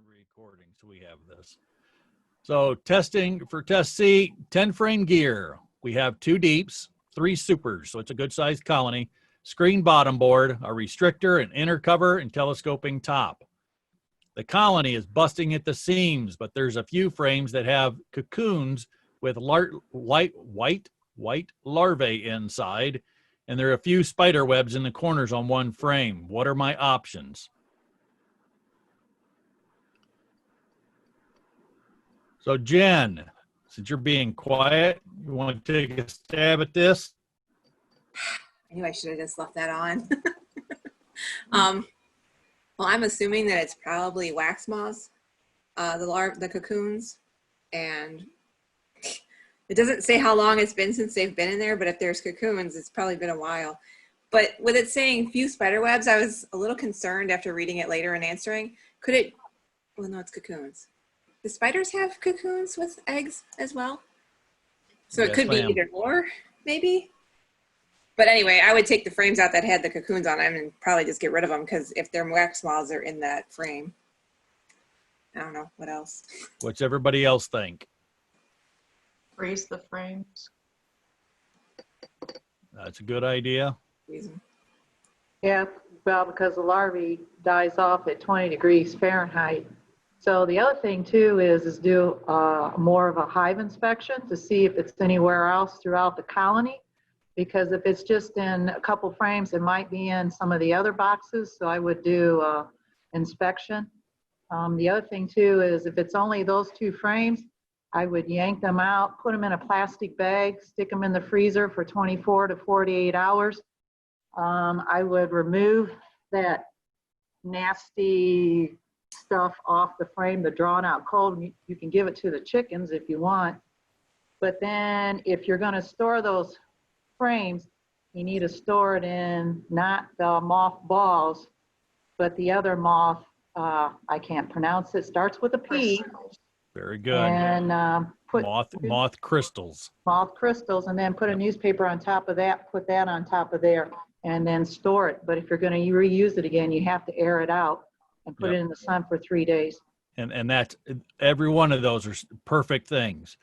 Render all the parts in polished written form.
the recording, so we have this. So testing for test C, 10 frame gear. We have 2 deeps, 3 supers, so it's a good sized colony, screen bottom board, a restrictor, an inner cover, and telescoping top. The colony is busting at the seams, but there's a few frames that have cocoons with white larvae inside, and there are a few spider webs in the corners on one frame. What are my options? So Jen, since you're being quiet, you want to take a stab at this? I knew I should have just left that on. Well, I'm assuming that it's probably wax moths, the cocoons, and it doesn't say how long it's been since they've been in there, but if there's cocoons, it's probably been a while. But with it saying few spider webs, I was a little concerned after reading it later and answering. Could it, well, no, it's cocoons. Do spiders have cocoons with eggs as well? So yes, it could be either or, maybe? But anyway, I would take the frames out that had the cocoons on them and probably just get rid of them, because if they're wax moths, they're in that frame. I don't know. What else? What's everybody else think? Freeze the frames. That's a good idea. Yeah, well, because the larvae dies off at 20 degrees Fahrenheit. So the other thing too is do more of a hive inspection to see if it's anywhere else throughout the colony. Because if it's just in a couple frames, it might be in some of the other boxes. So I would do inspection. The other thing too is if it's only those 2 frames, I would yank them out, put them in a plastic bag, stick them in the freezer for 24 to 48 hours. I would remove that nasty stuff off the frame, the drawn out cold. You can give it to the chickens if you want. But then if you're gonna store those frames, you need to store it in not the moth balls, but the other moth, I can't pronounce it, starts with a P. Very good. And put moth crystals. Moth crystals, and then put a newspaper on top of that, put that on top of there, and then store it. But if you're going to reuse it again, you have to air it out and put it in the sun for 3 days. And that's, every one of those are perfect things.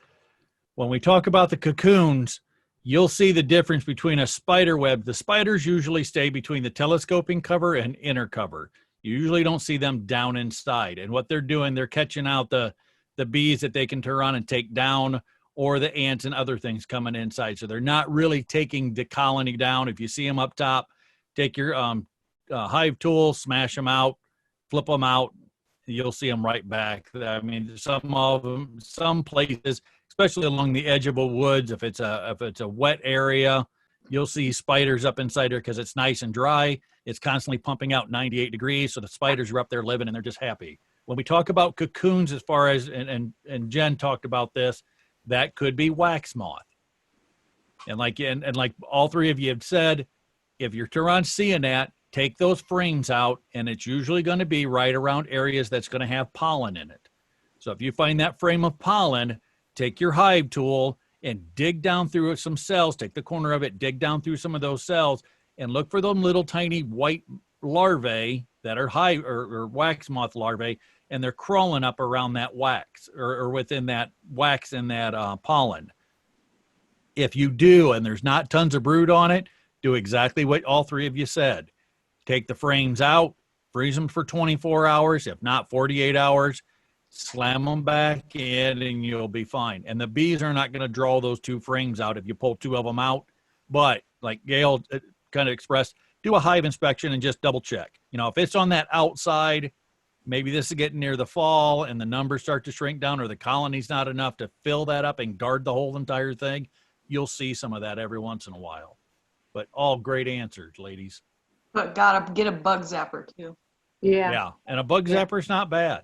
When we talk about the cocoons, you'll see the difference between a spider web. The spiders usually stay between the telescoping cover and inner cover. You usually don't see them down inside. And what they're doing, they're catching out the bees that they can turn on and take down, or the ants and other things coming inside. So they're not really taking the colony down. If you see them up top, take your hive tool, smash them out, flip them out. You'll see them right back. I mean, some of them, some places, especially along the edge of a woods, if it's a wet area, you'll see spiders up inside there because it's nice and dry. It's constantly pumping out 98 degrees, so the spiders are up there living and they're just happy. When we talk about cocoons, as far as, and Jen talked about this, that could be wax moth. And like all 3 of you have said, if you're around seeing that, take those frames out, and it's usually going to be right around areas that's going to have pollen in it. So if you find that frame of pollen, take your hive tool and dig down through some cells, take the corner of it, dig down through some of those cells, and look for those little tiny white larvae that are hive or wax moth larvae, and they're crawling up around that wax or within that wax and that pollen. If you do, and there's not tons of brood on it, do exactly what all 3 of you said. Take the frames out, freeze them for 24 hours, if not 48 hours, slam them back in, and you'll be fine. And the bees are not going to draw those 2 frames out if you pull 2 of them out. But like Gail kind of expressed, do a hive inspection and just double check. You know, if it's on that outside, maybe this is getting near the fall and the numbers start to shrink down, or the colony's not enough to fill that up and guard the whole entire thing, you'll see some of that every once in a while. But all great answers, ladies. But gotta get a bug zapper too. Yeah, and a bug zapper is not bad.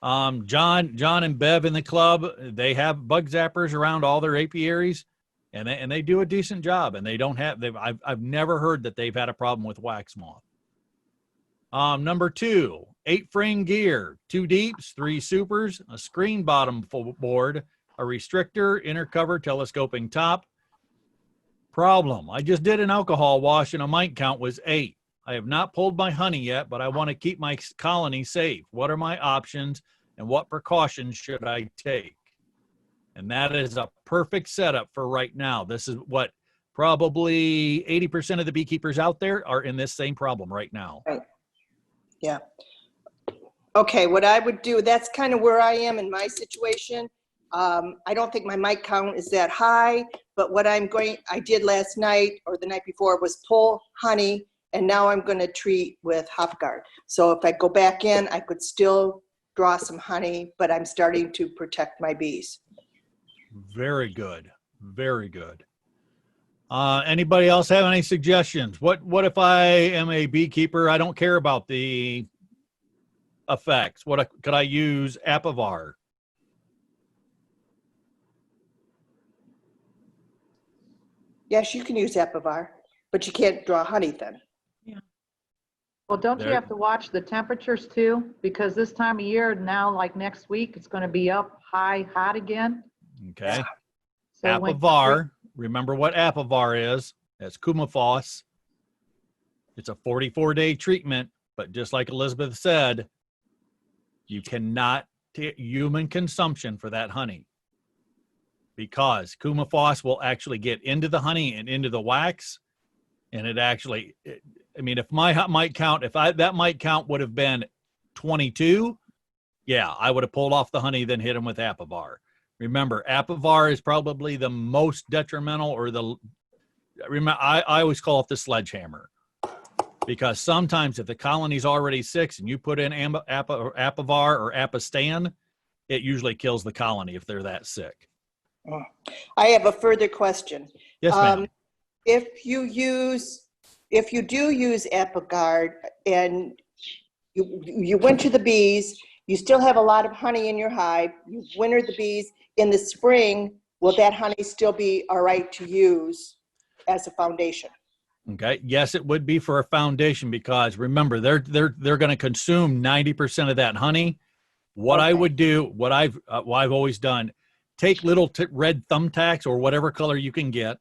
John and Bev in the club, they have bug zappers around all their apiaries, and they do a decent job. And they don't have, I've never heard that they've had a problem with wax moth. Number 2, 8 frame gear, 2 deeps, 3 supers, a screen bottom board, a restrictor, inner cover, telescoping top. Problem, I just did an alcohol wash and a mite count was 8. I have not pulled my honey yet, but I want to keep my colony safe. What are my options and what precautions should I take? And that is a perfect setup for right now. This is what probably 80% of the beekeepers out there are in this same problem right now. Right. Yeah. Okay, what I would do, that's kind of where I am in my situation. I don't think my mite count is that high, but what I did last night or the night before was pull honey, and now I'm going to treat with HopGuard. So if I go back in, I could still draw some honey, but I'm starting to protect my bees. Very good. Very good. Anybody else have any suggestions? What if I am a beekeeper? I don't care about the effects. Could I use Apivar? Yes, you can use Apivar, but you can't draw honey then. Well, don't you There- have to watch the temperatures too? Because this time of year now, like next week, it's going to be up high, hot again. Okay. So when- Apivar. Remember what Apivar is. That's Coumaphos. It's a 44-day treatment, but just like Elizabeth said, you cannot take human consumption for that honey because Coumaphos will actually get into the honey and into the wax. And I mean, if my mite count, that mite count would have been 22, yeah, I would have pulled off the honey, then hit him with Apivar. Remember, Apivar is probably the most detrimental, or remember, I always call it the sledgehammer, because sometimes if the colony's already sick and you put in Apivar or Apistan, it usually kills the colony if they're that sick. I have a further question. Yes, ma'am. If you do use ApiGuard and you winter the bees, you still have a lot of honey in your hive, you winter the bees, in the spring, will that honey still be all right to use as a foundation? Okay. Yes, it would be for a foundation, because remember, they're going to consume 90% of that honey. What I would do, what I've always done, take little red thumbtacks or whatever color you can get,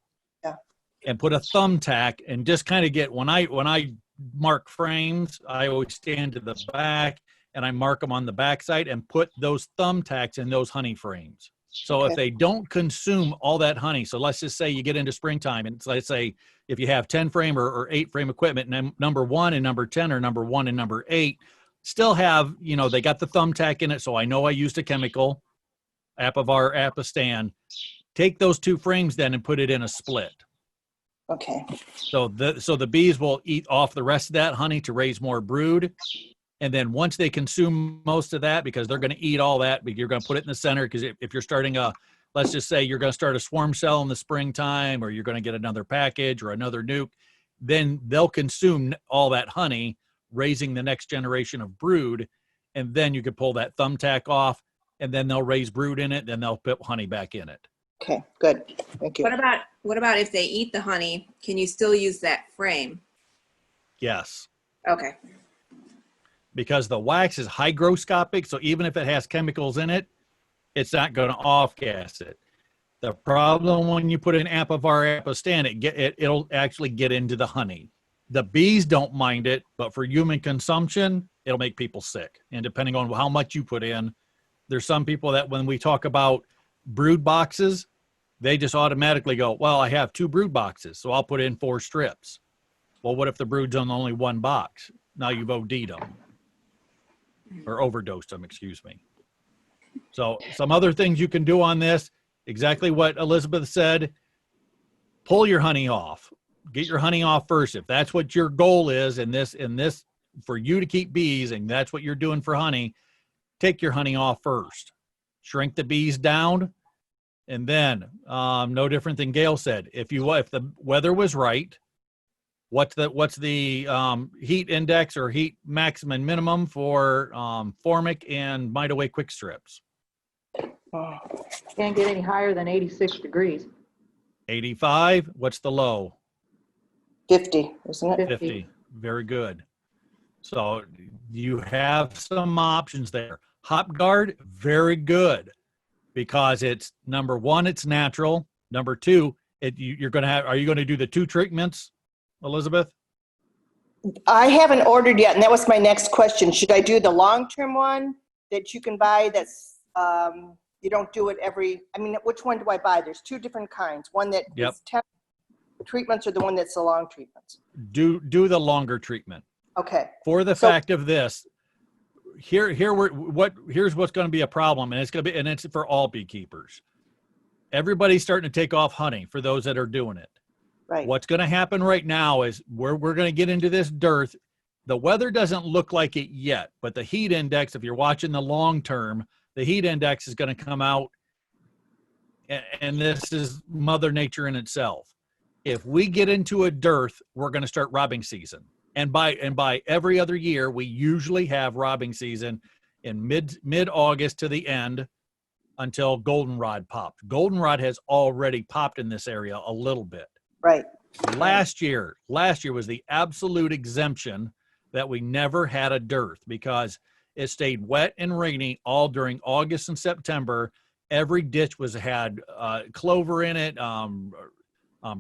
and put a thumbtack and just kind of get, when I mark frames, I always stand to the back and I mark them on the backside and put those thumbtacks in those honey frames. So if they don't consume all that honey, so let's just say you get into springtime and let's say if you have 10 frame or 8 frame equipment, and number 1 and number 10 or number 1 and number 8 still have, they got the thumbtack in it. So I know I used a chemical, Apivar, Apistan. Take those 2 frames then and put it in a split. Okay. So the bees will eat off the rest of that honey to raise more brood. And then once they consume most of that, because they're going to eat all that, but you're going to put it in the center, because if you're starting let's just say you're going to start a swarm cell in the springtime, or you're going to get another package or another nuke, then they'll consume all that honey, raising the next generation of brood. And then you could pull that thumbtack off, and then they'll raise brood in it. Then they'll put honey back in it. Okay, good. Thank you. What about if they eat the honey? Can you still use that frame? Yes. Okay. Because the wax is hygroscopic, so even if it has chemicals in it, it's not going to off-gas it. The problem when you put in Apivar, Apistan, it'll actually get into the honey. The bees don't mind it, but for human consumption, it'll make people sick. And depending on how much you put in, there's some people that when we talk about brood boxes, they just automatically go, well, I have 2 brood boxes, so I'll put in 4 strips. Well, what if the brood's on only 1 box? Now you've OD'd them. Or overdosed them, excuse me. So some other things you can do on this, exactly what Elizabeth said, pull your honey off. Get your honey off first. If that's what your goal is in this for you to keep bees, and that's what you're doing for honey, take your honey off first. Shrink the bees down, and then no different than Gail said. If the weather was right, what's the heat index or heat maximum minimum for formic and mite away quick strips? Can't get any higher than 86 degrees. 85. What's the low? 50, isn't it? 50. Very good. So you have some options there. HopGuard, very good, because it's number 1, it's natural. Number 2, are you going to do the 2 treatments, Elizabeth? I haven't ordered yet, and that was my next question. Should I do the long-term one that you can buy that's, you don't do it every, I mean, which one do I buy? There's two different kinds. One that Yep. is 10 treatments, or the one that's the long treatments? Do the longer treatment. Okay. For the So- fact of this, here's what's going to be a problem, and it's for all beekeepers. Everybody's starting to take off honey for those that are doing it. Right. What's going to happen right now is we're going to get into this dearth. The weather doesn't look like it yet, but the heat index, if you're watching the long term, the heat index is going to come out, and this is Mother Nature in itself. If we get into a dearth, we're going to start robbing season. And by every other year, we usually have robbing season in mid-August to the end until goldenrod popped. Goldenrod has already popped in this area a little bit. Right. Last year was the absolute exemption that we never had a dearth because it stayed wet and rainy all during August and September. Every ditch had clover in it,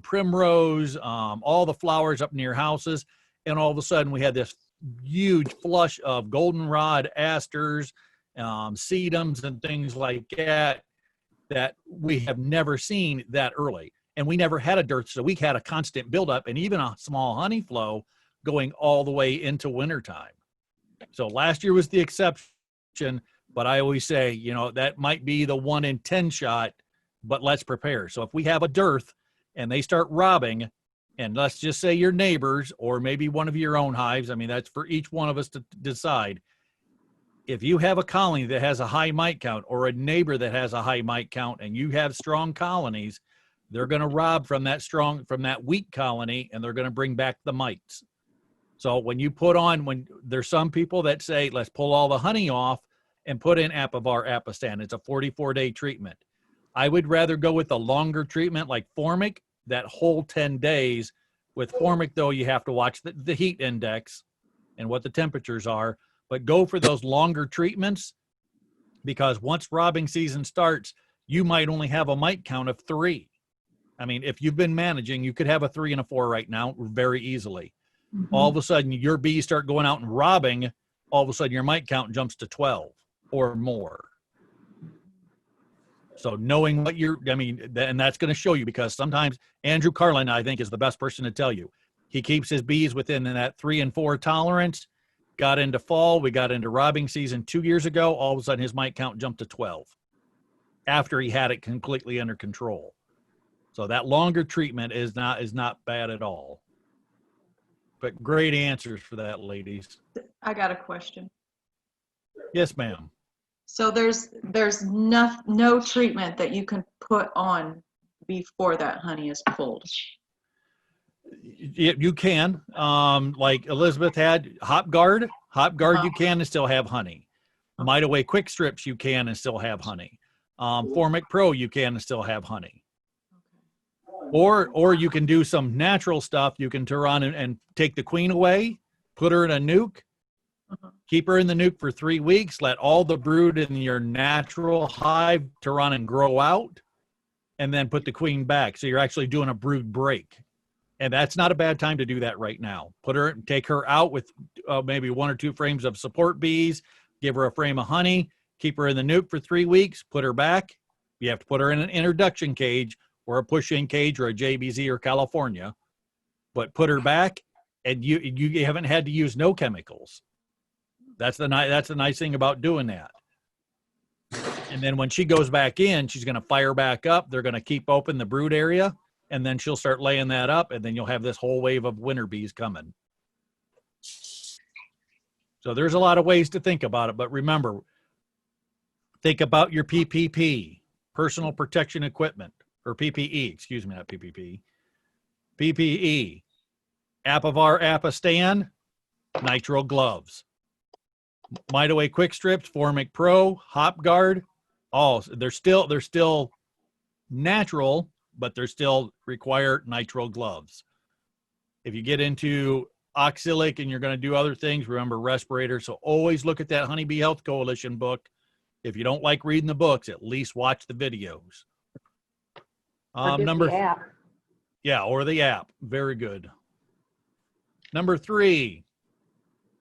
primrose, all the flowers up near houses. And all of a sudden we had this huge flush of goldenrod, asters, sedums, and things like that we have never seen that early. And we never had a dearth, so we had a constant buildup and even a small honey flow going all the way into wintertime. So last year was the exception, but I always say, that might be the 1 in 10 shot, but let's prepare. So if we have a dearth and they start robbing, and let's just say your neighbors or maybe one of your own hives, I mean, that's for each one of us to decide. If you have a colony that has a high mite count or a neighbor that has a high mite count and you have strong colonies, they're going to rob from that weak colony, and they're going to bring back the mites. So when there's some people that say, let's pull all the honey off and put in Apivar Apistan. It's a 44-day treatment. I would rather go with the longer treatment like Formic, that whole 10 days. With Formic, though, you have to watch the heat index and what the temperatures are, but go for those longer treatments because once robbing season starts, you might only have a mite count of 3. I mean, if you've been managing, you could have a 3 and a 4 right now very easily. Mm-hmm. All of a sudden, your bees start going out and robbing. All of a sudden, your mite count jumps to 12 or more. So knowing and that's going to show you, because sometimes Andrew Carlin, I think, is the best person to tell you. He keeps his bees within that 3 and 4 tolerance. Got into fall. We got into robbing season 2 years ago. All of a sudden, his mite count jumped to 12 after he had it completely under control. So that longer treatment is not bad at all. But great answers for that, ladies. I got a question. Yes, ma'am. So there's no treatment that you can put on before that honey is pulled. You can, like Elizabeth had Hop Guard. Hop Guard, you can and still have honey. Mite Away Quick Strips, you can and still have honey. Formic Pro, you can and still have honey. Or you can do some natural stuff. You can turn on and take the queen away, put her in a nuke, keep her in the nuke for 3 weeks, let all the brood in your natural hive turn on and grow out, and then put the queen back. So you're actually doing a brood break. And that's not a bad time to do that right now. Take her out with maybe 1 or 2 frames of support bees, give her a frame of honey, keep her in the nuke for 3 weeks, put her back. You have to put her in an introduction cage or a push-in cage or a JBZ or California, but put her back, and you haven't had to use no chemicals. That's the nice thing about doing that. And then when she goes back in, she's going to fire back up. They're going to keep open the brood area, and then she'll start laying that up, and then you'll have this whole wave of winter bees coming. So there's a lot of ways to think about it, but remember, think about your PPP, personal protection equipment. Or PPE, excuse me, not PPP. PPE, Apivar Apistan, nitrile gloves. Mite Away Quick Strips, Formic Pro, Hop Guard, they're still natural, but they're still require nitrile gloves. If you get into oxalic and you're going to do other things, remember respirators. So always look at that Honeybee Health Coalition book. If you don't like reading the books, at least watch the videos. Or get the app. Yeah, or the app. Very good. Number 3,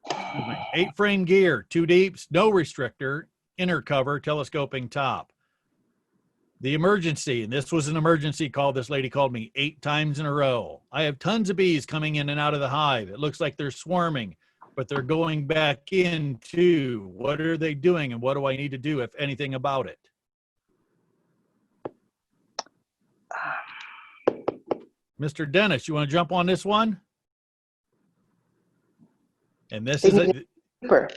8-frame gear, 2 deeps, no restrictor, inner cover, telescoping top. The emergency, and this was an emergency call. This lady called me 8 times in a row. I have tons of bees coming in and out of the hive. It looks like they're swarming, but they're going back in too. What are they doing, and what do I need to do, if anything, about it? Mr. Dennis, you want to jump on this one? And this is Super.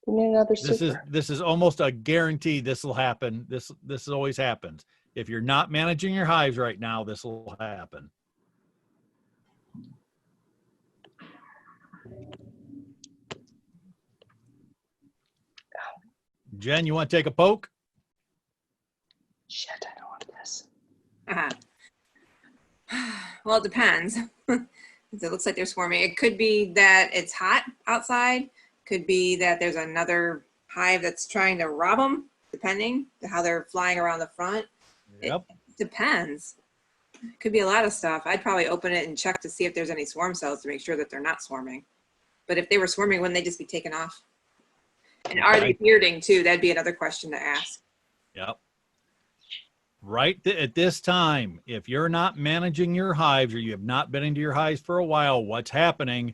We need another super. this is almost a guarantee this will happen. This always happens. If you're not managing your hives right now, this will happen. Jen, you want to take a poke? Shit, I don't want this. Well, it depends. It looks like they're swarming. It could be that it's hot outside. Could be that there's another hive that's trying to rob them, depending on how they're flying around the front. Yep. It depends. Could be a lot of stuff. I'd probably open it and check to see if there's any swarm cells to make sure that they're not swarming. But if they were swarming, wouldn't they just be taken off? And are they bearding too? That'd be another question to ask. Yep. Right at this time, if you're not managing your hives, or you have not been into your hives for a while, what's happening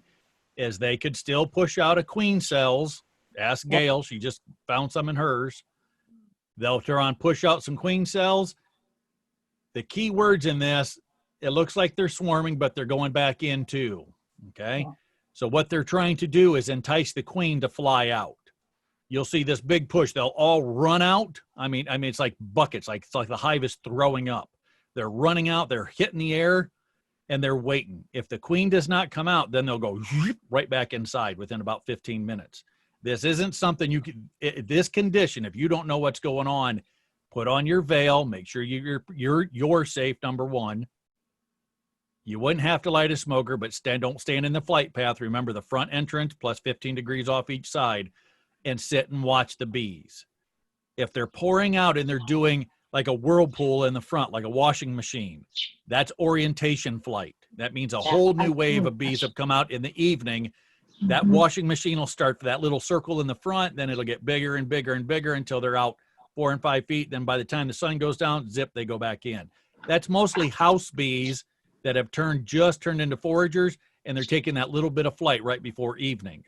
is they could still push out a queen cells. Ask Gail, she just found some in hers. They'll turn on, push out some queen cells. The key words in this, it looks like they're swarming, but they're going back in too, okay? So what they're trying to do is entice the queen to fly out. You'll see this big push. They'll all run out. I mean, it's like buckets. It's like the hive is throwing up. They're running out. They're hitting the air, and they're waiting. If the queen does not come out, then they'll go right back inside within about 15 minutes. This isn't something you can. This condition, if you don't know what's going on, put on your veil. Make sure you're safe. Number 1. You wouldn't have to light a smoker, but don't stand in the flight path. Remember the front entrance plus 15 degrees off each side. And sit and watch the bees. If they're pouring out and they're doing like a whirlpool in the front, like a washing machine, that's orientation flight. That means a whole new wave of bees have come out in the evening. That washing machine will start for that little circle in the front, then it'll get bigger and bigger and bigger until they're out 4 and 5 feet. Then by the time the sun goes down, zip, they go back in. That's mostly house bees that have just turned into foragers, and they're taking that little bit of flight right before evening.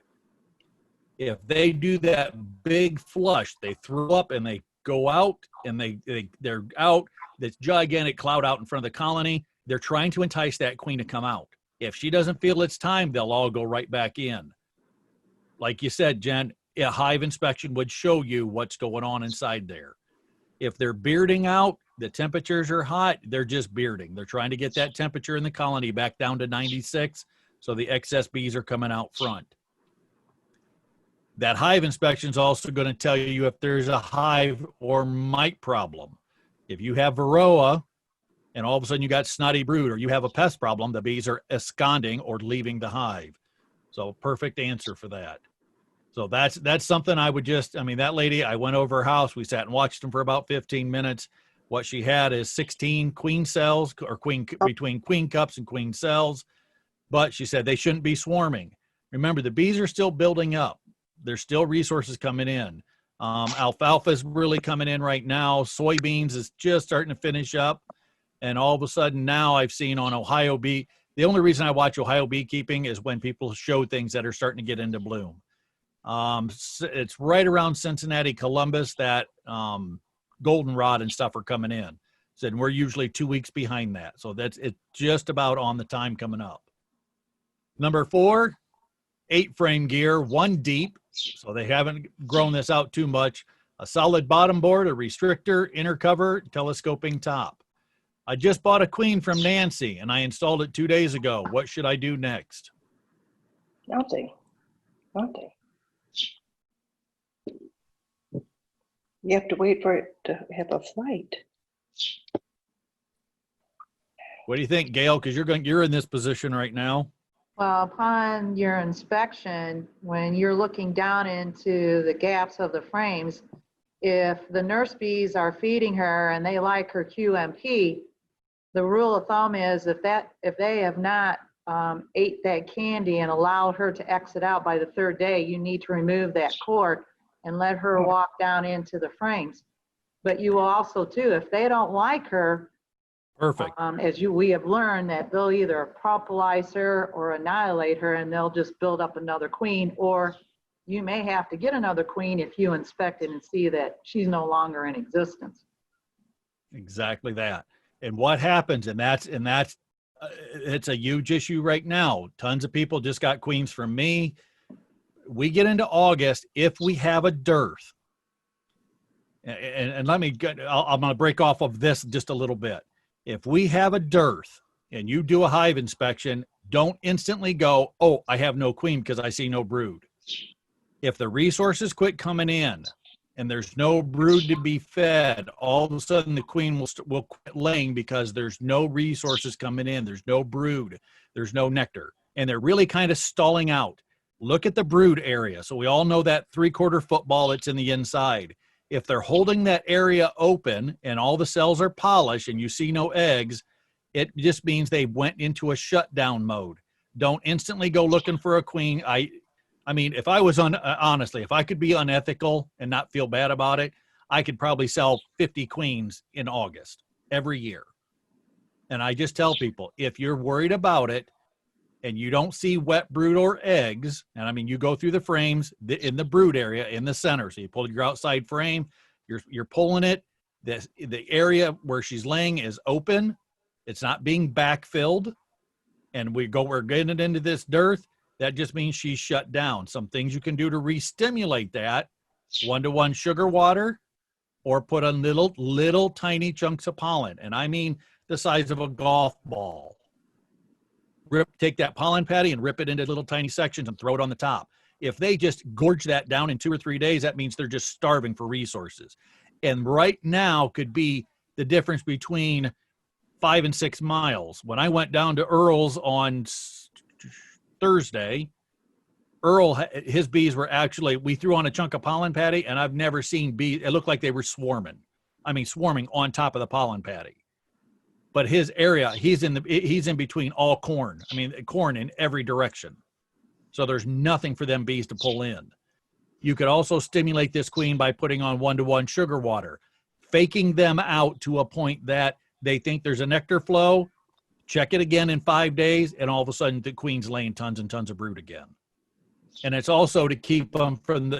If they do that big flush, they throw up and they go out, and they're out, this gigantic cloud out in front of the colony, they're trying to entice that queen to come out. If she doesn't feel it's time, they'll all go right back in. Like you said, Jen, a hive inspection would show you what's going on inside there. If they're bearding out, the temperatures are hot, they're just bearding. They're trying to get that temperature in the colony back down to 96, so the excess bees are coming out front. That hive inspection is also going to tell you if there's a hive or mite problem. If you have varroa and all of a sudden you got snotty brood, or you have a pest problem, the bees are absconding or leaving the hive. So perfect answer for that. So that's something I would that lady, I went over her house. We sat and watched them for about 15 minutes. What she had is 16 queen cells, or between queen cups and queen cells. But she said they shouldn't be swarming. Remember, the bees are still building up. There's still resources coming in. Alfalfa is really coming in right now. Soybeans is just starting to finish up. And all of a sudden now I've seen on Ohio bee, the only reason I watch Ohio beekeeping is when people show things that are starting to get into bloom. It's right around Cincinnati, Columbus, that goldenrod and stuff are coming in. And we're usually 2 weeks behind that. So it's just about on the time coming up. Number 4, 8-frame gear, 1 deep. So they haven't grown this out too much. A solid bottom board, a restrictor, inner cover, telescoping top. I just bought a queen from Nancy and I installed it 2 days ago. What should I do next? Nothing. You have to wait for it to have a flight. What do you think, Gail? Because you're in this position right now. Well, upon your inspection, when you're looking down into the gaps of the frames, if the nurse bees are feeding her and they like her QMP, the rule of thumb is if they have not ate that candy and allowed her to exit out by the third day, you need to remove that cord and let her walk down into the frames. But you will also too, if they don't like her, Perfect. we have learned that they'll either pauperise her or annihilate her, and they'll just build up another queen, or you may have to get another queen if you inspect it and see that she's no longer in existence. Exactly that. And what happens, and that's it's a huge issue right now. Tons of people just got queens from me. We get into August, if we have a dearth, and let me get, I'm going to break off of this just a little bit. If we have a dearth and you do a hive inspection, don't instantly go, oh, I have no queen because I see no brood. If the resources quit coming in and there's no brood to be fed, all of a sudden the queen will quit laying because there's no resources coming in. There's no brood. There's no nectar. And they're really kind of stalling out. Look at the brood area. So we all know that 3/4 football that's in the inside. If they're holding that area open and all the cells are polished and you see no eggs, it just means they went into a shutdown mode. Don't instantly go looking for a queen. I mean, if I was honestly, if I could be unethical and not feel bad about it, I could probably sell 50 queens in August every year. And I just tell people, if you're worried about it and you don't see wet brood or eggs, and I mean, you go through the frames in the brood area in the center. So you pull your outside frame, you're pulling it. The area where she's laying is open. It's not being backfilled. And we're getting it into this dearth. That just means she's shut down. Some things you can do to re-stimulate that: 1-to-1 sugar water, or put on little tiny chunks of pollen. And I mean the size of a golf ball. Take that pollen patty and rip it into little tiny sections and throw it on the top. If they just gorge that down in 2 or 3 days, that means they're just starving for resources. And right now could be the difference between 5 and 6 miles. When I went down to Earl's on Thursday, Earl, his bees were actually, we threw on a chunk of pollen patty, and I've never seen bees. It looked like they were swarming. I mean, swarming on top of the pollen patty. But his area, he's in between all corn. I mean, corn in every direction. So there's nothing for them bees to pull in. You could also stimulate this queen by putting on 1-to-1 sugar water, faking them out to a point that they think there's a nectar flow. Check it again in 5 days, and all of a sudden the queen's laying tons and tons of brood again. And it's also to keep them from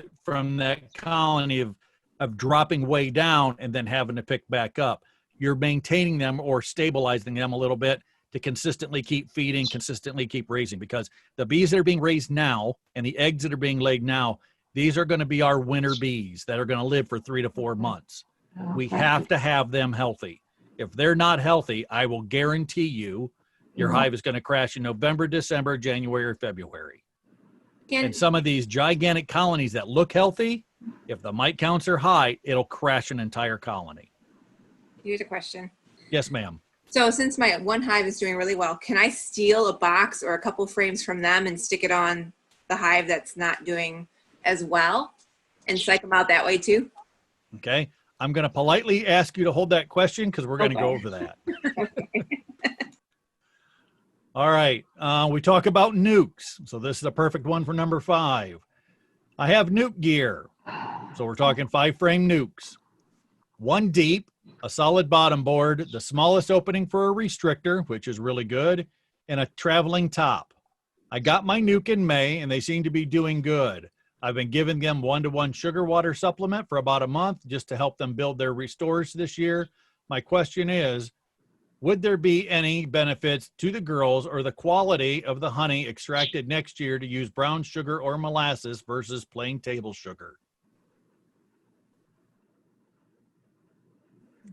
that colony of dropping way down and then having to pick back up. You're maintaining them or stabilizing them a little bit to consistently keep feeding, consistently keep raising, because the bees that are being raised now and the eggs that are being laid now, these are going to be our winter bees that are going to live for 3 to 4 months. We have to have them healthy. If they're not healthy, I will guarantee you your hive is going to crash in November, December, January, or February. And some of these gigantic colonies that look healthy, if the mite counts are high, it'll crash an entire colony. Here's a question. Yes, ma'am. So since my one hive is doing really well, can I steal a box or a couple frames from them and stick it on the hive that's not doing as well and psych them out that way too? Okay. I'm going to politely ask you to hold that question because we're going to go over that. All right. We talk about nukes. So this is a perfect one for number 5. I have nuke gear. So we're talking 5-frame nukes. 1 deep, a solid bottom board, the smallest opening for a restrictor, which is really good, and a traveling top. I got my nuke in May, and they seem to be doing good. I've been giving them 1-to-1 sugar water supplement for about a month just to help them build their restores this year. My question is, would there be any benefits to the girls or the quality of the honey extracted next year to use brown sugar or molasses versus plain table sugar?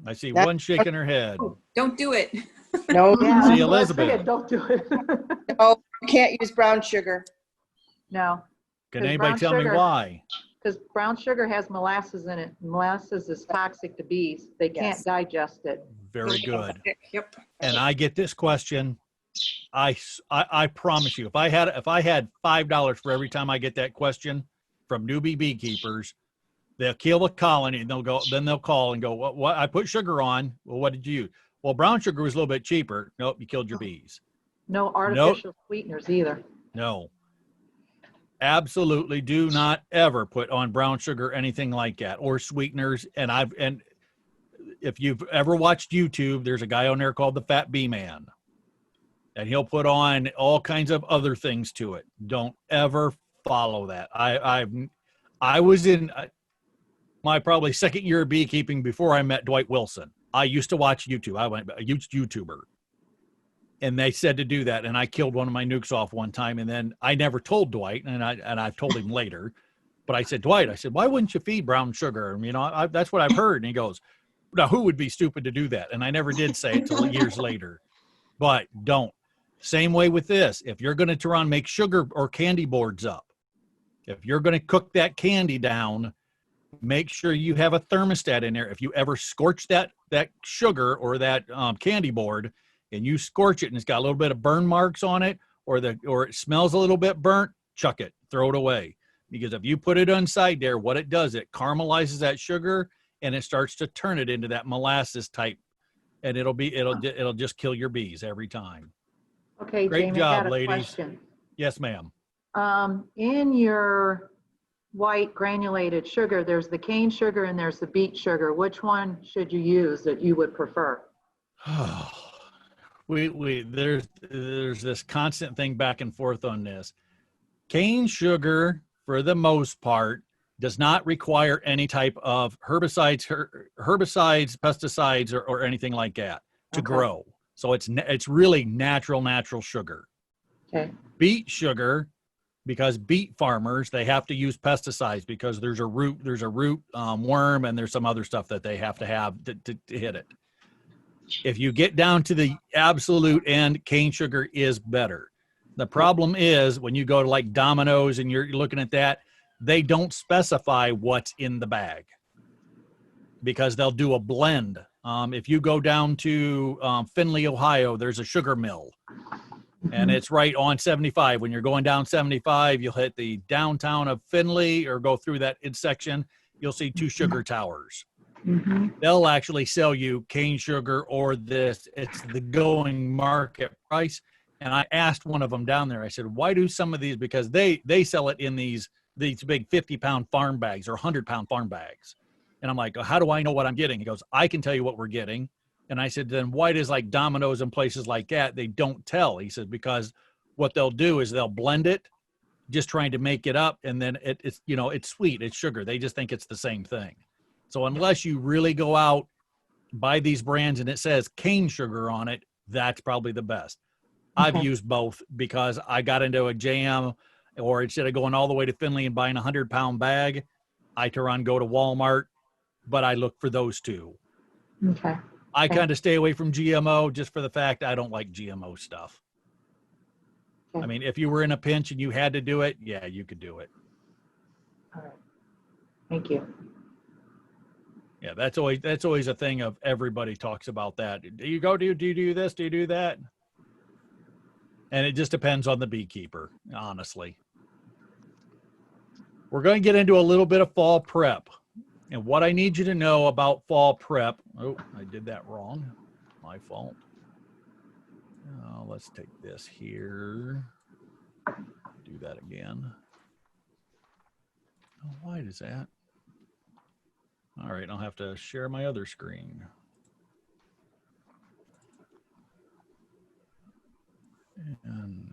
I see one shaking her head. Don't do it. No, Yeah, See, that's what I Elizabeth. said, don't do it. no, you can't use brown sugar. No, Can 'cause anybody brown tell me sugar- why? because brown sugar has molasses in it. Molasses is toxic to bees. They can't Yes. digest it. Very good. Yep. And I get this question. I promise you, if I had $5 for every time I get that question from newbie beekeepers, they'll kill the colony and they'll call and go, what I put sugar on. Well, what did you use? Well, brown sugar was a little bit cheaper. Nope, you killed your bees. No artificial sweeteners either. No. Absolutely do not ever put on brown sugar, anything like that, or sweeteners. And if you've ever watched YouTube, there's a guy on there called the Fat Bee Man, and he'll put on all kinds of other things to it. Don't ever follow that. I was in my probably second year of beekeeping before I met Dwight Wilson. I used to watch YouTube. I went a huge YouTuber, and they said to do that, and I killed one of my nukes off one time, and then I never told Dwight, and I've told him later, but I said, Dwight, I said, why wouldn't you feed brown sugar? And, you know, that's what I've heard. And he goes, now who would be stupid to do that? And I never did say it till years later, but don't. Same way with this. If you're going to make sugar or candy boards up, if you're going to cook that candy down, make sure you have a thermostat in there. If you ever scorch that sugar or that candy board, and you scorch it and it's got a little bit of burn marks on it, or it smells a little bit burnt, chuck it, throw it away. Because if you put it inside there, what it does, it caramelizes that sugar and it starts to turn it into that molasses type, and it'll just kill your bees every time. Okay, Great Jamie, job, I got a ladies. question. Yes, ma'am. In your white granulated sugar, there's the cane sugar and there's the beet sugar. Which one should you use that you would prefer? There's this constant thing back and forth on this. Cane sugar, for the most part, does not require any type of herbicides, pesticides, or anything like that to grow. So it's really natural sugar. Okay. Beet sugar, because beet farmers, they have to use pesticides because there's a root worm, and there's some other stuff that they have to hit it. If you get down to the absolute end, cane sugar is better. The problem is when you go to like Domino's and you're looking at that, they don't specify what's in the bag because they'll do a blend. If you go down to Findlay, Ohio, there's a sugar mill, and it's right on 75. When you're going down 75, you'll hit the downtown of Findlay or go through that section. You'll see two sugar towers. Mm-hmm. They'll actually sell you cane sugar or this. It's the going market price. And I asked one of them down there, I said, why do some of these? Because they sell it in these big 50-pound farm bags or 100-pound farm bags. And I'm like, how do I know what I'm getting? He goes, I can tell you what we're getting. And I said, then why does like Domino's and places like that, they don't tell? He said, because what they'll do is they'll blend it, just trying to make it up. And then it's sweet, it's sugar. They just think it's the same thing. So unless you really go out, buy these brands and it says cane sugar on it, that's probably the best. Okay. I've used both because I got into a jam, or instead of going all the way to Findlay and buying a 100-pound bag, I go to Walmart, but I look for those two. Okay. I kind of stay away from GMO just for the fact I don't like GMO stuff. Okay. I mean, if you were in a pinch and you had to do it, yeah, you could do it. All right. Thank you. Yeah, that's always a thing of everybody talks about that. Do you do this? Do you do that? And it just depends on the beekeeper, honestly. We're going to get into a little bit of fall prep. And what I need you to know about fall prep. Oh, I did that wrong. My fault. Let's take this here. Do that again. Oh, why does that? All right, I'll have to share my other screen. And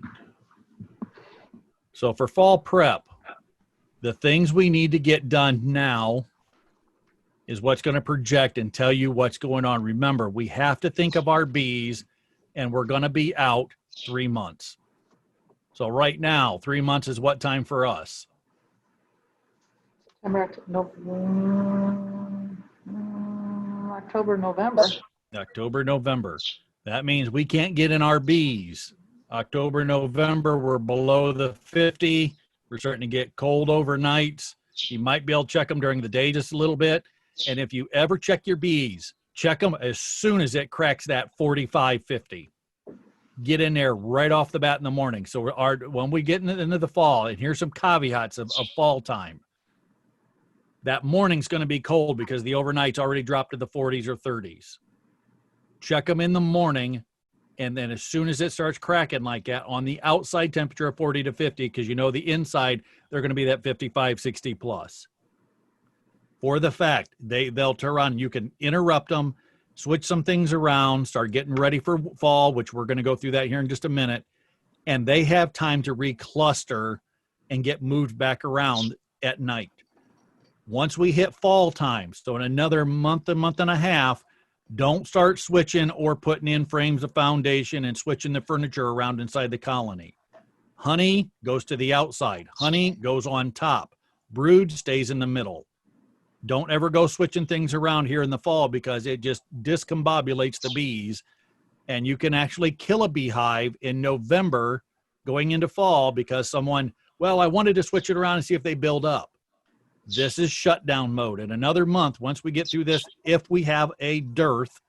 so for fall prep, the things we need to get done now is what's going to project and tell you what's going on. Remember, we have to think of our bees, and we're going to be out 3 months. So right now, 3 months is what time for us? October, November. October, November. That means we can't get in our bees. October, November, we're below the 50. We're starting to get cold overnights. You might be able to check them during the day just a little bit. And if you ever check your bees, check them as soon as it cracks that 45, 50. Get in there right off the bat in the morning. So when we get into the fall, and here's some caveats of fall time. That morning's going to be cold because the overnight's already dropped to the 40s or 30s. Check them in the morning And then as soon as it starts cracking like that on the outside temperature of 40 to 50, because you know the inside, they're going to be that 55, 60 plus. For the fact they'll turn around, you can interrupt them, switch some things around, start getting ready for fall, which we're going to go through that here in just a minute. And they have time to recluster and get moved back around at night. Once we hit fall time, so in another month and a half, don't start switching or putting in frames of foundation and switching the furniture around inside the colony. Honey goes to the outside. Honey goes on top. Brood stays in the middle. Don't ever go switching things around here in the fall because it just discombobulates the bees. And you can actually kill a beehive in November going into fall because someone, well, I wanted to switch it around and see if they build up. This is shutdown mode. In another month, once we get through this, if we have a dearth,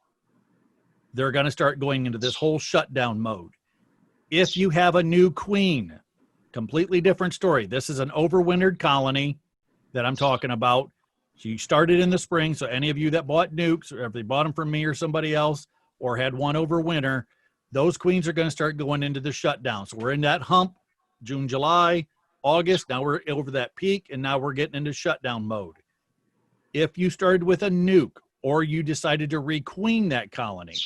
they're going to start going into this whole shutdown mode. If you have a new queen, completely different story. This is an overwintered colony that I'm talking about. She started in the spring, so any of you that bought nukes, or if they bought them from me or somebody else, or had one over winter, those queens are going to start going into the shutdown. So we're in that hump, June, July, August. Now we're over that peak, and now we're getting into shutdown mode. If you started with a nuke or you decided to requeen that colony,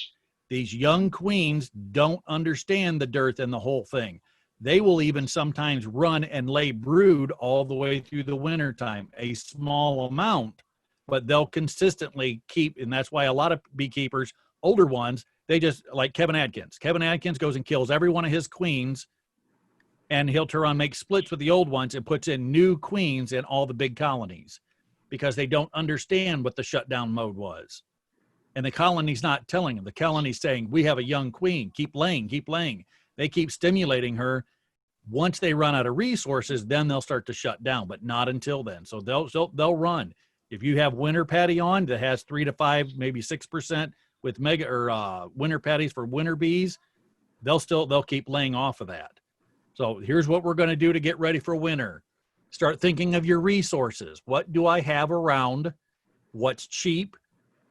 these young queens don't understand the dearth and the whole thing. They will even sometimes run and lay brood all the way through the winter time, a small amount, but they'll consistently keep, and that's why a lot of beekeepers, older ones, they just, like Kevin Adkins. Kevin Adkins goes and kills every one of his queens, and he'll turn around and make splits with the old ones and puts in new queens in all the big colonies because they don't understand what the shutdown mode was. And the colony's not telling them. The colony's saying, we have a young queen, keep laying, keep laying. They keep stimulating her. Once they run out of resources, then they'll start to shut down, but not until then. So they'll run. If you have winter patty on that has 3 to 5, maybe 6% with mega or winter patties for winter bees, they'll keep laying off of that. So here's what we're going to do to get ready for winter. Start thinking of your resources. What do I have around? What's cheap?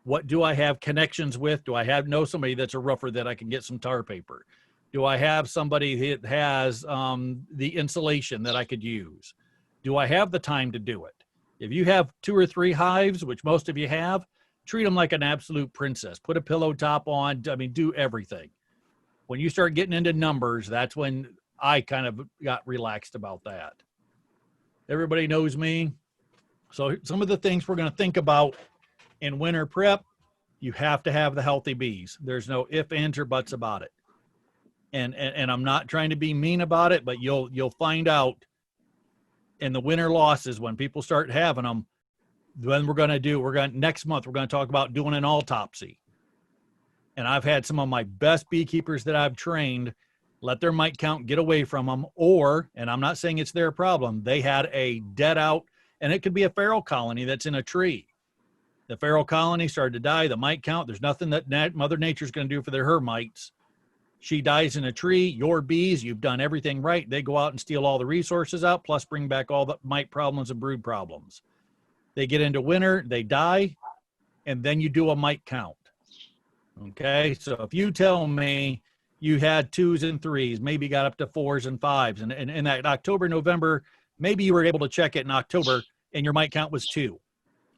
What do I have connections with? Do I know somebody that's a roofer that I can get some tar paper? Do I have somebody that has the insulation that I could use? Do I have the time to do it? If you have 2 or 3 hives, which most of you have, treat them like an absolute princess. Put a pillow top on. I mean, do everything. When you start getting into numbers, that's when I kind of got relaxed about that. Everybody knows me. So some of the things we're going to think about in winter prep, you have to have the healthy bees. There's no ifs, ands, or buts about it. And I'm not trying to be mean about it, but you'll find out in the winter losses when people start having them. Then next month we're going to talk about doing an autopsy. And I've had some of my best beekeepers that I've trained let their mite count get away from them, or, and I'm not saying it's their problem, they had a dead out, and it could be a feral colony that's in a tree. The feral colony started to die, the mite count, there's nothing that Mother Nature's going to do for her mites. She dies in a tree, your bees, you've done everything right. They go out and steal all the resources out, plus bring back all the mite problems and brood problems. They get into winter, they die, and then you do a mite count. Okay, so if you tell me you had 2s and 3s, maybe got up to 4s and 5s, and in that October, November, maybe you were able to check it in October and your mite count was 2.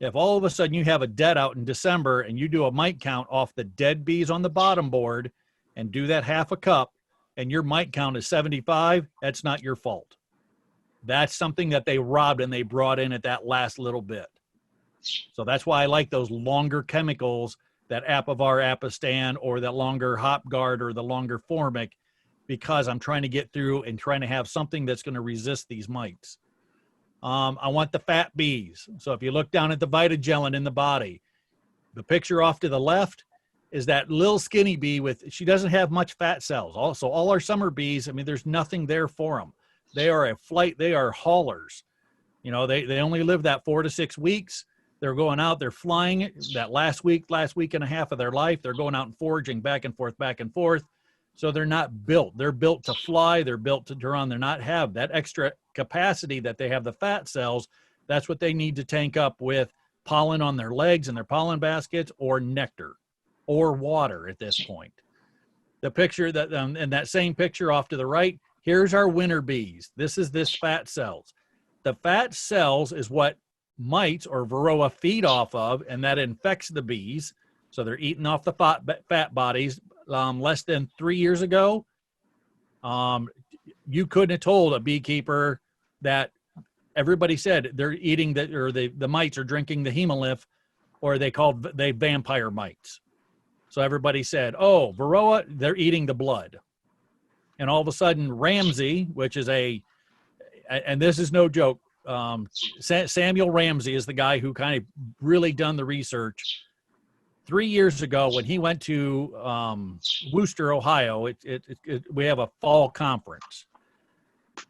If all of a sudden you have a dead out in December and you do a mite count off the dead bees on the bottom board and do that half a cup and your mite count is 75, that's not your fault. That's something that they robbed and they brought in at that last little bit. So that's why I like those longer chemicals, that Apivar, Apistan, or that longer Hop Guard or the longer Formic, because I'm trying to get through and trying to have something that's going to resist these mites. I want the fat bees. So if you look down at the Vitagelin in the body, the picture off to the left is that little skinny bee she doesn't have much fat cells. Also, all our summer bees, I mean, there's nothing there for them. They are they are haulers. You know, they only live that 4 to 6 weeks. They're going out, they're flying that last week and a half of their life. They're going out and foraging back and forth. So they're not built. They're built to fly. They're built to run. They're not have that extra capacity that they have the fat cells. That's what they need to tank up with pollen on their legs and their pollen baskets or nectar or water at this point. The picture that in that same picture off to the right, here's our winter bees. This is this fat cells. The fat cells is what mites or varroa feed off of, and that infects the bees. So they're eating off the fat bodies. Less than 3 years ago, you couldn't have told a beekeeper that everybody said they're eating the mites are drinking the hemolymph, or they vampire mites. So everybody said, oh, varroa, they're eating the blood. And all of a sudden, Ramsey, which is and this is no joke, Samuel Ramsey is the guy who kind of really done the research. 3 years ago, when he went to Wooster, Ohio, we have a fall conference.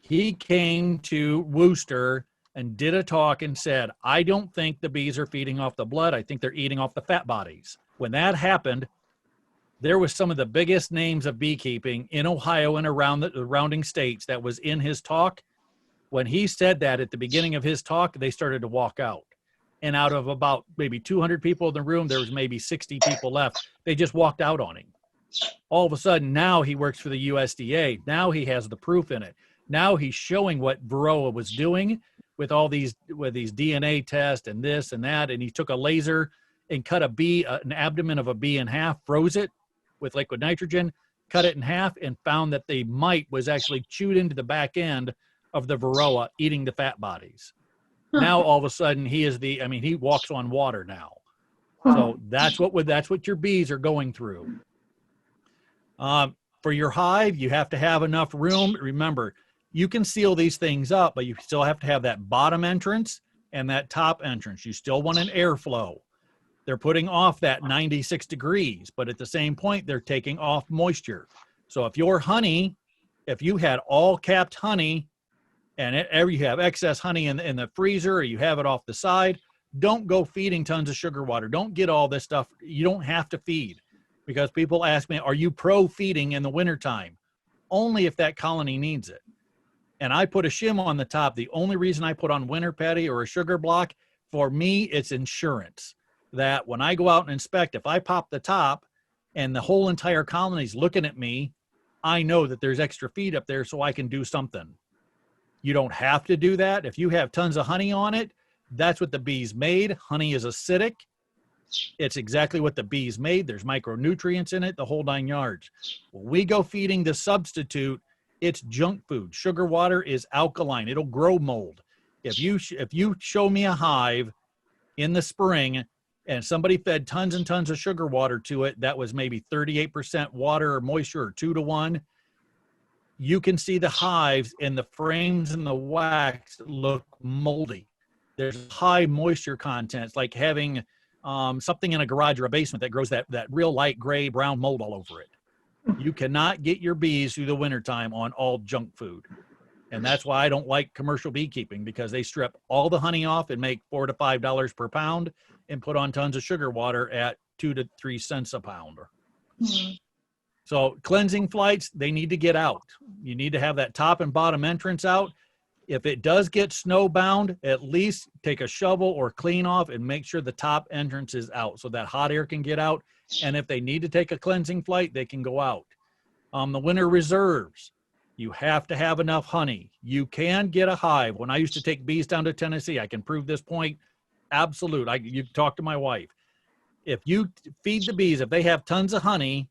He came to Wooster and did a talk and said, I don't think the bees are feeding off the blood. I think they're eating off the fat bodies. When that happened, there was some of the biggest names of beekeeping in Ohio and around the surrounding states that was in his talk. When he said that at the beginning of his talk, they started to walk out. And out of about maybe 200 people in the room, there was maybe 60 people left. They just walked out on him. All of a sudden, now he works for the USDA. Now he has the proof in it. Now he's showing what varroa was doing with these DNA tests and this and that. And he took a laser and cut an abdomen of a bee in half, froze it with liquid nitrogen, cut it in half, and found that the mite was actually chewed into the back end of the varroa, eating the fat bodies. Now all of a sudden he walks on water now. So that's what your bees are going through. For your hive, you have to have enough room. Remember, you can seal these things up, but you still have to have that bottom entrance and that top entrance. You still want an airflow. They're putting off that 96 degrees, but at the same point, they're taking off moisture. So if you had all capped honey and you have excess honey in the freezer, or you have it off the side, don't go feeding tons of sugar water. Don't get all this stuff. You don't have to feed, because people ask me, are you pro feeding in the wintertime? Only if that colony needs it. And I put a shim on the top. The only reason I put on winter patty or a sugar block, for me, it's insurance. That when I go out and inspect, if I pop the top and the whole entire colony is looking at me, I know that there's extra feed up there, so I can do something. You don't have to do that. If you have tons of honey on it, that's what the bees made. Honey is acidic. It's exactly what the bees made. There's micronutrients in it, the whole 9 yards. When we go feeding the substitute, it's junk food. Sugar water is alkaline. It'll grow mold. If you show me a hive in the spring and somebody fed tons and tons of sugar water to it, that was maybe 38% water or moisture, or 2 to 1, you can see the hives and the frames and the wax look moldy. There's high moisture content. It's like having something in a garage or a basement that grows that real light gray brown mold all over it. You cannot get your bees through the wintertime on all junk food. And that's why I don't like commercial beekeeping, because they strip all the honey off and make $4 to $5 per pound and put on tons of sugar water at 2 to 3 cents a pound. Mm-hmm. So cleansing flights, they need to get out. You need to have that top and bottom entrance out. If it does get snowbound, at least take a shovel or clean off and make sure the top entrance is out so that hot air can get out. And if they need to take a cleansing flight, they can go out. The winter reserves, you have to have enough honey. You can get a hive. When I used to take bees down to Tennessee, I can prove this point. Absolute. You talk to my wife. If you feed the bees, if they have tons of honey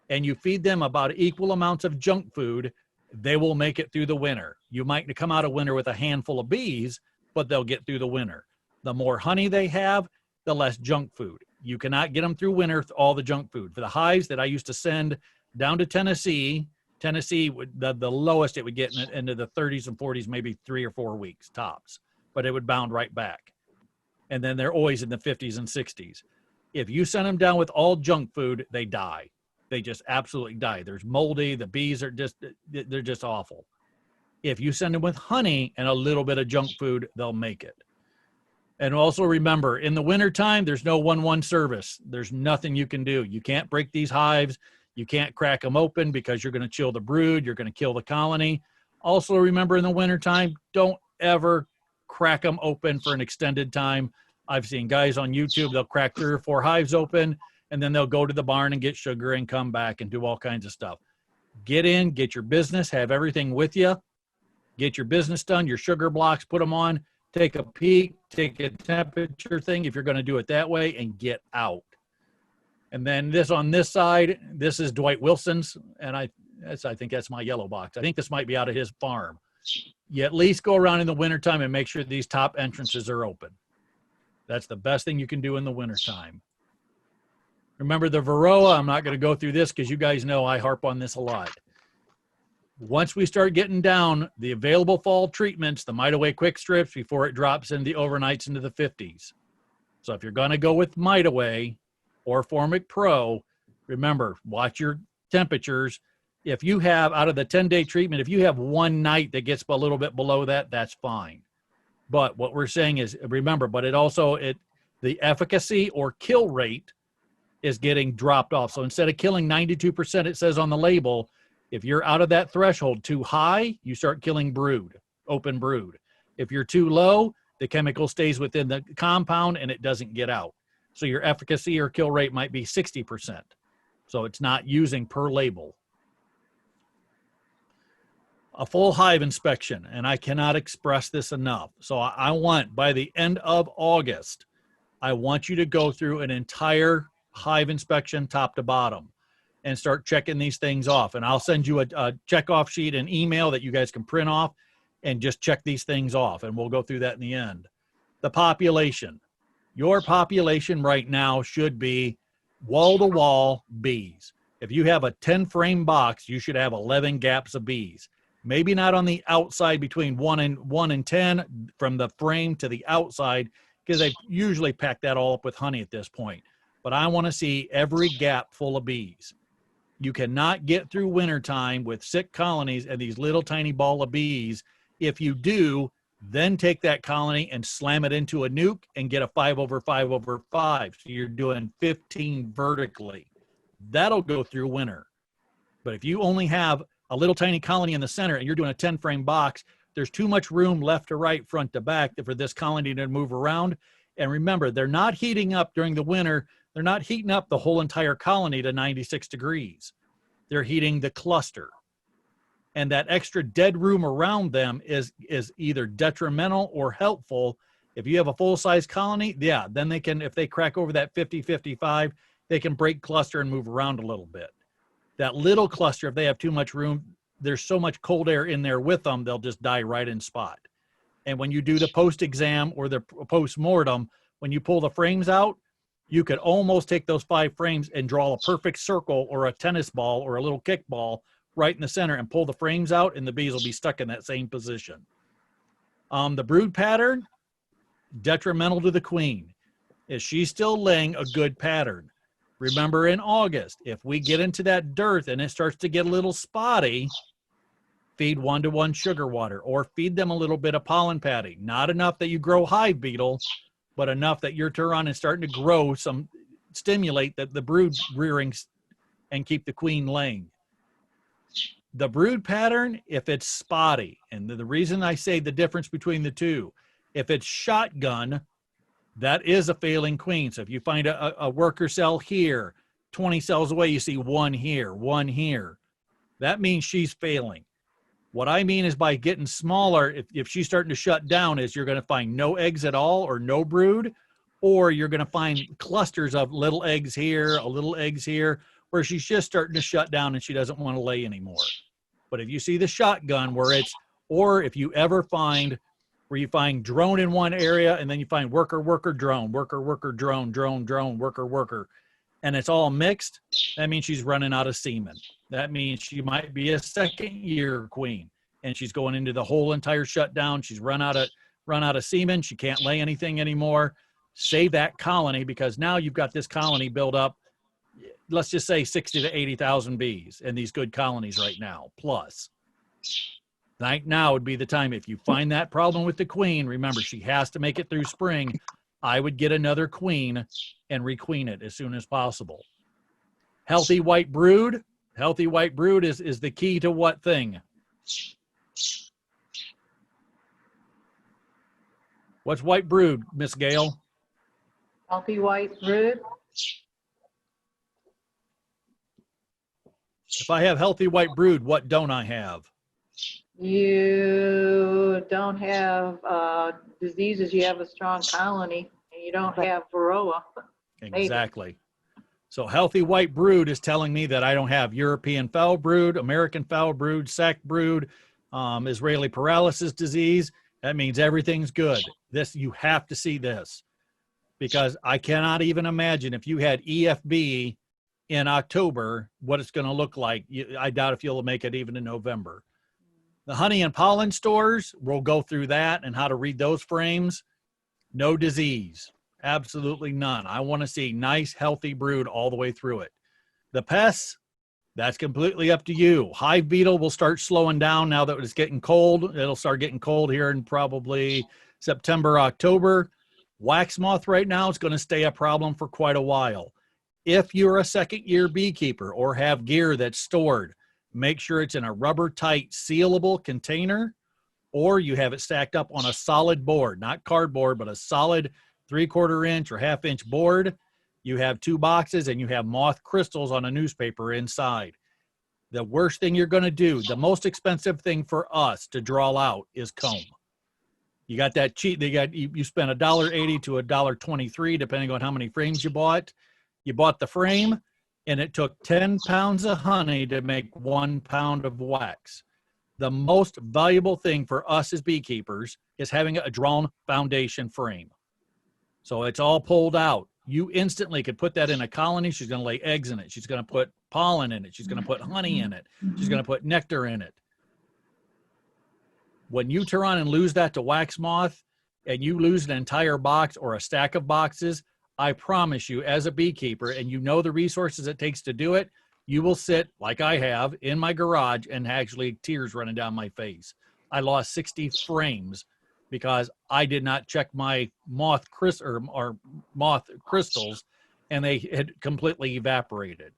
and you feed them about equal amounts of junk food, they will make it through the winter. You might come out of winter with a handful of bees, but they'll get through the winter. The more honey they have, the less junk food. You cannot get them through winter with all the junk food. For the hives that I used to send down to Tennessee, the lowest it would get into the 30s and 40s, maybe 3 or 4 weeks tops, but it would bound right back. And then they're always in the 50s and 60s. If you send them down with all junk food, they die. They just absolutely die. There's moldy. The bees they're just awful. If you send them with honey and a little bit of junk food, they'll make it. And also remember, in the wintertime, there's no 1-1 service. There's nothing you can do. You can't break these hives. You can't crack them open because you're going to chill the brood. You're going to kill the colony. Also remember, in the wintertime, don't ever crack them open for an extended time. I've seen guys on YouTube, they'll crack 3 or 4 hives open. and then they'll go to the barn and get sugar and come back and do all kinds of stuff. Get in, get your business, have everything with you, get your business done, your sugar blocks, put them on, take a peek, take a temperature thing if you're going to do it that way, and get out. And then this on this side, this is Dwight Wilson's, and I think that's my yellow box. I think this might be out of his farm. You at least go around in the wintertime and make sure these top entrances are open. That's the best thing you can do in the wintertime. Remember the Varroa, I'm not going to go through this because you guys know I harp on this a lot. Once we start getting down the available fall treatments, the Mitaway quick strips before it drops into the overnights into the 50s. So if you're going to go with Mitaway or Formic Pro, remember, watch your temperatures. If you have, out of the 10-day treatment, if you have one night that gets a little bit below that, that's fine. But what we're saying is, remember, but the efficacy or kill rate is getting dropped off. So instead of killing 92%, it says on the label, if you're out of that threshold too high, you start killing brood, open brood. If you're too low, the chemical stays within the compound and it doesn't get out. So your efficacy or kill rate might be 60%. So it's not using per label. A full hive inspection, and I cannot express this enough. So I want, by the end of August, I want you to go through an entire hive inspection top to bottom and start checking these things off. And I'll send you a check-off sheet, an email that you guys can print off and just check these things off, and we'll go through that in the end. The population. Your population right now should be wall-to-wall bees. If you have a 10-frame box, you should have 11 gaps of bees. Maybe not on the outside between 1 and 10 from the frame to the outside, because they usually pack that all up with honey at this point. But I want to see every gap full of bees. You cannot get through wintertime with sick colonies and these little tiny ball of bees. If you do, then take that colony and slam it into a nuke and get a 5/5/5. So you're doing 15 vertically. That'll go through winter. But if you only have a little tiny colony in the center and you're doing a 10-frame box, there's too much room left to right, front to back for this colony to move around. And remember, they're not heating up during the winter. They're not heating up the whole entire colony to 96 degrees. They're heating the cluster. And that extra dead room around them is either detrimental or helpful. If you have a full-size colony, yeah, then they can, if they crack over that 50, 55, they can break cluster and move around a little bit. That little cluster, if they have too much room, there's so much cold air in there with them, they'll just die right in spot. And when you do the post-exam or the post-mortem, when you pull the frames out, you could almost take those 5 frames and draw a perfect circle or a tennis ball or a little kickball right in the center and pull the frames out, and the bees will be stuck in that same position. The brood pattern, detrimental to the queen. Is she still laying a good pattern? Remember in August, if we get into that dearth and it starts to get a little spotty, feed 1-to-1 sugar water or feed them a little bit of pollen patty. Not enough that you grow hive beetle, but enough that your Turon is starting to grow some, stimulate the brood rearing and keep the queen laying. The brood pattern, if it's spotty, and the reason I say the difference between the two, if it's shotgun, that is a failing queen. So if you find a worker cell here, 20 cells away, you see 1 here, 1 here. That means she's failing. What I mean is by getting smaller, if she's starting to shut down, is you're going to find no eggs at all or no brood, or you're going to find clusters of little eggs here, a little eggs here, where she's just starting to shut down and she doesn't want to lay anymore. But if you see the shotgun where it's, or if you ever find where you find drone in one area and then you find worker, worker, drone, worker, worker, drone, drone, drone, worker, worker, and it's all mixed, that means she's running out of semen. That means she might be a second-year queen and she's going into the whole entire shutdown. She's run out of semen. She can't lay anything anymore. Save that colony, because now you've got this colony build up, let's just say 60 to 80,000 bees in these good colonies right now, plus. Right now would be the time. If you find that problem with the queen, remember, she has to make it through spring. I would get another queen and requeen it as soon as possible. Healthy white brood. Healthy white brood is the key to what thing? What's white brood, Miss Gail? Healthy white brood. If I have healthy white brood, what don't I have? You don't have diseases, you have a strong colony, and you don't have varroa. Maybe. Exactly. So healthy white brood is telling me that I don't have European foul brood, American foul brood, sac brood, Israeli paralysis disease. That means everything's good. This, you have to see this, because I cannot even imagine if you had EFB in October, what it's going to look like. I doubt if you'll make it even in November. The honey and pollen stores, we'll go through that and how to read those frames. No disease. Absolutely none. I want to see nice, healthy brood all the way through it. The pests, that's completely up to you. Hive beetle will start slowing down now that it's getting cold. It'll start getting cold here in probably September, October. Wax moth right now is going to stay a problem for quite a while. If you're a second-year beekeeper or have gear that's stored, make sure it's in a rubber-tight, sealable container, or you have it stacked up on a solid board, not cardboard, but a solid 3/4 inch or 1/2 inch board. You have 2 boxes and you have moth crystals on a newspaper inside. The worst thing you're going to do, the most expensive thing for us to draw out is comb. You got that cheap, you spent $1.80 to $1.23, depending on how many frames you bought. You bought the frame and it took 10 pounds of honey to make 1 pound of wax. The most valuable thing for us as beekeepers is having a drawn foundation frame. So it's all pulled out. You instantly could put that in a colony. She's going to lay eggs in it. She's going to put pollen in it. She's going to put honey in it. She's going to put nectar in it. When you turn on and lose that to wax moth and you lose an entire box or a stack of boxes, I promise you, as a beekeeper, and you know the resources it takes to do it, you will sit, like I have, in my garage and actually tears running down my face. I lost 60 frames because I did not check my moth crystals, and they had completely evaporated.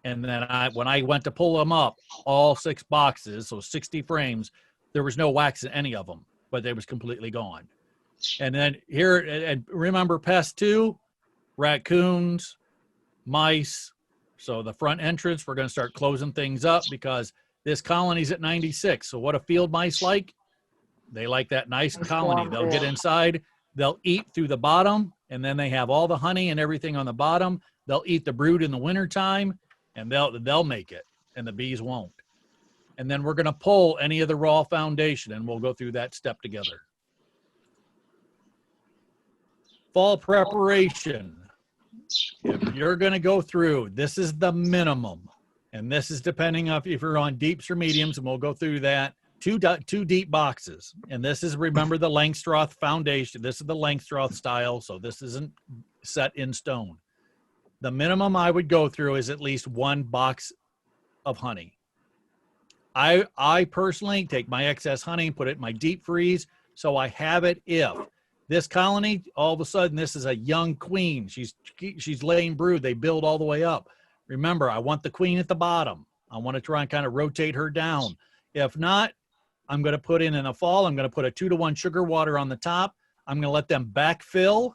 And then when I went to pull them up, all 6 boxes, so 60 frames, there was no wax in any of them, but they was completely gone. And then here, and remember pests too, raccoons, mice. So the front entrance, we're going to start closing things up because this colony's at 96. So what do field mice like? They like that nice colony. They'll get inside, they'll eat through the bottom, and then they have all the honey and everything on the bottom. They'll eat the brood in the wintertime, and they'll make it, and the bees won't. And then we're going to pull any of the raw foundation, and we'll go through that step together. Fall preparation. If you're going to go through, this is the minimum, and this is depending on if you're on deeps or mediums, and we'll go through that. Two deep boxes, and this is, remember, the Langstroth foundation. This is the Langstroth style, so this isn't set in stone. The minimum I would go through is at least 1 box of honey. I personally take my excess honey, put it in my deep freeze, so I have it if this colony, all of a sudden, this is a young queen. She's laying brood. They build all the way up. Remember, I want the queen at the bottom. I want to try and kind of rotate her down. If not, I'm going to put in the fall, I'm going to put a 2-to-1 sugar water on the top. I'm going to let them backfill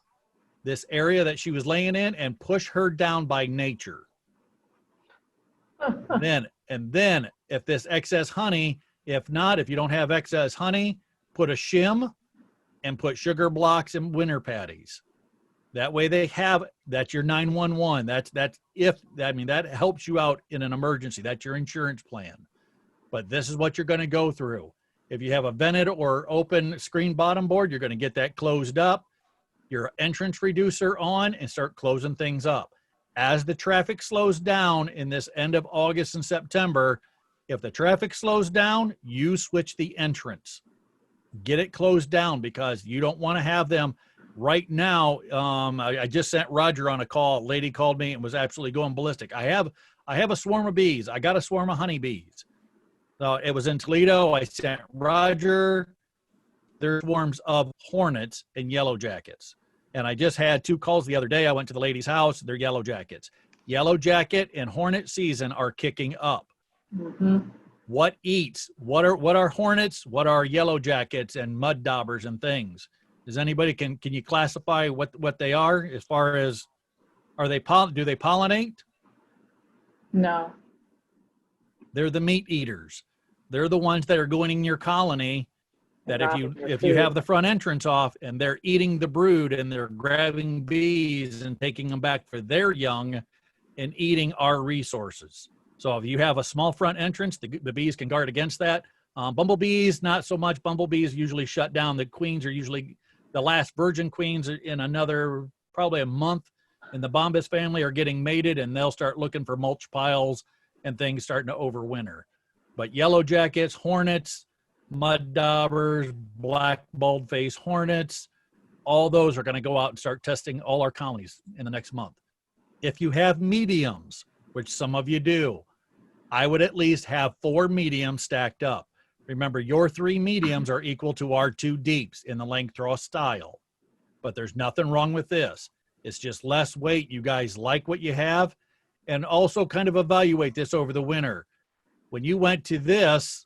this area that she was laying in and push her down by nature. and then if this excess honey, if you don't have excess honey, put a shim and put sugar blocks and winter patties. That way they have, that's your 911. That helps you out in an emergency. That's your insurance plan. But this is what you're going to go through. If you have a vented or open screen bottom board, you're going to get that closed up, your entrance reducer on, and start closing things up. As the traffic slows down in this end of August and September, if the traffic slows down, you switch the entrance. Get it closed down because you don't want to have them right now. I just sent Roger on a call. A lady called me and was absolutely going ballistic. I have a swarm of bees. I got a swarm of honeybees. So it was in Toledo. I sent Roger. There's swarms of hornets and yellow jackets. And I just had 2 calls the other day. I went to the lady's house. They're yellow jackets. Yellow jacket and hornet season are kicking up. Mm-hmm. What eats? What are hornets? What are yellow jackets and mud daubers and things? Does anybody, can you classify what they are as far as, do they pollinate? No. They're the meat eaters. They're the ones that are going in your colony that if Robbing your you have food. the front entrance off and they're eating the brood and they're grabbing bees and taking them back for their young and eating our resources. So if you have a small front entrance, the bees can guard against that. Bumblebees, not so much. Bumblebees usually shut down. The queens are usually the last virgin queens in another probably a month. And the Bombus family are getting mated and they'll start looking for mulch piles and things starting to overwinter. But yellow jackets, hornets, mud daubers, black bald-faced hornets, all those are going to go out and start testing all our colonies in the next month. If you have mediums, which some of you do, I would at least have 4 mediums stacked up. Remember, your 3 mediums are equal to our 2 deeps in the length draw style. But there's nothing wrong with this. It's just less weight. You guys like what you have. And also kind of evaluate this over the winter. When you went to this,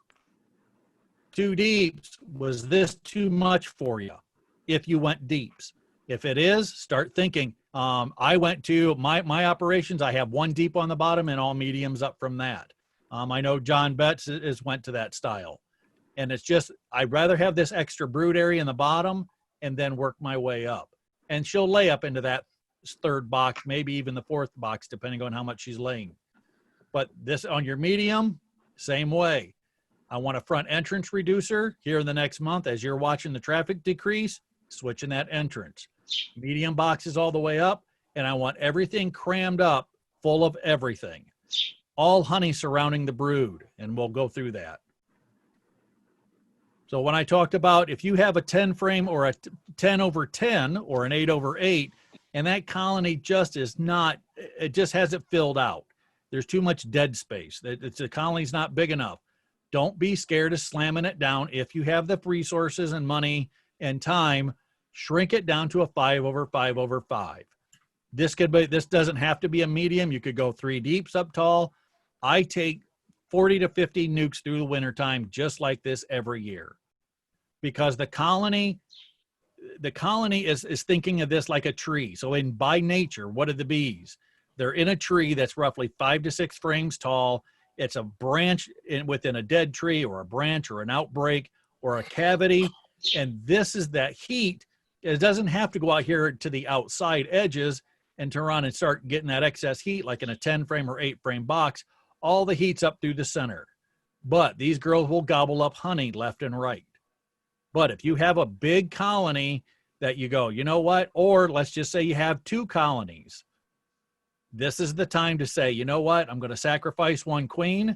2 deeps, was this too much for you? If you went deeps. If it is, start thinking. I went to my operations. I have 1 deep on the bottom and all mediums up from that. I know John Betts is went to that style. And it's just, I'd rather have this extra brood area in the bottom and then work my way up. And she'll lay up into that 3rd box, maybe even the 4th box, depending on how much she's laying. But this on your medium, same way. I want a front entrance reducer here in the next month. As you're watching the traffic decrease, switching that entrance. Medium boxes all the way up. And I want everything crammed up full of everything. All honey surrounding the brood. And we'll go through that. So when I talked about if you have a 10 frame or a 10 over 10 or an 8 over 8, and that colony just is not, it just hasn't filled out. There's too much dead space. The colony's not big enough. Don't be scared of slamming it down. If you have the resources and money and time, shrink it down to a 5 over 5 over 5. This doesn't have to be a medium. You could go 3 deeps up tall. I take 40 to 50 nukes through the wintertime just like this every year. Because the colony is thinking of this like a tree. So by nature, what are the bees? They're in a tree that's roughly 5 to 6 frames tall. It's a branch within a dead tree or a branch or an outbreak or a cavity. And this is that heat. It doesn't have to go out here to the outside edges and turn on and start getting that excess heat like in a 10 frame or 8 frame box. All the heat's up through the center. But these girls will gobble up honey left and right. But if you have a big colony that you go, you know what? Or let's just say you have 2 colonies. This is the time to say, you know what? I'm going to sacrifice 1 queen.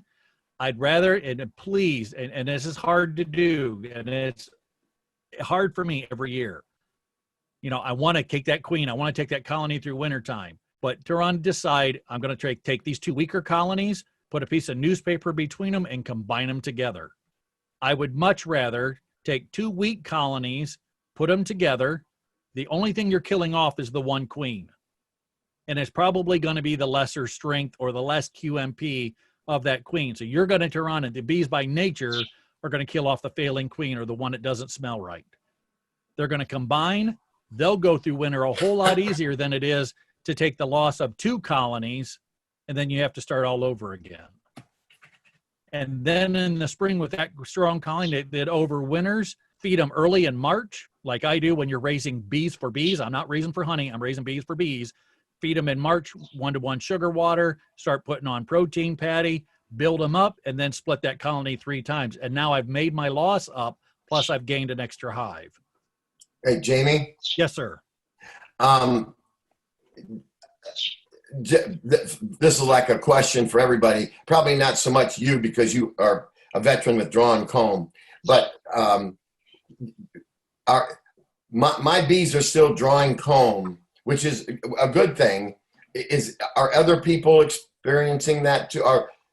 I'd rather, and please, and this is hard to do, and it's hard for me every year. You know, I want to take that queen. I want to take that colony through wintertime. But Turan decide I'm going to take these 2 weaker colonies, put a piece of newspaper between them, and combine them together. I would much rather take 2 weak colonies, put them together. The only thing you're killing off is the 1 queen. And it's probably going to be the lesser strength or the less QMP of that queen. So you're going to turn on, and the bees by nature are going to kill off the failing queen or the one that doesn't smell right. They're going to combine. They'll go through winter a whole lot easier than it is to take the loss of 2 colonies, and then you have to start all over again. And then in the spring with that strong colony that overwinters, feed them early in March, like I do when you're raising bees for bees. I'm not raising for honey. I'm raising bees for bees. Feed them in March, 1-to-1 sugar water, start putting on protein patty, build them up, and then split that colony 3 times. And now I've made my loss up, plus I've gained an extra hive. Hey, Jamie? Yes, sir. This is like a question for everybody. Probably not so much you because you are a veteran with drawn comb, but my bees are still drawing comb, which is a good thing. Are other people experiencing that too?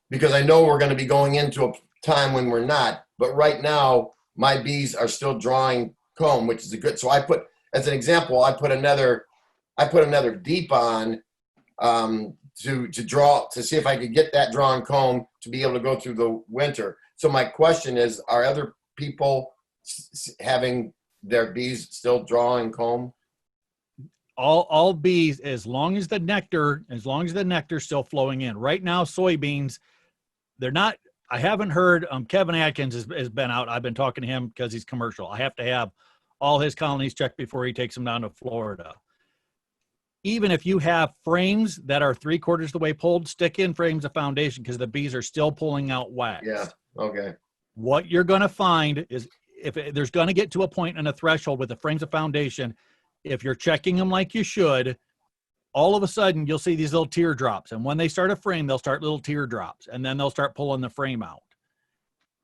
Because I know we're going to be going into a time when we're not, but right now my bees are still drawing comb, which is a good. So I put, as an example, I put another deep on to draw, to see if I could get that drawn comb to be able to go through the winter. So my question is, are other people having their bees still drawing comb? all bees, as long as the nectar's still flowing in. Right now, soybeans, they're not. I haven't heard. Kevin Atkins has been out. I've been talking to him because he's commercial. I have to have all his colonies checked before he takes them down to Florida. Even if you have frames that are 3/4 the way pulled, stick in frames of foundation because the bees are still pulling out wax. Yeah. Okay. What you're going to find is there's going to get to a point and a threshold with the frames of foundation. If you're checking them like you should, all of a sudden you'll see these little teardrops. And when they start a frame, they'll start little teardrops and then they'll start pulling the frame out.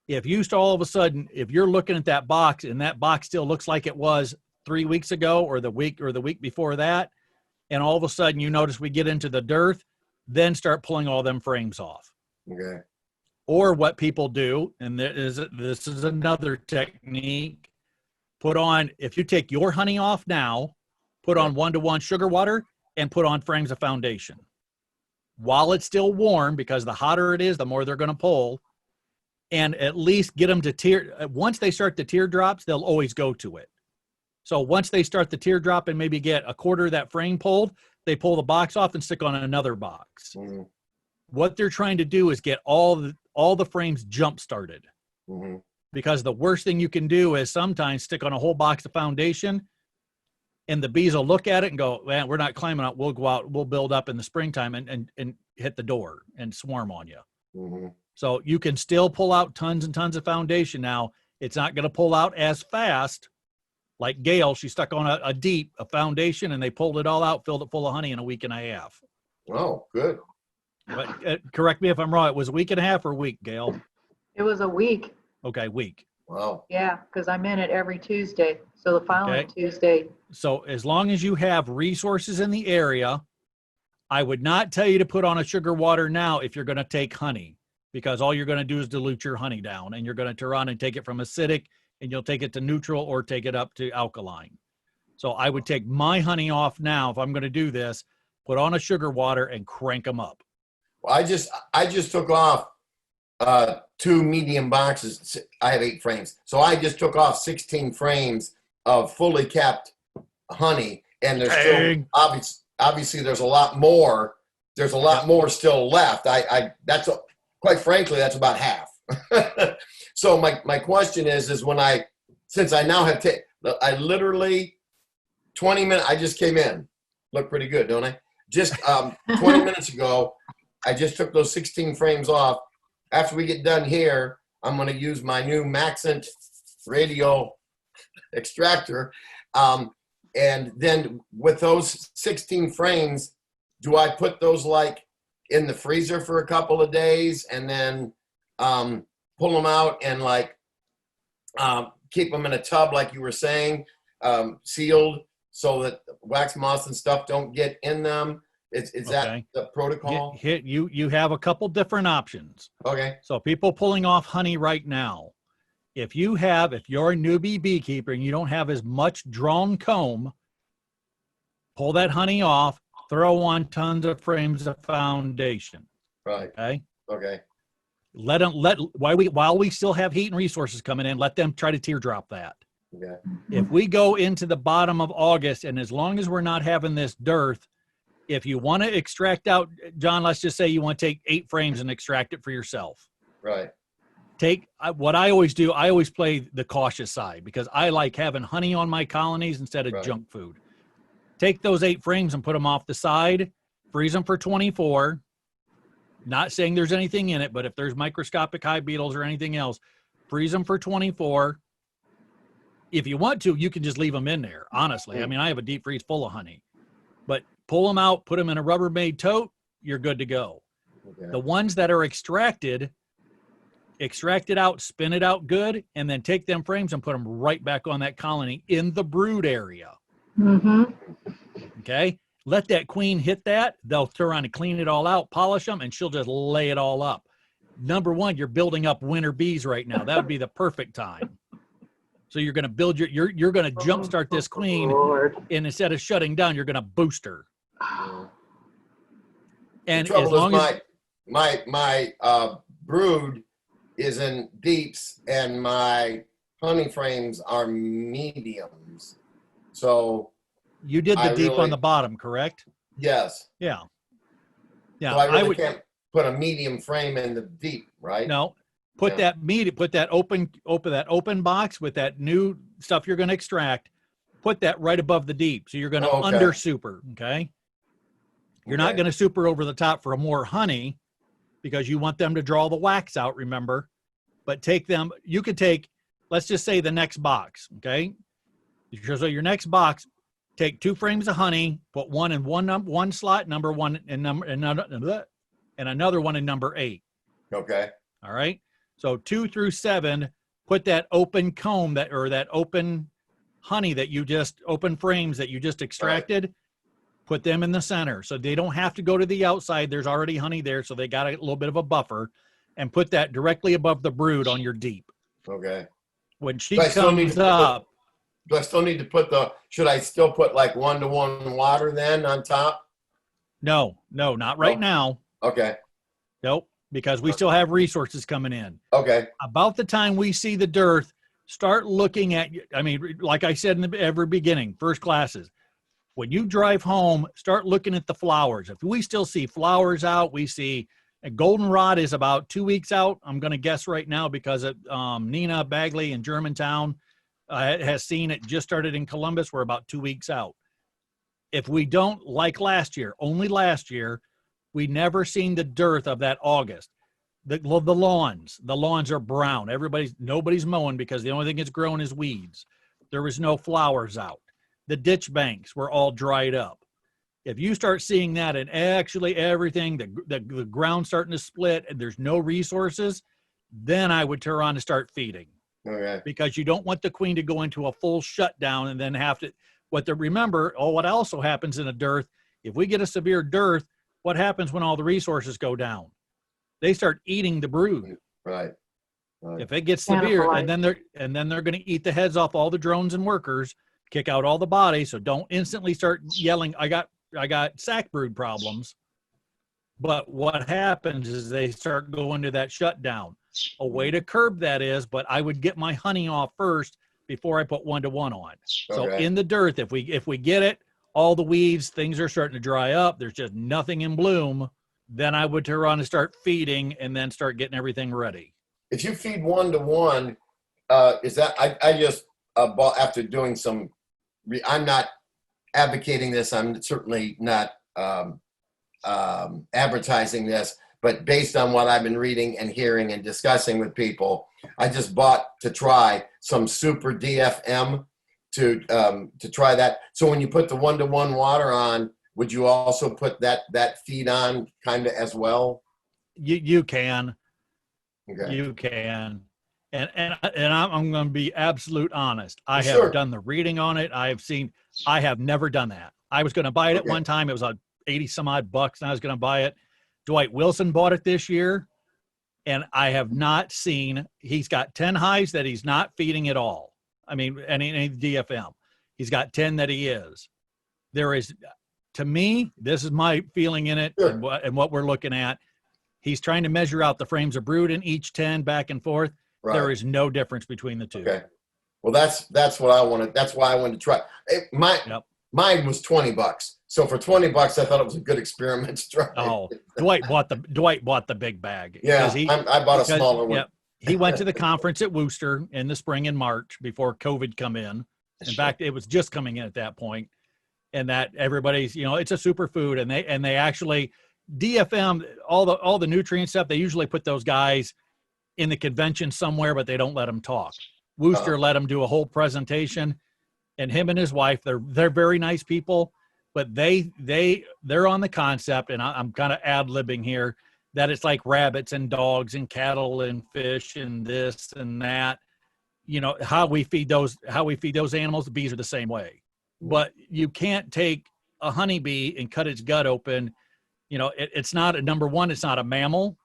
If you start all of a sudden, if you're looking at that box and that box still looks like it was 3 weeks ago or the week before that, and all of a sudden you notice we get into the dearth, then start pulling all them frames off. Okay. Or what people do, and this is another technique, put on, if you take your honey off now, put on 1-to-1 sugar water and put on frames of foundation. While it's still warm, because the hotter it is, the more they're going to pull, and at least get them to once they start the teardrops, they'll always go to it. So once they start the teardrop and maybe get 1/4 of that frame pulled, they pull the box off and stick on another box. Mm-hmm. What they're trying to do is get all the frames jump started. Mm-hmm. Because the worst thing you can do is sometimes stick on a whole box of foundation and the bees will look at it and go, man, we're not climbing up. We'll go out, we'll build up in the springtime and hit the door and swarm on you. Mm-hmm. So you can still pull out tons and tons of foundation now. It's not going to pull out as fast. Like Gail, she stuck on a foundation and they pulled it all out, filled it full of honey in a week and a half. Oh, good. But correct me if I'm wrong. It was a week and a half or a week, Gail? It was a week. Okay, week. Wow. Yeah, because I'm in it every Tuesday. So the following Okay. Tuesday. So as long as you have resources in the area, I would not tell you to put on a sugar water now if you're going to take honey, because all you're going to do is dilute your honey down and you're going to turn on and take it from acidic and you'll take it to neutral or take it up to alkaline. So I would take my honey off now if I'm going to do this, put on a sugar water and crank them up. Well, I just took off 2 medium boxes. I have 8 frames. So I just took off 16 frames of fully capped honey, and there's still obviously there's a lot more. There's a lot more still left. Quite frankly, that's about half. So my question is since I now have I literally 20 minutes, I just came in. Look pretty good, don't I? Just 20 minutes ago, I just took those 16 frames off. After we get done here, I'm going to use my new Maxent radio extractor. And then with those 16 frames, do I put those like in the freezer for a couple of days and then pull them out and like keep them in a tub like you were saying, sealed so that wax moths and stuff don't get in them? Is that the protocol? You have a couple different options. Okay. So people pulling off honey right now, if you're a newbie beekeeper and you don't have as much drawn comb, pull that honey off, throw on tons of frames of foundation. Right. Okay. Okay. While we still have heat and resources coming in, let them try to teardrop that. Okay. If we go into the bottom of August, and as long as we're not having this dearth, if you want to extract out, John, let's just say you want to take 8 frames and extract it for yourself. Right. What I always do, I always play the cautious side because I like having honey on my colonies instead of junk food. Take those 8 frames and put them off the side, freeze them for 24. Not saying there's anything in it, but if there's microscopic hive beetles or anything else, freeze them for 24. If you want to, you can just leave them in there, honestly. I mean, I have a deep freeze full of honey. But pull them out, put them in a Rubbermaid tote, you're good to go. Okay. The ones that are extract it out, spin it out good, and then take them frames and put them right back on that colony in the brood area. Mm-hmm. Okay? Let that queen hit that. They'll turn around and clean it all out, polish them, and she'll just lay it all up. Number one, you're building up winter bees right now. That would be the perfect time. So you're going to build you're going to jumpstart this queen, and instead of shutting down, you're going to boost her. And as long as my brood is in deeps and my honey frames are mediums, so You did the I deep on really- the bottom, correct? Yes. Yeah. Yeah. So I really would can't put a medium frame in the deep, right? no put Yeah. that open box with that new stuff you're going to extract. Put that right above the deep. So you're going to Oh, okay. under super. Okay. You're not Okay. going to super over the top for more honey because you want them to draw the wax out, remember? But you could take, let's just say the next box, okay? So your next box, take 2 frames of honey, put one in one slot, number 1 and another one in number 8. Okay. All right. So 2 through 7, put that open comb that open honey open frames that you just extracted, put them in the center. So they don't have to go to the outside. There's already honey there. So they got a little bit of a buffer, and put that directly above the brood on your deep. Okay. When she Do I still need comes to up, Do I still need to should I still put like 1-to-1 water then on top? no, not right No. now. Okay. Nope, because we still have resources coming in. Okay. About the time we see the dearth, start looking at, I mean, like I said in the every beginning, first classes, when you drive home, start looking at the flowers. If we still see flowers out, we see a goldenrod is about 2 weeks out. I'm going to guess right now because Nina Bagley in Germantown has seen it, just started in Columbus. We're about 2 weeks out. If we don't, like only last year, we never seen the dearth of that August. The lawns are brown. Nobody's mowing because the only thing that's grown is weeds. There was no flowers out. The ditch banks were all dried up. If you start seeing that and actually everything, the ground starting to split and there's no resources, then I would turn on to start feeding. Okay. Because you don't want the queen to go into a full shutdown and then have to, what also happens in a dearth, if we get a severe dearth, what happens when all the resources go down? They start eating the brood. Right. If it gets severe, Cannibalize. and then they're going to eat the heads off all the drones and workers, kick out all the bodies. So don't instantly start yelling, I got sac brood problems. But what happens is they start going to that shutdown. A way to curb that is, but I would get my honey off first before I put 1-to-1 on. So Okay. in the dearth, if we get it, all the weeds, things are starting to dry up. There's just nothing in bloom. Then I would turn on and start feeding and then start getting everything ready. If you feed 1-to-1, is that I just bought after doing some. I'm not advocating this. I'm certainly not advertising this. But based on what I've been reading and hearing and discussing with people, I just bought to try some super DFM to try that. So when you put the 1-to-1 water on, would you also put that feed on kind of as well? You can. Okay. You can. And I'm going to be absolute honest. I have Sure. done the reading on it. I have never done that. I was going to buy it at Okay. one time. It was like 80 some odd bucks and I was going to buy it. Dwight Wilson bought it this year and I have not seen, he's got 10 hives that he's not feeding at all. I mean, any DFM, he's got 10 that he is. There is, to me, this is my feeling in it. Sure. And what we're looking at. He's trying to measure out the frames of brood in each 10 back and forth. Right. There is no difference between the two. Okay. Well, that's what I wanted. That's why I wanted to try. Mine was $20. So for $20, I thought it was a good experiment to try. Oh, Dwight bought the big bag. Yeah, 'Cause I bought a smaller one. Yeah, he went to the conference at Worcester in the spring and March before COVID come in. In fact, it was just coming in at that point, and that everybody's, it's a superfood, and they actually DFM all the nutrient stuff. They usually put those guys in the convention somewhere, but they don't let them talk. Worcester let him do a whole presentation, and him and his wife, they're very nice people, but they're on the concept, and I'm kind of ad-libbing here, that it's like rabbits and dogs and cattle and fish and this and that. How we feed those animals, the bees are the same way. But you can't take a honeybee and cut its gut open. It's not it's not a mammal.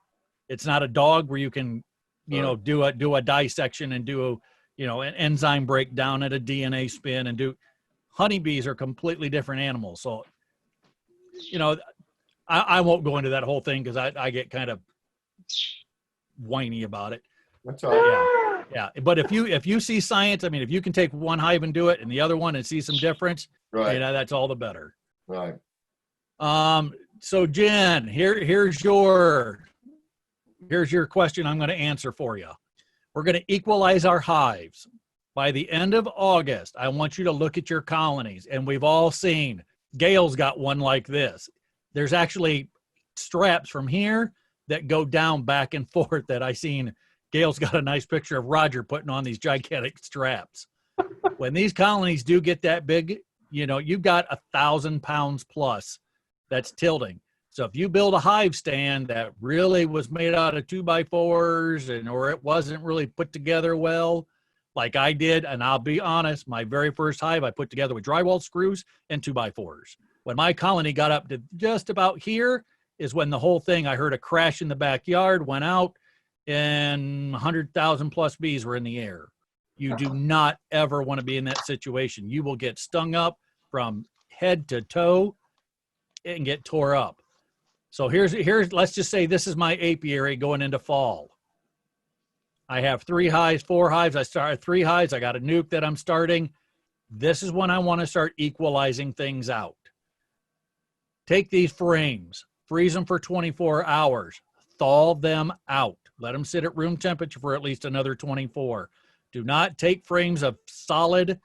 It's not a dog where you can, do a dissection and do an enzyme breakdown and a DNA spin and do. Honeybees are completely different animals. So, I won't go into that whole thing because I get kind of whiny about it. That's all right. Yeah. Yeah, but if you see science, I mean, if you can take one hive and do it and the other one and see some difference, Right. that's all the better. Right. So Jen, here's your question I'm going to answer for you. We're going to equalize our hives. By the end of August, I want you to look at your colonies, and we've all seen, Gail's got one like this. There's actually straps from here that go down back and forth that I seen. Gail's got a nice picture of Roger putting on these gigantic straps. When these colonies do get that big, you've got 1,000 pounds plus that's tilting. So if you build a hive stand that really was made out of 2x4s or it wasn't really put together well, like I did, and I'll be honest, my very first hive I put together with drywall screws and 2x4s. When my colony got up to just about here is when the whole thing, I heard a crash in the backyard, went out, and 100,000 plus bees were in the air. You do not ever want to be in that situation. You will get stung up from head to toe and get tore up. So here's let's just say this is my apiary going into fall. I have 3 hives, 4 hives. I started 3 hives. I got a nuke that I'm starting. This is when I want to start equalizing things out. Take these frames, freeze them for 24 hours, thaw them out. Let them sit at room temperature for at least another 24. Do not take frames of solid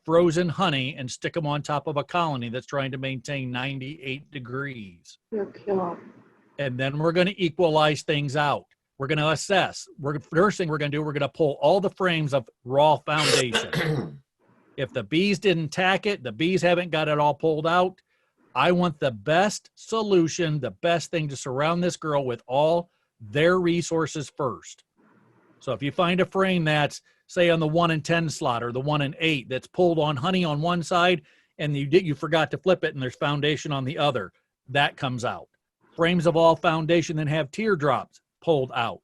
frozen honey and stick them on top of a colony that's trying to maintain 98 degrees. You'll kill 'em. And then we're going to equalize things out. We're going to assess. First thing we're going to do, we're going to pull all the frames of raw foundation. If the bees didn't tack it, the bees haven't got it all pulled out, I want the best solution, the best thing to surround this girl with all their resources first. So if you find a frame that's, say, on the 1 in 10 slot or the 1 in 8 that's pulled on honey on one side and you forgot to flip it and there's foundation on the other, that comes out. Frames of all foundation that have teardrops, pulled out.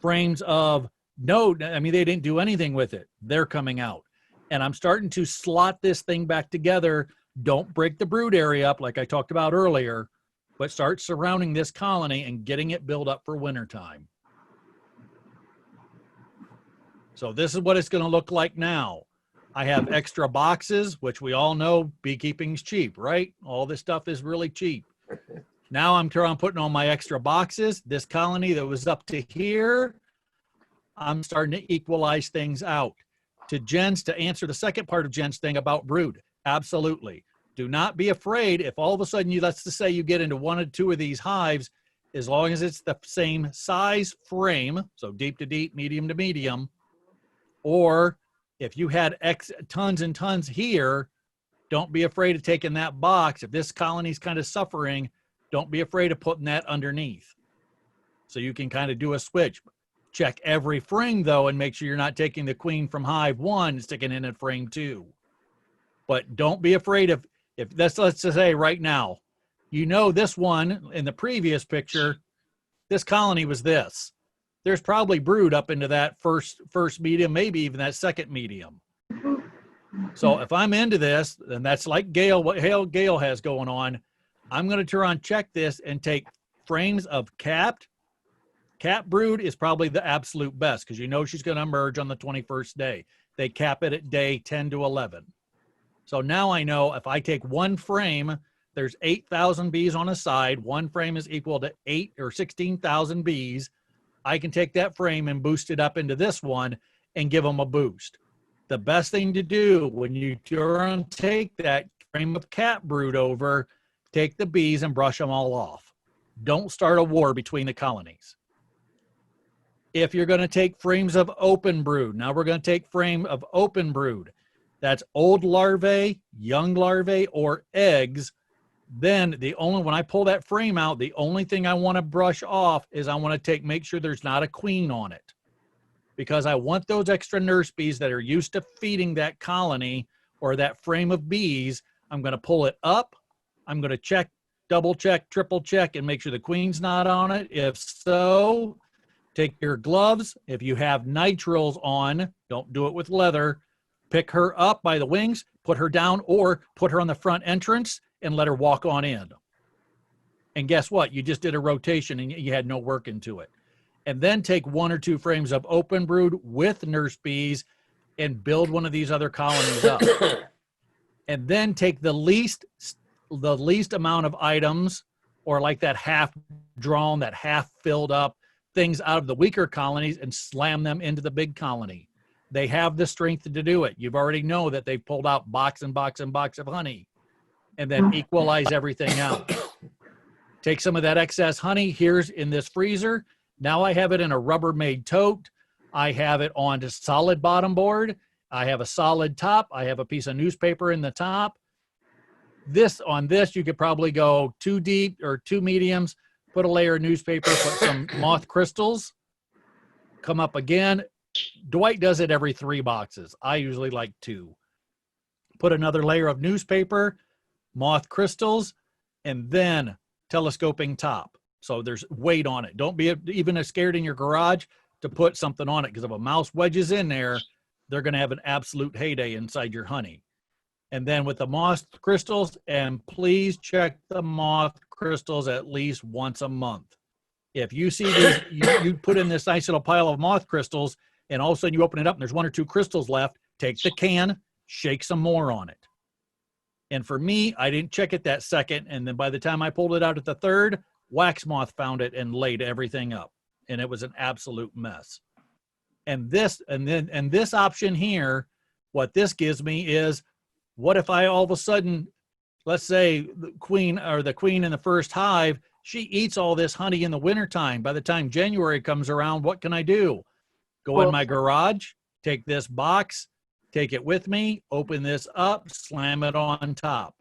Frames of they didn't do anything with it, they're coming out. And I'm starting to slot this thing back together. Don't break the brood area up like I talked about earlier, but start surrounding this colony and getting it built up for wintertime. So this is what it's going to look like now. I have extra boxes, which we all know beekeeping's cheap, right? All this stuff is really cheap. Now I'm putting on my extra boxes. This colony that was up to here, I'm starting to equalize things out. To answer the second part of Jen's thing about brood, absolutely. Do not be afraid if all of a sudden let's just say you get into 1 or 2 of these hives, as long as it's the same size frame, so deep to deep, medium to medium, or if you had tons and tons here, don't be afraid of taking that box. If this colony's kind of suffering, don't be afraid of putting that underneath. So you can kind of do a switch. Check every frame though, and make sure you're not taking the queen from hive 1 and sticking in frame 2. But don't be afraid of, let's just say right now, this one in the previous picture, this colony was this. There's probably brood up into that first medium, maybe even that second medium. So if I'm into this, and that's like what Gail has going on, I'm going to turn on check this and take frames of capped. Cap brood is probably the absolute best because she's going to emerge on the 21st day. They cap it at day 10 to 11. So now I know if I take one frame, there's 8,000 bees on a side. One frame is equal to 8 or 16,000 bees. I can take that frame and boost it up into this one and give them a boost. The best thing to do when you take that frame of cap brood over, take the bees and brush them all off. Don't start a war between the colonies. If you're going to take frames of open brood, now we're going to take frame of open brood. That's old larvae, young larvae, or eggs. Then when I pull that frame out, the only thing I want to brush off is I want to make sure there's not a queen on it. Because I want those extra nurse bees that are used to feeding that colony or that frame of bees, I'm going to pull it up. I'm going to check, double check, triple check, and make sure the queen's not on it. If so, take your gloves. If you have nitriles on, don't do it with leather. Pick her up by the wings, put her down, or put her on the front entrance and let her walk on in. And guess what? You just did a rotation and you had no work into it. and then take 1 or 2 frames of open brood with nurse bees and build one of these other colonies up. And then take the least amount of items, or like that half drawn, that half filled up things out of the weaker colonies, and slam them into the big colony. They have the strength to do it. You've already know that they've pulled out box and box and box of honey, and then equalize everything out. Take some of that excess honey. Here's in this freezer. Now I have it in a Rubbermaid tote. I have it on a solid bottom board. I have a solid top. I have a piece of newspaper in the top. On this, you could probably go 2 deep or 2 mediums, put a layer of newspaper, put some moth crystals, come up again. Dwight does it every 3 boxes. I usually like 2. Put another layer of newspaper, moth crystals, and then telescoping top. So there's weight on it. Don't be even scared in your garage to put something on it, because if a mouse wedges in there, they're going to have an absolute heyday inside your honey. And then with the moth crystals, and please check the moth crystals at least once a month. If you see these, you put in this nice little pile of moth crystals, and all of a sudden you open it up and there's 1 or 2 crystals left, take the can, shake some more on it. And for me, I didn't check it that second, and then by the time I pulled it out at the 3rd, wax moth found it and laid everything up, and it was an absolute mess. And this option here, what this gives me is, what if I all of a sudden, let's say the queen in the first hive, she eats all this honey in the wintertime. By the time January comes around, what can I do? Go in my garage, take this box, take it with me, open this up, slam it on top.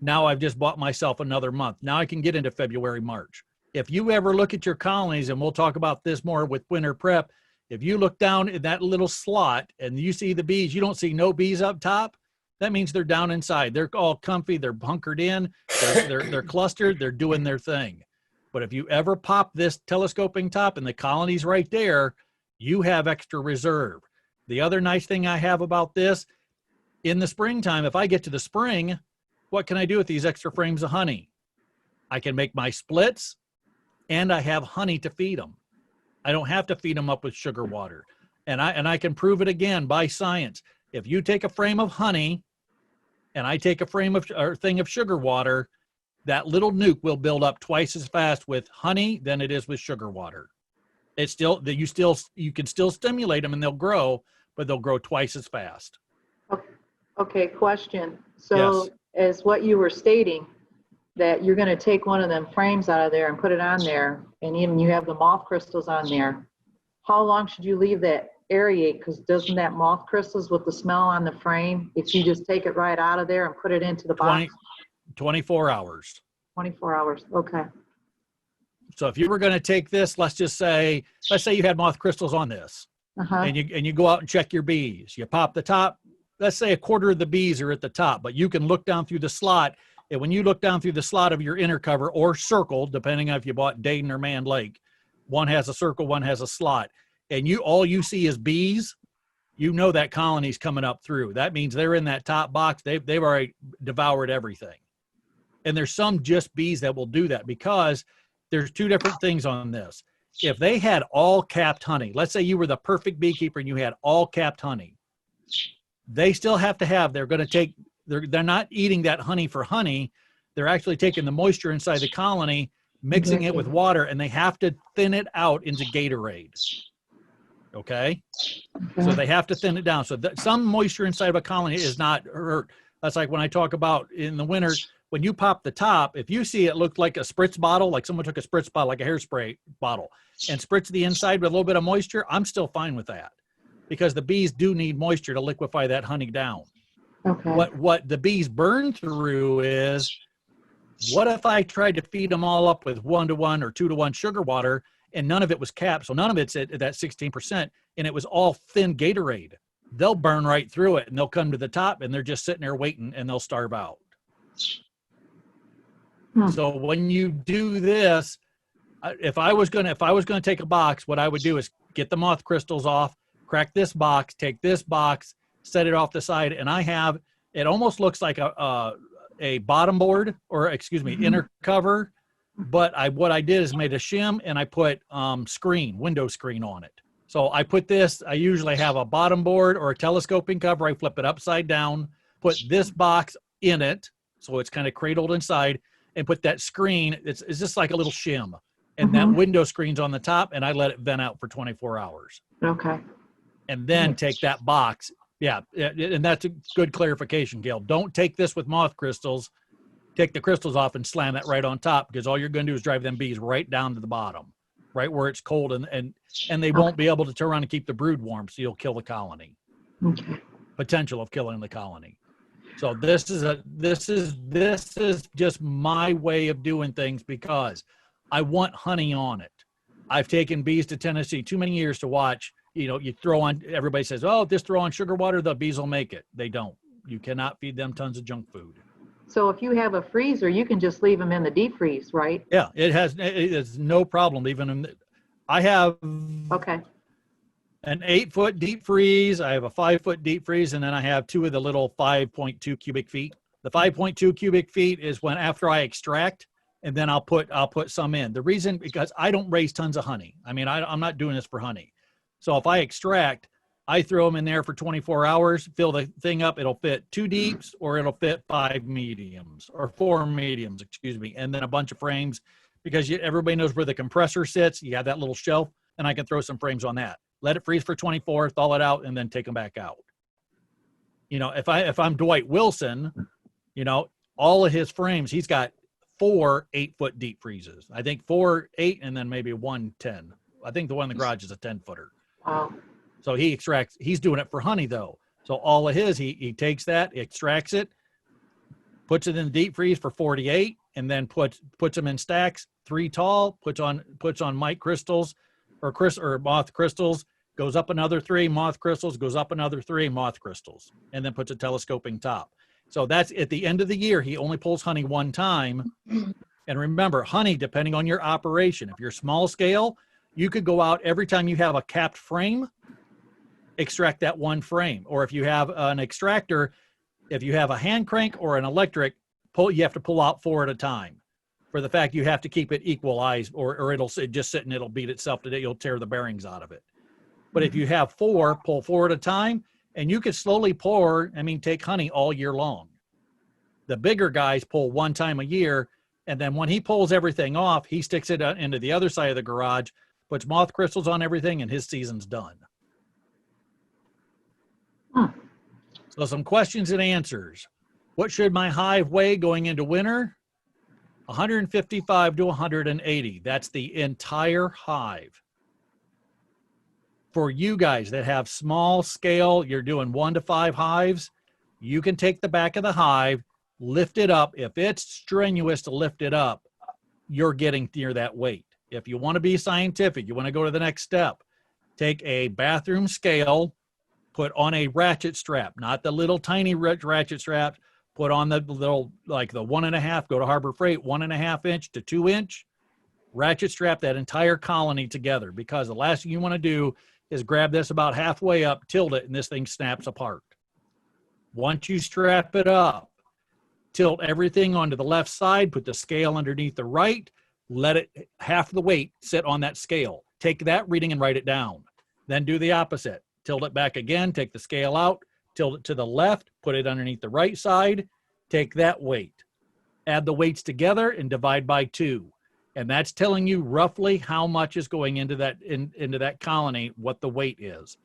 Now I've just bought myself another month. Now I can get into February, March. If you ever look at your colonies, and we'll talk about this more with winter prep, if you look down in that little slot and you see the bees, you don't see no bees up top, that means they're down inside. They're all comfy. They're bunkered in. They're clustered. They're doing their thing. But if you ever pop this telescoping top and the colony's right there, you have extra reserve. The other nice thing I have about this, in the springtime, if I get to the spring, what can I do with these extra frames of honey? I can make my splits, and I have honey to feed them. I don't have to feed them up with sugar water. And I can prove it again by science. If you take a frame of honey and I take a thing of sugar water, that little nuke will build up twice as fast with honey than it is with sugar water. It's still, you can still stimulate them and they'll grow, but they'll grow twice as fast. Okay, question. So Yes. as what you were stating, that you're going to take one of them frames out of there and put it on there, and even you have the moth crystals on there, how long should you leave that aerate? Because doesn't that moth crystals with the smell on the frame, if you just take it right out of there and put it into the box? 24 hours. 24 hours, okay. So if you were going to take this, let's say you had moth crystals on this, and you go out and check your bees. You pop the top. Let's say a quarter of the bees are at the top, but you can look down through the slot. And when you look down through the slot of your inner cover or circle, depending on if you bought Dayton or Man Lake, one has a circle, one has a slot, and all you see is bees, you know that colony's coming up through. That means they're in that top box. They've already devoured everything. And there's some just bees that will do that, because there's 2 different things on this. If they had all capped honey, let's say you were the perfect beekeeper and you had all capped honey, they still have to have, they're not eating that honey for honey. They're actually taking the moisture inside the colony, mixing it with water, and they have to thin it out into Gatorade. Okay? So they have to thin it down. So some moisture inside of a colony is not hurt. That's like when I talk about in the winter, when you pop the top, if you see it looked like a spritz bottle, like someone took a spritz bottle, like a hairspray bottle, and spritzed the inside with a little bit of moisture, I'm still fine with that, because the bees do need moisture to liquefy that honey down. Okay. What the bees burn through is, what if I tried to feed them all up with 1-to-1 or 2-to-1 sugar water, and none of it was capped, so none of it's at that 16%, and it was all thin Gatorade? They'll burn right through it, and they'll come to the top, and they're just sitting there waiting, and they'll starve out. So when you do this, if I was going to take a box, what I would do is get the moth crystals off, crack this box, take this box, set it off the side, and I have, it almost looks like a bottom board, or excuse me, inner cover But what I did is made a shim and I put window screen on it. So I put this, I usually have a bottom board or a telescoping cover. I flip it upside down, put this box in it, so it's kind of cradled inside, and put that screen, it's just like a little shim. And that window screen's on the top, and I let it vent out for 24 hours. Okay. And then take that box. Yeah, and that's a good clarification, Gail. Don't take this with moth crystals. Take the crystals off and slam that right on top, because all you're going to do is drive them bees right down to the bottom, right where it's cold, and they won't be able to turn around and keep the brood warm, so you'll kill the colony. Okay. Potential of killing the colony. So this is just my way of doing things, because I want honey on it. I've taken bees to Tennessee too many years to watch. You throw on, everybody says, oh, just throw on sugar water, the bees will make it. They don't. You cannot feed them tons of junk food. So if you have a freezer, you can just leave them in the deep freeze, right? Yeah, it is no problem. I have Okay. an 8-foot deep freeze. I have a 5-foot deep freeze, and then I have 2 of the little 5.2 cubic feet. The 5.2 cubic feet is when after I extract, and then I'll put some in. The reason, because I don't raise tons of honey. I mean, I'm not doing this for honey. So if I extract, I throw them in there for 24 hours, fill the thing up. It'll fit 2 deeps, or it'll fit 5 mediums, or 4 mediums, excuse me, and then a bunch of frames, because everybody knows where the compressor sits. You have that little shelf, and I can throw some frames on that. Let it freeze for 24, thaw it out, and then take them back out. If I'm Dwight Wilson, all of his frames, he's got 4 8-foot deep freezes. I think 4 8, and then maybe 1 10. I think the one in the garage is a 10-footer. Wow. So he extracts, he's doing it for honey though. So all of his, he takes that, extracts it, puts it in the deep freeze for 48, and then puts them in stacks, 3 tall, puts on mite crystals or moth crystals, goes up another 3 moth crystals, goes up another 3 moth crystals, and then puts a telescoping top. So that's at the end of the year, he only pulls honey 1 time. And remember, honey, depending on your operation, if you're small scale, you could go out every time you have a capped frame, extract that 1 frame. Or if you have an extractor, if you have a hand crank or an electric, you have to pull out 4 at a time, for the fact you have to keep it equalized, or it'll just sit and it'll beat itself to death. You'll tear the bearings out of it. But if you have 4, pull 4 at a time, and you can slowly take honey all year long. The bigger guys pull 1 time a year, and then when he pulls everything off, he sticks it into the other side of the garage, puts moth crystals on everything, and his season's done. So some questions and answers. What should my hive weigh going into winter? 155 to 180. That's the entire hive. For you guys that have small scale, you're doing 1 to 5 hives, you can take the back of the hive, lift it up. If it's strenuous to lift it up, you're getting near that weight. If you want to be scientific, you want to go to the next step, take a bathroom scale, put on a ratchet strap, not the little tiny ratchet strap, put on the little, like the 1.5, go to Harbor Freight, 1.5 inch to 2 inch, ratchet strap that entire colony together, because the last thing you want to do is grab this about halfway up, tilt it, and this thing snaps apart. Once you strap it up, tilt everything onto the left side, put the scale underneath the right, let it, half the weight sit on that scale. Take that reading and write it down. Then do the opposite. Tilt it back again, take the scale out, tilt it to the left, put it underneath the right side, take that weight. Add the weights together and divide by 2. And that's telling you roughly how much is going into that colony, what the weight is.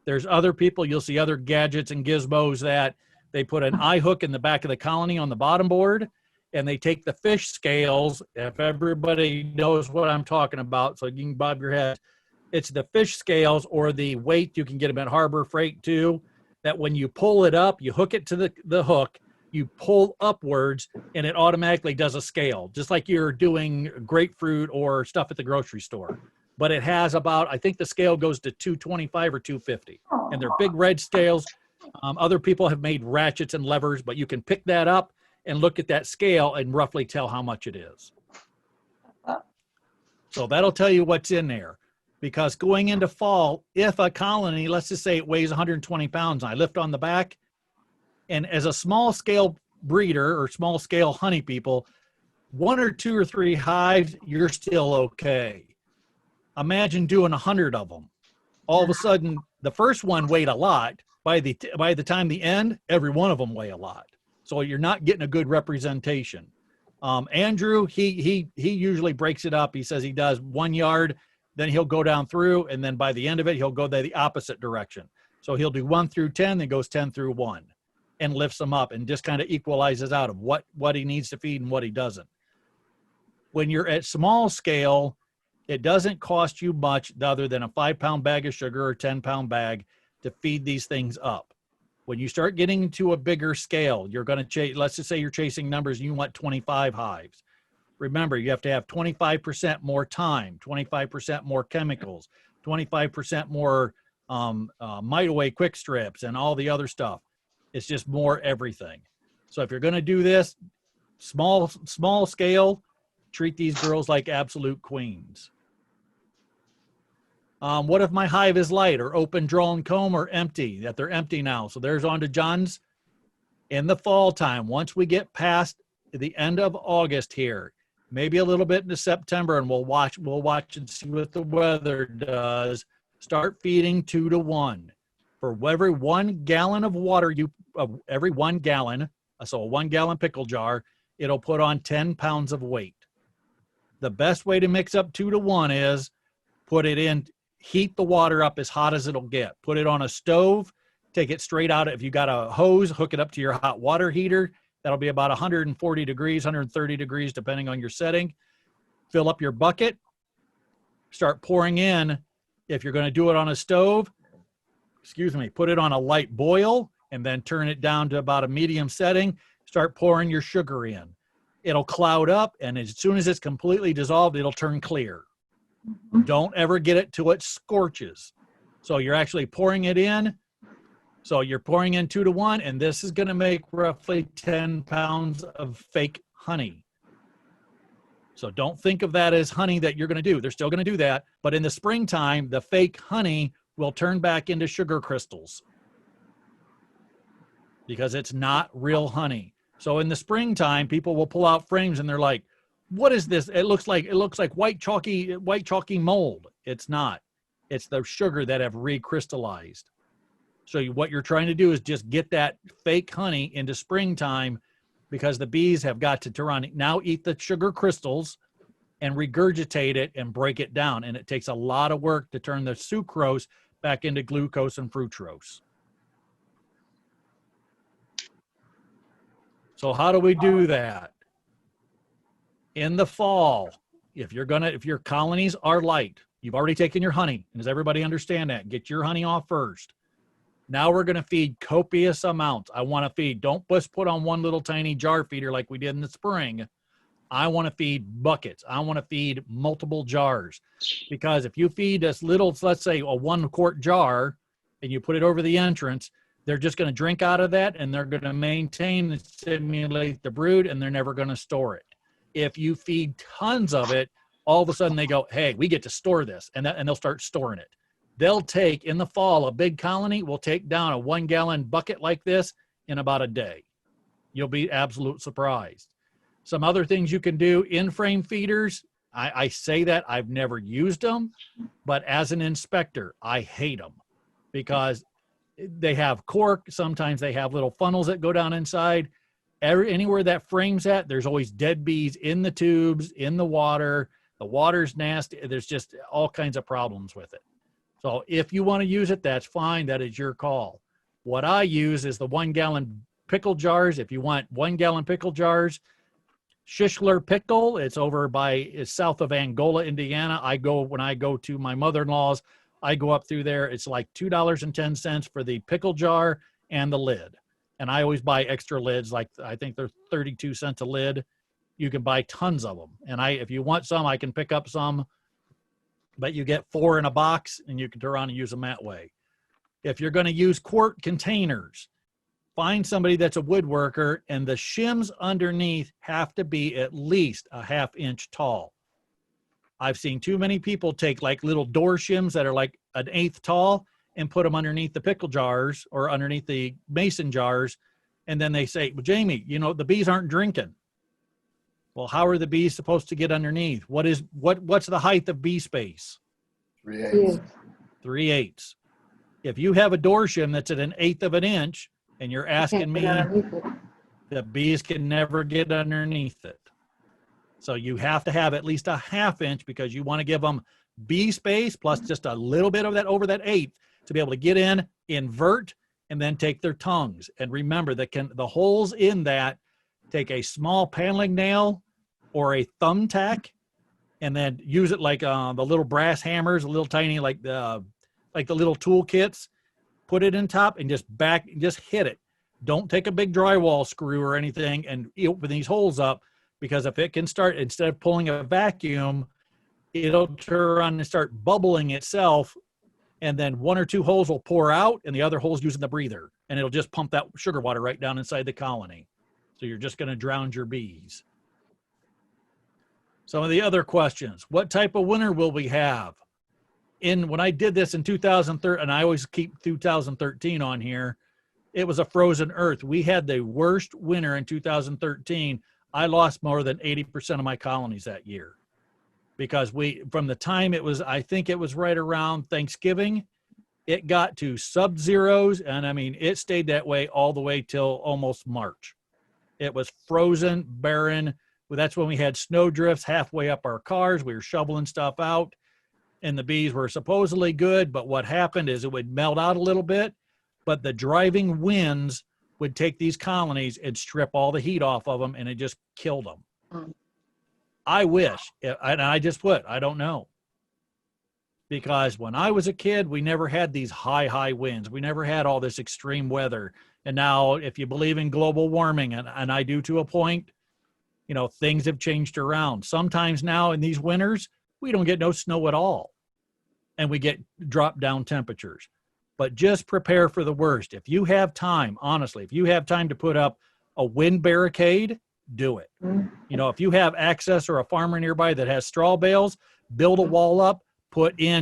There's other people, you'll see other gadgets and gizmos that they put an eye hook in the back of the colony on the bottom board, and they take the fish scales. If everybody knows what I'm talking about, so you can bob your head, it's the fish scales or the weight, you can get them at Harbor Freight too, that when you pull it up, you hook it to the hook, you pull upwards, and it automatically does a scale, just like you're doing grapefruit or stuff at the grocery store. But it has about, I think the scale goes to 225 or 250, and they're big red scales. Other people have made ratchets and levers, but you can pick that up and look at that scale and roughly tell how much it is. So that'll tell you what's in there. Because going into fall, if a colony, let's just say it weighs 120 pounds, and I lift on the back, and as a small scale breeder or small scale honey people, 1 or 2 or 3 hives, you're still okay. Imagine doing 100 of them. All of a sudden, the first one weighed a lot. By the time the end, every one of them weigh a lot. So you're not getting a good representation. Andrew, he usually breaks it up. He says he does 1 yard, then he'll go down through, and then by the end of it, he'll go the opposite direction. So he'll do 1 through 10, then goes 10 through 1, and lifts them up, and just kind of equalizes out of what he needs to feed and what he doesn't. When you're at small scale, it doesn't cost you much other than a 5-pound bag of sugar or 10-pound bag to feed these things up. When you start getting to a bigger scale, you're going to chase, let's just say you're chasing numbers and you want 25 hives. Remember, you have to have 25% more time, 25% more chemicals, 25% more mite-away quick strips and all the other stuff. It's just more everything. So if you're going to do this small scale, treat these girls like absolute queens. What if my hive is light or open, drawn comb or empty? That they're empty now. So there's on to John's. In the fall time, once we get past the end of August here, maybe a little bit into September, and we'll watch and see what the weather does. Start feeding 2 to 1. For every 1 gallon of water every 1 gallon, so a 1 gallon pickle jar, it'll put on 10 pounds of weight. The best way to mix up 2 to 1 is put it in, heat the water up as hot as it'll get. Put it on a stove, take it straight out. If you got a hose, hook it up to your hot water heater. That'll be about 140 degrees, 130 degrees, depending on your setting. Fill up your bucket, start pouring in. If you're going to do it on a stove, put it on a light boil and then turn it down to about a medium setting. Start pouring your sugar in. It'll cloud up, and as soon as it's completely dissolved, it'll turn clear. Don't ever get it till it scorches. So you're actually pouring it in. So you're pouring in 2 to 1, and this is going to make roughly 10 pounds of fake honey. So don't think of that as honey that you're going to do. They're still going to do that. But in the springtime, the fake honey will turn back into sugar crystals because it's not real honey. So in the springtime, people will pull out frames and they're like, what is this? It looks like white chalky mold. It's not. It's the sugar that have recrystallized. So what you're trying to do is just get that fake honey into springtime, because the bees have got to now eat the sugar crystals and regurgitate it and break it down. And it takes a lot of work to turn the sucrose back into glucose and fructose. So how do we do that? In the fall, if your colonies are light, you've already taken your honey. Does everybody understand that? Get your honey off first. Now we're going to feed copious amounts. I want to feed, don't just put on one little tiny jar feeder like we did in the spring. I want to feed buckets. I want to feed multiple jars, because if you feed this little, let's say a 1 quart jar, and you put it over the entrance, they're just going to drink out of that, and they're going to maintain and stimulate the brood, and they're never going to store it. If you feed tons of it, all of a sudden they go, hey, we get to store this, and they'll start storing it. They'll take, in the fall, a big colony will take down a 1 gallon bucket like this in about a day. You'll be absolutely surprised. Some other things you can do, in-frame feeders. I say that I've never used them, but as an inspector, I hate them because they have cork. Sometimes they have little funnels that go down inside. Anywhere that frame's at, there's always dead bees in the tubes, in the water. The water's nasty. There's just all kinds of problems with it. So if you want to use it, that's fine. That is your call. What I use is the 1 gallon pickle jars. If you want 1 gallon pickle jars, Shishler Pickle, it's south of Angola, Indiana. When I go to my mother-in-law's, I go up through there. It's like $2.10 for the pickle jar and the lid. And I always buy extra lids, like I think they're 32 cents a lid. You can buy tons of them. And if you want some, I can pick up some. But you get 4 in a box, and you can turn around and use them that way. If you're going to use quart containers, find somebody that's a woodworker, and the shims underneath have to be at least a 1/2 inch tall. I've seen too many people take like little door shims that are like 1/8 tall and put them underneath the pickle jars or underneath the mason jars. And then they say, well, Jamie, the bees aren't drinking. Well, how are the bees supposed to get underneath? What's the height of bee space? 3/8. 3/8. If you have a door shim that's at 1/8 of an inch and you're asking me, the bees can never get underneath it. So you have to have at least a 1/2 inch because you want to give them bee space plus just a little bit of that over that 1/8 to be able to get in, invert, and then take their tongues. And remember that the holes in that, take a small paneling nail or a thumbtack and then use it like the little brass hammers, a little tiny, like the little tool kits, put it in top and just hit it. Don't take a big drywall screw or anything and open these holes up, because if it can start, instead of pulling a vacuum, it'll turn around and start bubbling itself. And then 1 or 2 holes will pour out and the other hole's using the breather, and it'll just pump that sugar water right down inside the colony. So you're just going to drown your bees. Some of the other questions: what type of winter will we have? When I did this in 2013, and I always keep 2013 on here, it was a frozen earth. We had the worst winter in 2013. I lost more than 80% of my colonies that year, because from the time I think it was right around Thanksgiving, it got to sub-zeros. And I mean, it stayed that way all the way till almost March. It was frozen, barren. Well, that's when we had snow drifts halfway up our cars. We were shoveling stuff out, and the bees were supposedly good. But what happened is it would melt out a little bit, but the driving winds would take these colonies and strip all the heat off of them, and it just killed them. I wish, and I just would, I don't know. Because when I was a kid, we never had these high winds. We never had all this extreme weather. And now, if you believe in global warming, and I do to a point, things have changed around. Sometimes now in these winters, we don't get no snow at all. And we get drop down temperatures. But just prepare for the worst. If you have time, honestly, if you have time to put up a wind barricade, do it. If you have access or a farmer nearby that has straw bales, build a wall up,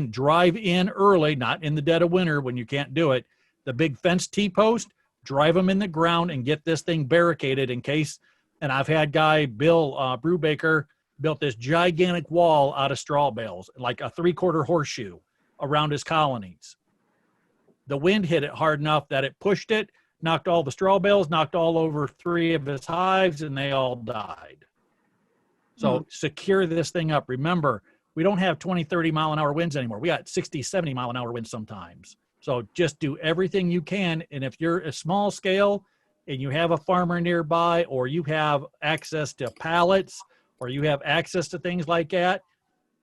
drive in early, not in the dead of winter when you can't do it. The big fence T-post, drive them in the ground and get this thing barricaded in case. And I've had Bill Brubaker, built this gigantic wall out of straw bales, like a 3/4 horseshoe around his colonies. The wind hit it hard enough that it pushed it, knocked all the straw bales, knocked all over 3 of his hives, and they all died. So secure this thing up. Remember, we don't have 20, 30 mile an hour winds anymore. We got 60, 70 mile an hour winds sometimes. So just do everything you can. And if you're a small scale and you have a farmer nearby, or you have access to pallets, or you have access to things like that,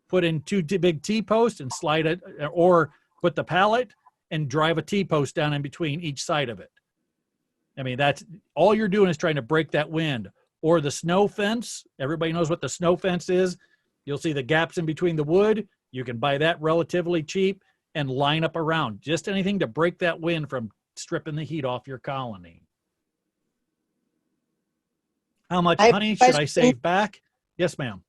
put in 2 big T-posts and slide it, or put the pallet and drive a T-post down in between each side of it. I mean, that's all you're doing is trying to break that wind. Or the snow fence. Everybody knows what the snow fence is. You'll see the gaps in between the wood. You can buy that relatively cheap and line up around. Just anything to break that wind from stripping the heat off your colony. How much honey should I save back? Yes, ma'am.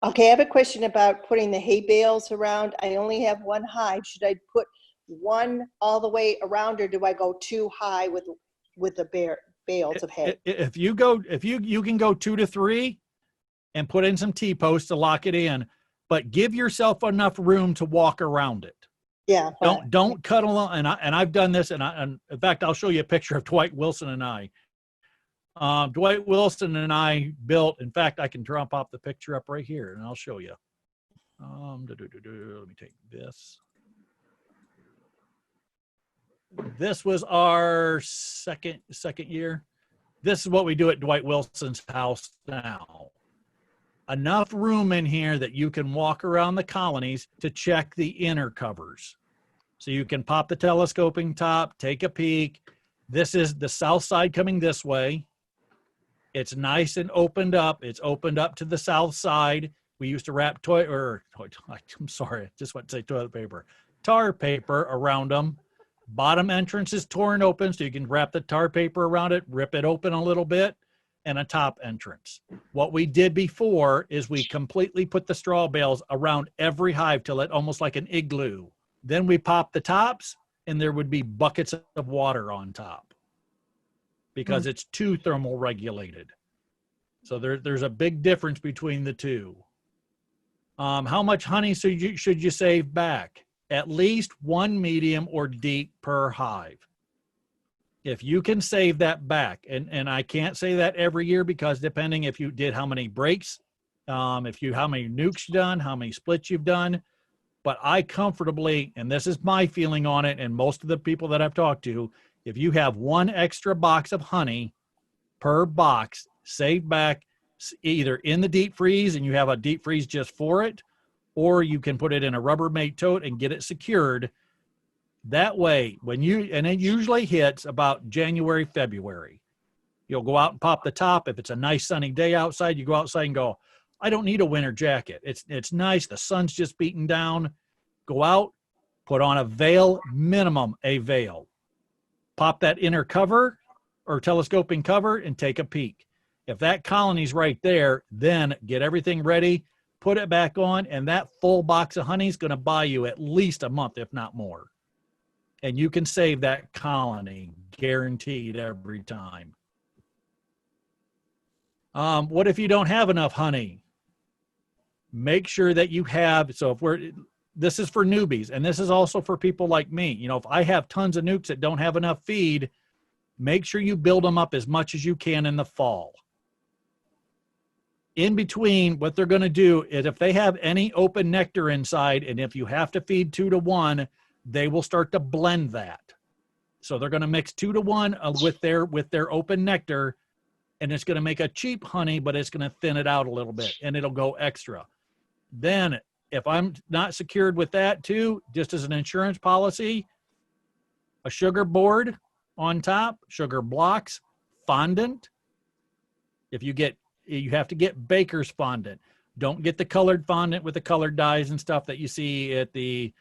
Okay, I have a question about putting the hay bales around. I only have 1 hive. Should I put 1 all the way around, or do I go too high with the bales of hay? If you can go 2 to 3 and put in some T-posts to lock it in, but give yourself enough room to walk around it. Yeah. Don't cut along. And I've done this, and in fact, I'll show you a picture of Dwight Wilson and I. Dwight Wilson and I built, in fact, I can drop off the picture up right here and I'll show you. Let me take this. This was our second year. This is what we do at Dwight Wilson's house now. Enough room in here that you can walk around the colonies to check the inner covers. So you can pop the telescoping top, take a peek. This is the south side coming this way. It's nice and opened up. It's opened up to the south side. We used to wrap tar paper around them. Bottom entrance is torn open, so you can wrap the tar paper around it, rip it open a little bit, and a top entrance. What we did before is we completely put the straw bales around every hive till it almost like an igloo. Then we pop the tops, and there would be buckets of water on top because it's too thermal regulated. So there's a big difference between the two. How much honey should you save back? At least one medium or deep per hive. If you can save that back, and I can't say that every year because depending if you did how many breaks, how many nukes you've done, how many splits you've done, but I comfortably, and this is my feeling on it, and most of the people that I've talked to, if you have one extra box of honey per box, save back either in the deep freeze and you have a deep freeze just for it, or you can put it in a Rubbermaid tote and get it secured. That way, and it usually hits about January, February. You'll go out and pop the top. If it's a nice sunny day outside, you go outside and go, I don't need a winter jacket. It's nice. The sun's just beating down. Go out, put on a veil, minimum a veil. Pop that inner cover or telescoping cover and take a peek. If that colony's right there, then get everything ready, put it back on, and that full box of honey is going to buy you at least a month, if not more. And you can save that colony, guaranteed every time. What if you don't have enough honey? Make sure that you have, so this is for newbies, and this is also for people like me. You know, if I have tons of nukes that don't have enough feed, make sure you build them up as much as you can in the fall. In between, what they're going to do is if they have any open nectar inside, and if you have to feed 2 to 1, they will start to blend that. So they're going to mix 2 to 1 with their open nectar, and it's going to make a cheap honey, but it's going to thin it out a little bit, and it'll go extra. Then if I'm not secured with that too, just as an insurance policy, a sugar board on top, sugar blocks, fondant. You have to get baker's fondant. Don't get the colored fondant with the colored dyes and stuff that you see at the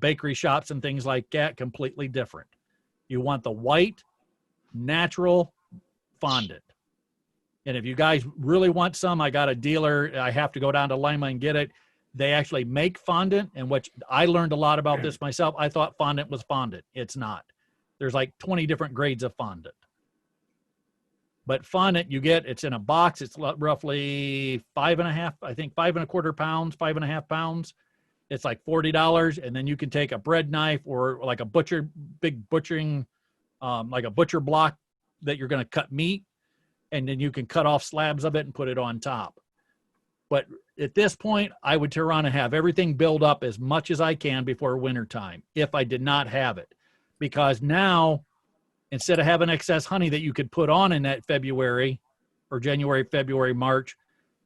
bakery shops and things like that. Completely different. You want the white, natural fondant. And if you guys really want some, I got a dealer. I have to go down to Lima and get it. They actually make fondant, and which I learned a lot about this myself. I thought fondant was fondant. It's not. There's like 20 different grades of fondant. But fondant it's in a box. It's roughly 5.25 pounds, 5.5 pounds. It's like $40. And then you can take a bread knife or like a big butchering, like a butcher block that you're going to cut meat. And then you can cut off slabs of it and put it on top. But at this point, I would turn around and have everything build up as much as I can before wintertime if I did not have it. Because now, instead of having excess honey that you could put on in that February or January, February, March,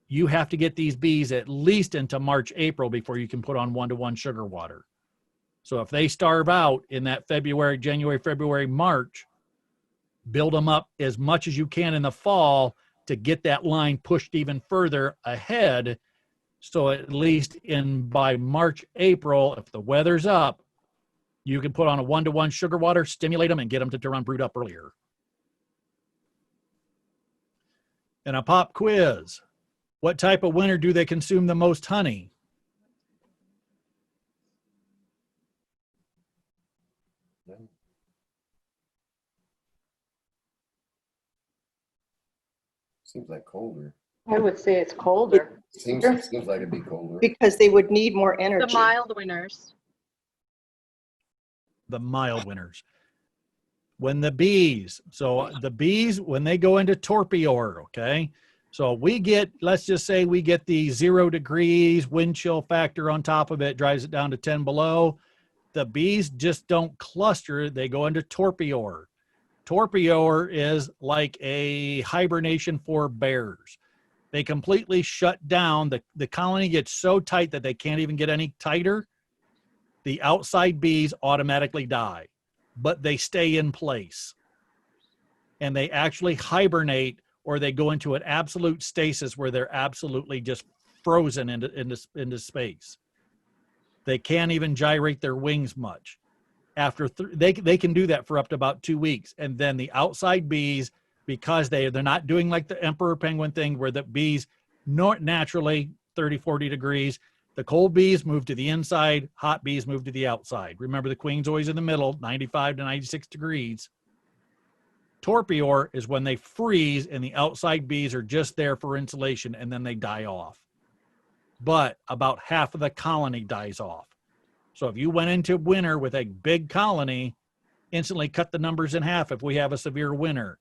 you have to get these bees at least into March, April before you can put on 1-to-1 sugar water. So if they starve out in that February, January, February, March, build them up as much as you can in the fall to get that line pushed even further ahead. So at least by March, April, if the weather's up, you can put on a 1-to-1 sugar water, stimulate them, and get them to run brood up earlier. And a pop quiz. What type of winter do they consume the most honey? Seems like colder. I would say it's colder. Seems like it'd be colder. Because they would need more The energy. mild winters. The mild winters. When the bees, when they go into torpor, okay? So let's just say we get the 0 degrees wind chill factor on top of it, drives it down to 10 below. The bees just don't cluster. They go into torpor. Torpor is like a hibernation for bears. They completely shut down. The colony gets so tight that they can't even get any tighter. The outside bees automatically die, but they stay in place. And they actually hibernate, or they go into an absolute stasis where they're absolutely just frozen into space. They can't even gyrate their wings much. After they can do that for up to about 2 weeks. And then the outside bees, because they're not doing like the emperor penguin thing where the bees naturally 30, 40 degrees, the cold bees move to the inside, hot bees move to the outside. Remember, the queen's always in the middle, 95 to 96 degrees. Torpor is when they freeze and the outside bees are just there for insulation and then they die off. But about half of the colony dies off. So if you went into winter with a big colony, instantly cut the numbers in half if we have a severe winter.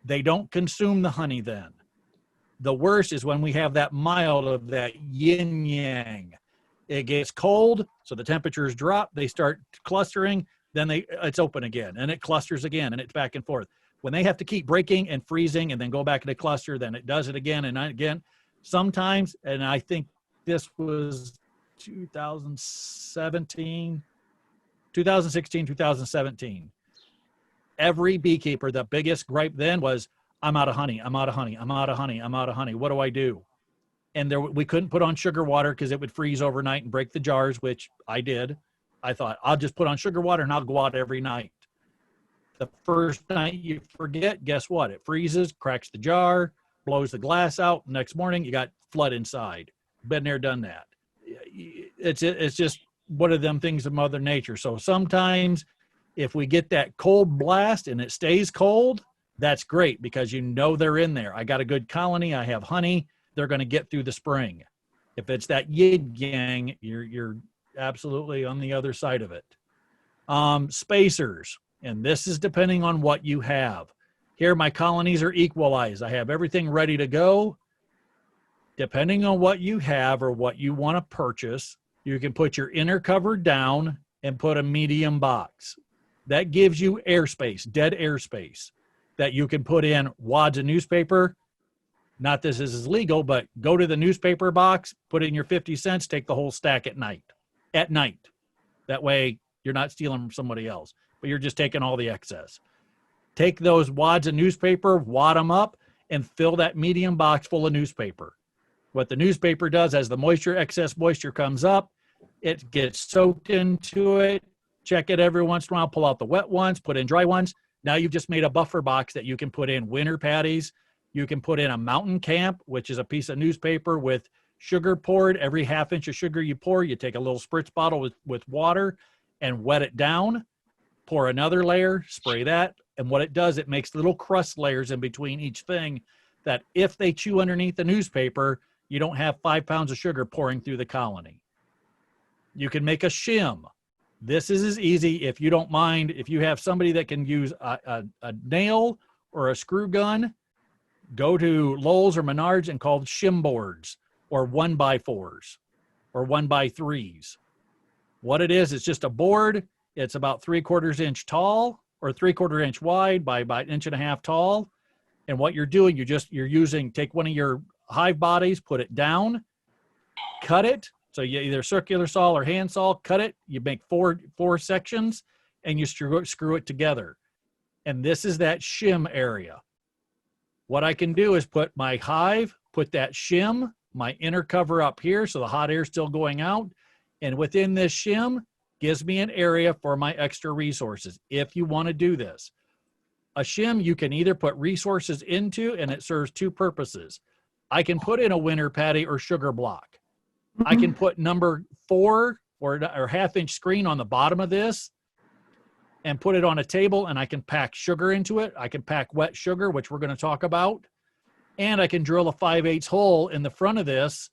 They don't consume the honey then. The worst is when we have that mild of that yin yang. It gets cold, so the temperatures drop, they start clustering, then it's open again, and it clusters again, and it's back and forth. When they have to keep breaking and freezing and then go back into cluster, then it does it again and again. Sometimes, and I think this was 2016, 2017. Every beekeeper, the biggest gripe then was, I'm out of honey, I'm out of honey, I'm out of honey, I'm out of honey. What do I do? And we couldn't put on sugar water because it would freeze overnight and break the jars, which I did. I thought, I'll just put on sugar water and I'll go out every night. The first night you forget, guess what? It freezes, cracks the jar, blows the glass out. Next morning, you got flood inside. Been there, done that. It's just one of them things of Mother Nature. So sometimes if we get that cold blast and it stays cold, that's great because you know they're in there. I got a good colony. I have honey. They're going to get through the spring. If it's that yin yang, you're absolutely on the other side of it. Spacers, and this is depending on what you have. Here, my colonies are equalized. I have everything ready to go. Depending on what you have or what you want to purchase, you can put your inner cover down and put a medium box. That gives you airspace, dead airspace, that you can put in wads of newspaper. Not this is legal, but go to the newspaper box, put in your 50 cents, take the whole stack at night. At night. That way you're not stealing from somebody else, but you're just taking all the excess. Take those wads of newspaper, wad them up, and fill that medium box full of newspaper. What the newspaper does, as the excess moisture comes up, it gets soaked into it. Check it every once in a while, pull out the wet ones, put in dry ones. Now you've just made a buffer box that you can put in winter patties. You can put in a mountain camp, which is a piece of newspaper with sugar poured. Every half inch of sugar you pour, you take a little spritz bottle with water and wet it down. Pour another layer, spray that. And what it does, it makes little crust layers in between each thing that if they chew underneath the newspaper, you don't have 5 pounds of sugar pouring through the colony. You can make a shim. This is as easy, if you don't mind, if you have somebody that can use a nail or a screw gun, go to Lowe's or Menards and call shim boards or 1x4s or 1x3s. What it is, it's just a board. It's about 3/4 inch tall or 3/4 inch wide by about 1.5 inches tall. And what you're doing, take one of your hive bodies, put it down, cut it. So you either circular saw or hand saw, cut it. You make four sections and you screw it together. And this is that shim area. What I can do is put my hive, put that shim, my inner cover up here so the hot air is still going out. And within this shim gives me an area for my extra resources if you want to do this. A shim you can either put resources into and it serves 2 purposes. I can put in a winter patty or sugar block. I can put number 4 or half inch screen on the bottom of this and put it on a table, and I can pack sugar into it. I can pack wet sugar, which we're going to talk about. And I can drill a 5/8 hole in the front of this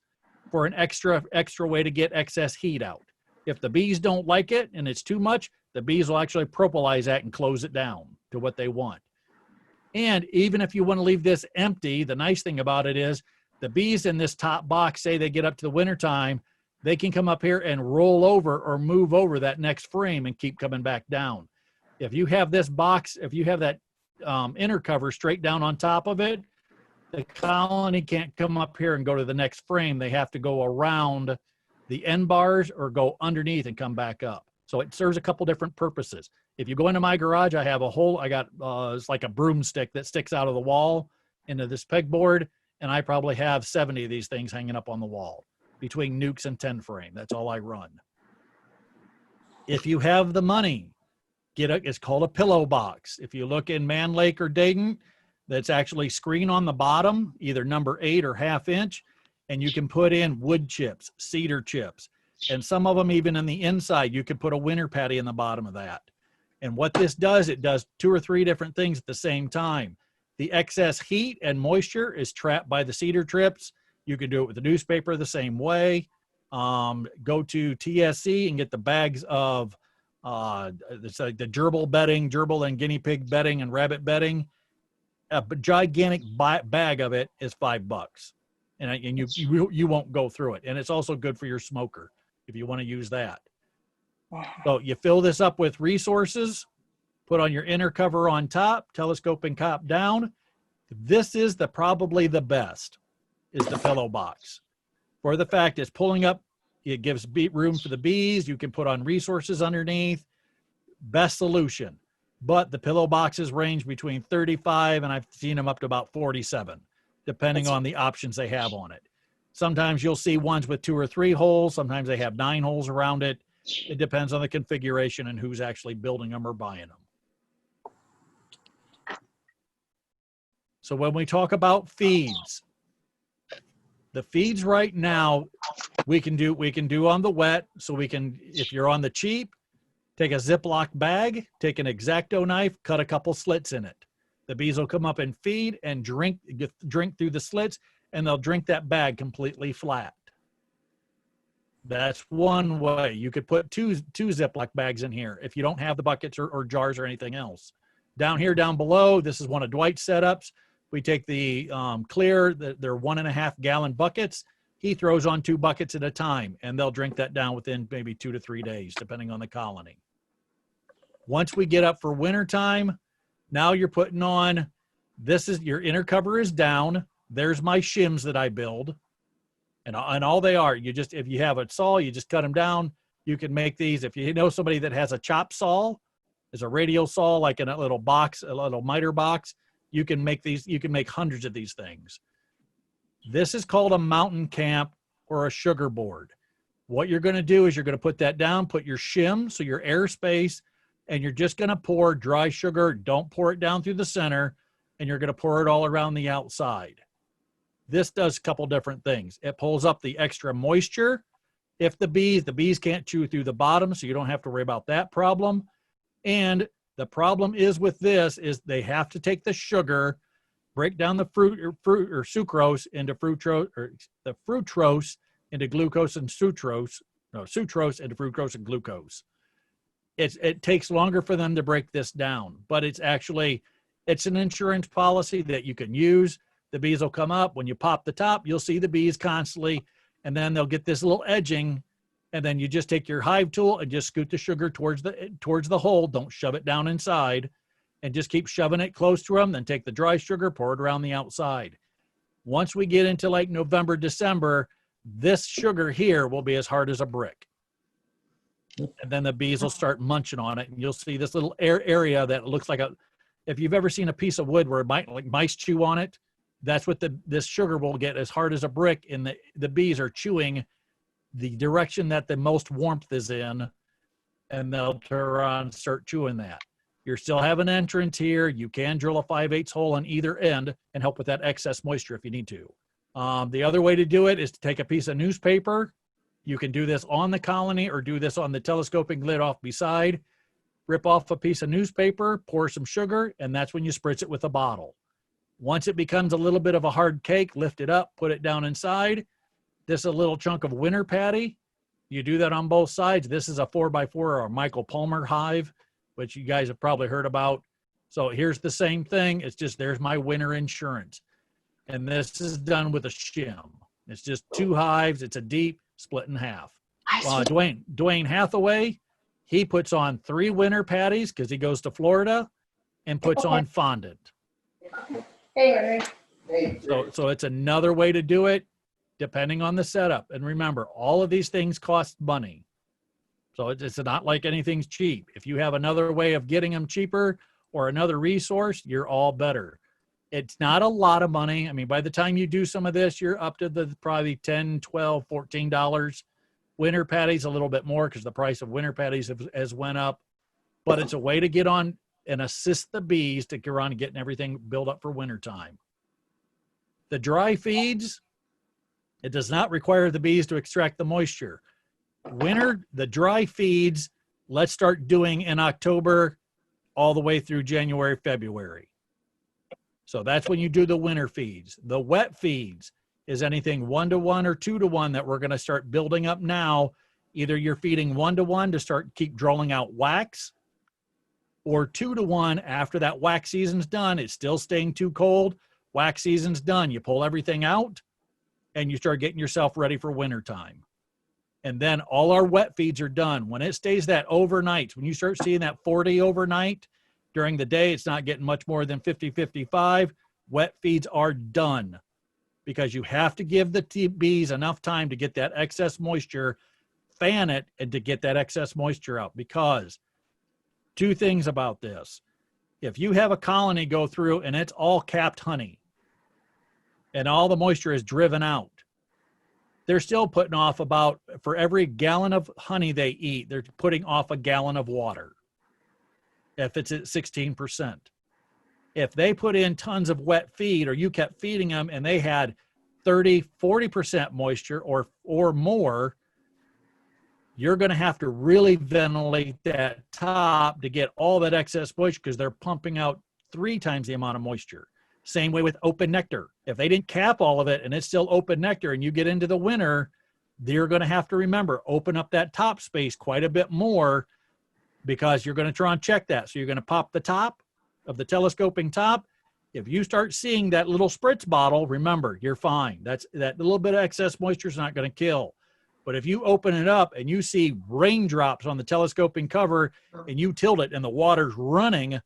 for an extra way to get excess heat out. If the bees don't like it and it's too much, the bees will actually propolize that and close it down to what they want. And even if you want to leave this empty, the nice thing about it is the bees in this top box, say they get up to the winter time, they can come up here and roll over or move over that next frame and keep coming back down. If you have this box, if you have that inner cover straight down on top of it, the colony can't come up here and go to the next frame. They have to go around the end bars or go underneath and come back up. So it serves a couple different purposes. If you go into my garage, I have a hole. I got, it's like a broomstick that sticks out of the wall into this pegboard. And I probably have 70 of these things hanging up on the wall between nukes and 10 frame. That's all I run. If you have the money, it's called a pillow box. If you look in Man Lake or Dayton, that's actually screen on the bottom, either number 8 or half inch. And you can put in wood chips, cedar chips, and some of them even in the inside, you could put a winter patty in the bottom of that. And what this does, it does 2 or 3 different things at the same time. The excess heat and moisture is trapped by the cedar trips. You can do it with the newspaper the same way. Go to TSC and get the bags of it's like the gerbil bedding, gerbil and guinea pig bedding and rabbit bedding. A gigantic bag of it is $5, and you won't go through it. And it's also good for your smoker if you want to use that. So you fill this up with resources, put on your inner cover on top, telescoping top down. This is probably the best, is the pillow box. For the fact it's pulling up, it gives room for the bees. You can put on resources underneath. Best solution. But the pillow boxes range between 35 and I've seen them up to about 47, depending on the options they have on it. Sometimes you'll see ones with 2 or 3 holes. Sometimes they have 9 holes around it. It depends on the configuration and who's actually building them or buying them. So when we talk about feeds, the feeds right now, we can do on the wet. So we can, if you're on the cheap, take a Ziploc bag, take an X-Acto knife, cut a couple slits in it. The bees will come up and feed and drink through the slits, and they'll drink that bag completely flat. That's one way. You could put two Ziploc bags in here if you don't have the buckets or jars or anything else. Down here, down below, this is one of Dwight's setups. We take the clear, they're 1.5 gallon buckets. He throws on 2 buckets at a time, and they'll drink that down within maybe 2 to 3 days, depending on the colony. Once we get up for winter time, now you're putting on, this is your inner cover is down. There's my shims that I build. And all they are, you just, if you have a saw, you just cut them down. You can make these. If you know somebody that has a chop saw, there's a radial saw, like in a little box, a little miter box, you can make these, you can make hundreds of these things. This is called a mountain camp or a sugar board. What you're going to do is you're going to put that down, put your shim, so your airspace, and you're just going to pour dry sugar. Don't pour it down through the center, and you're going to pour it all around the outside. This does a couple different things. It pulls up the extra moisture. If the bees can't chew through the bottom, so you don't have to worry about that problem. And the problem is with this is they have to take the sugar, break down the fruit or sucrose into fructose, or the fructose into glucose and sucrose into fructose and glucose. It takes longer for them to break this down, but it's an insurance policy that you can use. The bees will come up. When you pop the top, you'll see the bees constantly, and then they'll get this little edging, and then you just take your hive tool and just scoot the sugar towards the hole. Don't shove it down inside, and just keep shoving it close to them. Then take the dry sugar, pour it around the outside. Once we get into like November, December, this sugar here will be as hard as a brick. And then the bees will start munching on it, and you'll see this little area that looks like if you've ever seen a piece of wood where mice chew on it, that's what this sugar will get as hard as a brick, and the bees are chewing the direction that the most warmth is in, and they'll turn around and start chewing that. You still have an entrance here. You can drill a 5/8 hole on either end and help with that excess moisture if you need to. The other way to do it is to take a piece of newspaper. You can do this on the colony or do this on the telescoping lid off beside. Rip off a piece of newspaper, pour some sugar, and that's when you spritz it with a bottle. Once it becomes a little bit of a hard cake, lift it up, put it down inside. This is a little chunk of winter patty. You do that on both sides. This is a 4x4 or a Michael Palmer hive, which you guys have probably heard about. So here's the same thing. It's just, there's my winter insurance. And this is done with a shim. It's just 2 hives. It's a deep, split in half. Dwayne Hathaway, he puts on 3 winter patties because he goes to Florida and puts on fondant. Hey, Henry. So it's another way to do it, depending on the setup. And remember, all of these things cost money. So it's not like anything's cheap. If you have another way of getting them cheaper or another resource, you're all better. It's not a lot of money. I mean, by the time you do some of this, you're up to the probably $10, $12, $14. Winter patties a little bit more because the price of winter patties has went up. But it's a way to get on and assist the bees to get around and getting everything built up for wintertime. The dry feeds, it does not require the bees to extract the moisture. The dry feeds, let's start doing in October, all the way through January, February. So that's when you do the winter feeds. The wet feeds is anything 1-to-1 or 2-to-1 that we're going to start building up now. Either you're feeding 1-to-1 to start keep drawing out wax, or 2-to-1 after that wax season's done. It's still staying too cold. Wax season's done. You pull everything out and you start getting yourself ready for winter time. And then all our wet feeds are done. When it stays that overnight, when you start seeing that 40 overnight, during the day, it's not getting much more than 50, 55. Wet feeds are done because you have to give the bees enough time to get that excess moisture, fan it, and to get that excess moisture out. Because two things about this. If you have a colony go through and it's all capped honey and all the moisture is driven out, they're still putting off about, for every gallon of honey they eat, they're putting off a gallon of water. If it's at 16%. If they put in tons of wet feed, or you kept feeding them and they had 30, 40% moisture or more, you're going to have to really ventilate that top to get all that excess moisture, because they're pumping out 3 times the amount of moisture. Same way with open nectar. If they didn't cap all of it and it's still open nectar and you get into the winter, you're going to have to remember, open up that top space quite a bit more, because you're going to try and check that. So you're going to pop the top of the telescoping top. If you start seeing that little spritz bottle, remember, you're fine. That little bit of excess moisture is not going to kill. But if you open it up and you see raindrops on the telescoping cover and you tilt it and the water's running,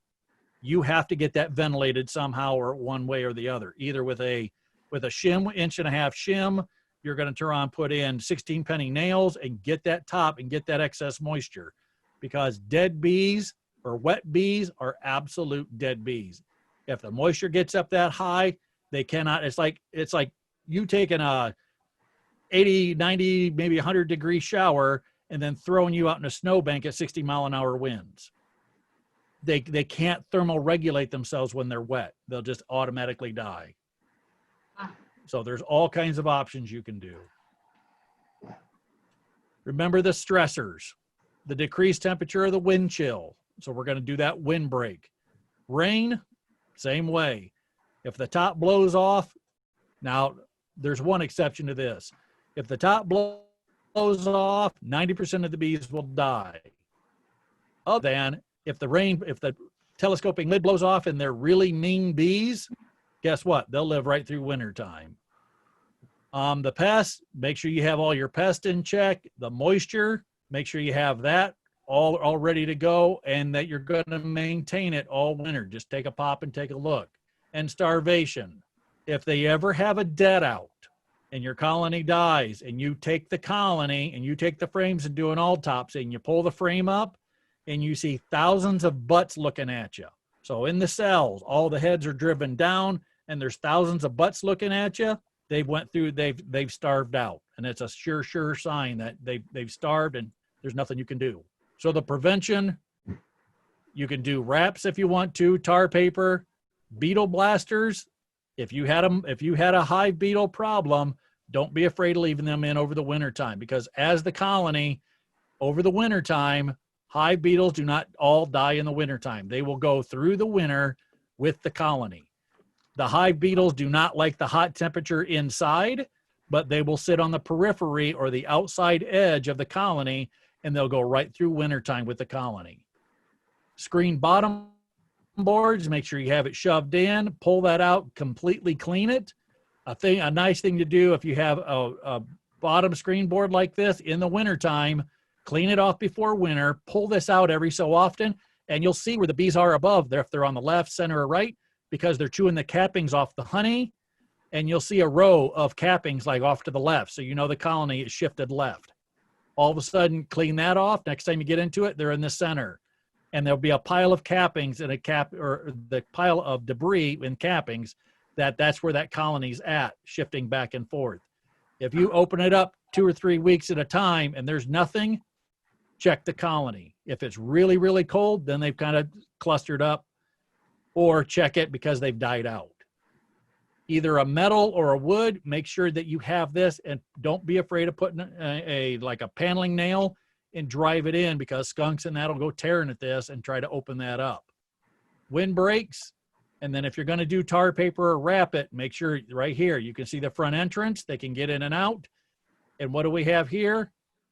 you have to get that ventilated somehow, or one way or the other. Either with a shim, 1.5 inch shim, you're going to turn on, put in 16 penny nails and get that top and get that excess moisture. Because dead bees or wet bees are absolute dead bees. If the moisture gets up that high, they cannot. It's like you taking a 80, 90, maybe 100-degree shower and then throwing you out in a snowbank at 60-mile-an-hour winds. They can't thermoregulate themselves when they're wet. They'll just automatically die. So there's all kinds of options you can do. Remember the stressors. The decreased temperature of the wind chill. So we're going to do that windbreak. Rain, same way. If the top blows off, now there's one exception to this. If the top blows off, 90% of the bees will die. Other than if the telescoping lid blows off and they're really mean bees, guess what? They'll live right through winter time. The pests, make sure you have all your pests in check. The moisture, make sure you have that all ready to go, and that you're going to maintain it all winter. Just take a pop and take a look. And starvation. If they ever have a dead out and your colony dies, and you take the colony and you take the frames and do an autopsy, and you pull the frame up and you see thousands of butts looking at you. So in the cells, all the heads are driven down and there's thousands of butts looking at you. They've starved out. And it's a sure sign that they've starved and there's nothing you can do. So the prevention, you can do wraps if you want to, tar paper, beetle blasters. If you had a hive beetle problem, don't be afraid of leaving them in over the winter time, because as the colony over the winter time, hive beetles do not all die in the winter time. They will go through the winter with the colony. The hive beetles do not like the hot temperature inside, but they will sit on the periphery or the outside edge of the colony, and they'll go right through wintertime with the colony. Screen bottom boards, make sure you have it shoved in, pull that out, completely clean it. A nice thing to do if you have a bottom screen board like this in the wintertime, clean it off before winter, pull this out every so often, and you'll see where the bees are above there, if they're on the left, center, or right, because they're chewing the cappings off the honey, and you'll see a row of cappings like off to the left, so you know the colony is shifted left. All of a sudden, clean that off. Next time you get into it, they're in the center. And there'll be a pile of cappings and the pile of debris in cappings, that's where that colony's at, shifting back and forth. If you open it up 2 or 3 weeks at a time and there's nothing, check the colony. If it's really, really cold, then they've kind of clustered up, or check it because they've died out. Either a metal or a wood, make sure that you have this, and don't be afraid of putting a paneling nail and drive it in, because skunks and that'll go tearing at this and try to open that up. wind breaks. And then if you're going to do tar paper or wrap it, make sure right here, you can see the front entrance. They can get in and out. And what do we have here?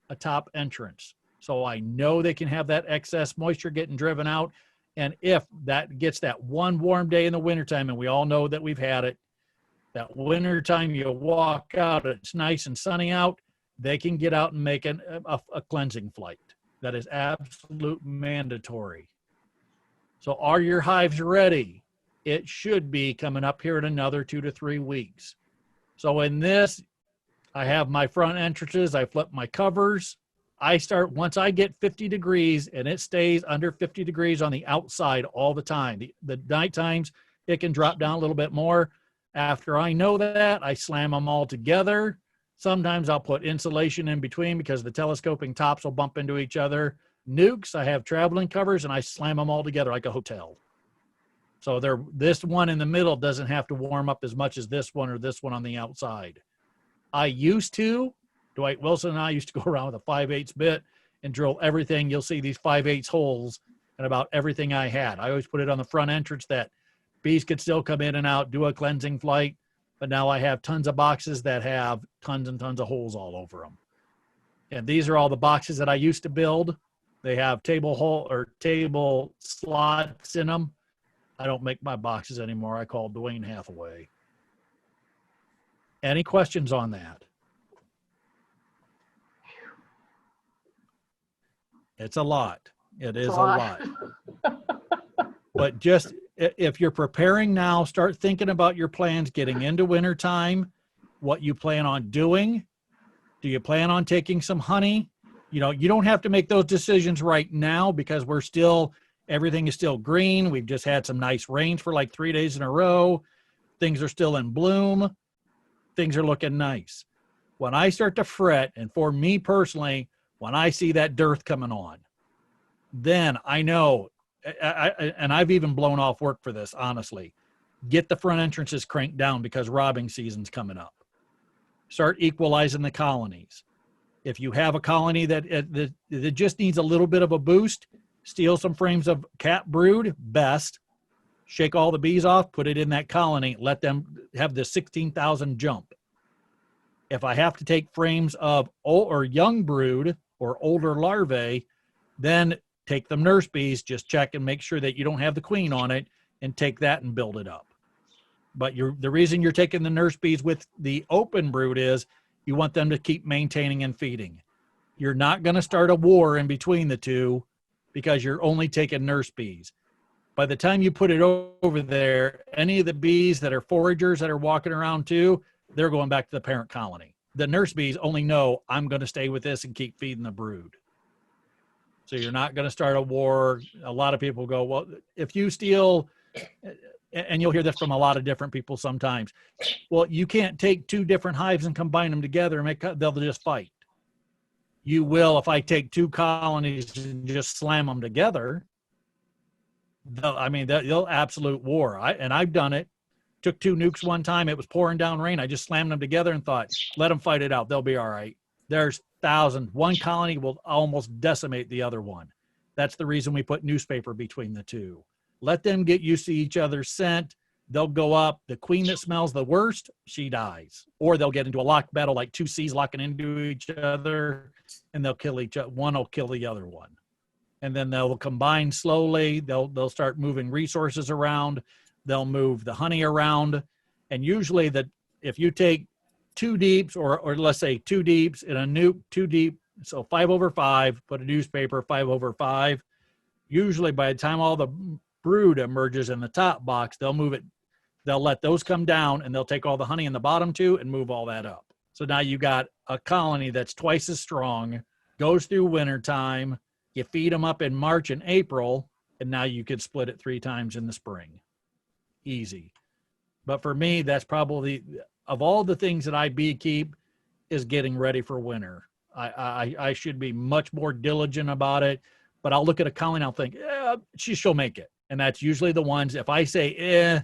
A top entrance. So I know they can have that excess moisture getting driven out. And if that gets that one warm day in the wintertime, and we all know that we've had it, that wintertime you walk out, it's nice and sunny out, they can get out and make a cleansing flight. That is absolute mandatory. So are your hives ready? It should be coming up here in another 2 to 3 weeks. So in this, I have my front entrances. I flip my covers. I start, once I get 50 degrees, and it stays under 50 degrees on the outside all the time. The night times, it can drop down a little bit more. After I know that, I slam them all together. Sometimes I'll put insulation in between because the telescoping tops will bump into each other. Nukes, I have traveling covers, and I slam them all together like a hotel. So this one in the middle doesn't have to warm up as much as this one or this one on the outside. I used to, Dwight Wilson and I used to go around with a 5/8 bit and drill everything. You'll see these 5/8 holes in about everything I had. I always put it on the front entrance that bees could still come in and out, do a cleansing flight. But now I have tons of boxes that have tons and tons of holes all over them. And these are all the boxes that I used to build. They have table slots in them. I don't make my boxes anymore. I call Dwayne Hathaway. Any questions on that? It's a lot. It is a lot. But just if you're preparing now, start thinking about your plans getting into wintertime, what you plan on doing. Do you plan on taking some honey? You know, you don't have to make those decisions right now because everything is still green. We've just had some nice rains for like 3 days in a row. Things are still in bloom. Things are looking nice. When I start to fret, and for me personally, when I see that dearth coming on, then I know, and I've even blown off work for this, honestly, get the front entrances cranked down because robbing season's coming up. Start equalizing the colonies. If you have a colony that just needs a little bit of a boost, steal some frames of cat brood, best. Shake all the bees off, put it in that colony, let them have the 16,000 jump. If I have to take frames of old or young brood or older larvae, then take them nurse bees, just check and make sure that you don't have the queen on it, and take that and build it up. But the reason you're taking the nurse bees with the open brood is you want them to keep maintaining and feeding. You're not going to start a war in between the two because you're only taking nurse bees. By the time you put it over there, any of the bees that are foragers that are walking around too, they're going back to the parent colony. The nurse bees only know I'm going to stay with this and keep feeding the brood. So you're not going to start a war. A lot of people go, well, if you steal, and you'll hear this from a lot of different people sometimes, well, you can't take 2 different hives and combine them together and they'll just fight. You will if I take 2 colonies and just slam them together. They'll absolute war. I've done it. Took 2 nukes one time. It was pouring down rain. I just slammed them together and thought, let them fight it out. They'll be all right. There's thousands. One colony will almost decimate the other one. That's the reason we put newspaper between the 2. Let them get used to each other's scent. They'll go up. The queen that smells the worst, she dies. Or they'll get into a locked battle like 2 C's locking into each other, and they'll kill each other. One will kill the other one. And then they'll combine slowly. They'll start moving resources around. They'll move the honey around. And usually if you take 2 deeps or let's say 2 deeps in a nuke, 2 deep, so 5/5, put a newspaper 5/5. Usually by the time all the brood emerges in the top box, they'll move it. They'll let those come down and they'll take all the honey in the bottom 2 and move all that up. So now you got a colony that's twice as strong, goes through wintertime. You feed them up in March and April, and now you could split it 3 times in the spring. Easy. But for me, that's probably, of all the things that I bee keep, is getting ready for winter. I should be much more diligent about it, but I'll look at a colony and I'll think, she'll make it. And that's usually the ones, if I say,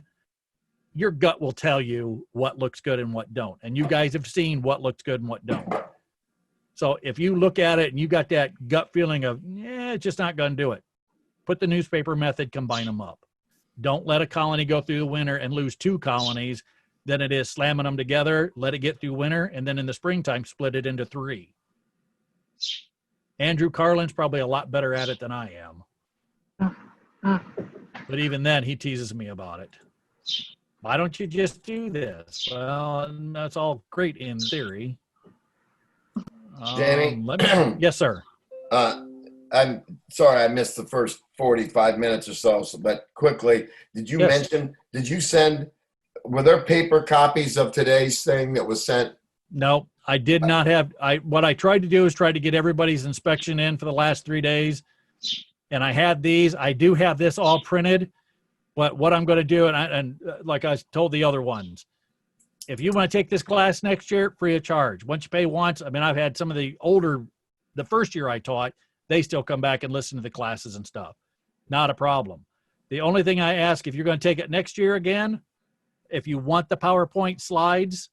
your gut will tell you what looks good and what don't. And you guys have seen what looks good and what don't. So if you look at it and you got that gut feeling of, it's just not going to do it, put the newspaper method, combine them up. Don't let a colony go through the winter and lose 2 colonies than it is slamming them together, let it get through winter, and then in the springtime, split it into 3. Andrew Carlin's probably a lot better at it than I am. But even then, he teases me about it. Why don't you just do this? Well, that's all great in theory. Jamie? Yes, sir. I'm sorry I missed the first 45 minutes or so, but quickly, did you Yes. were there paper copies of today's thing that was sent? No, I did not have. What I tried to do is try to get everybody's inspection in for the last 3 days, and I had these. I do have this all printed, but what I'm going to do, and like I told the other ones, if you want to take this class next year, free of charge. Once you pay once, I mean, I've had some of the first year I taught, they still come back and listen to the classes and stuff. Not a problem. The only thing I ask, if you're going to take it next year again, if you want the PowerPoint slides,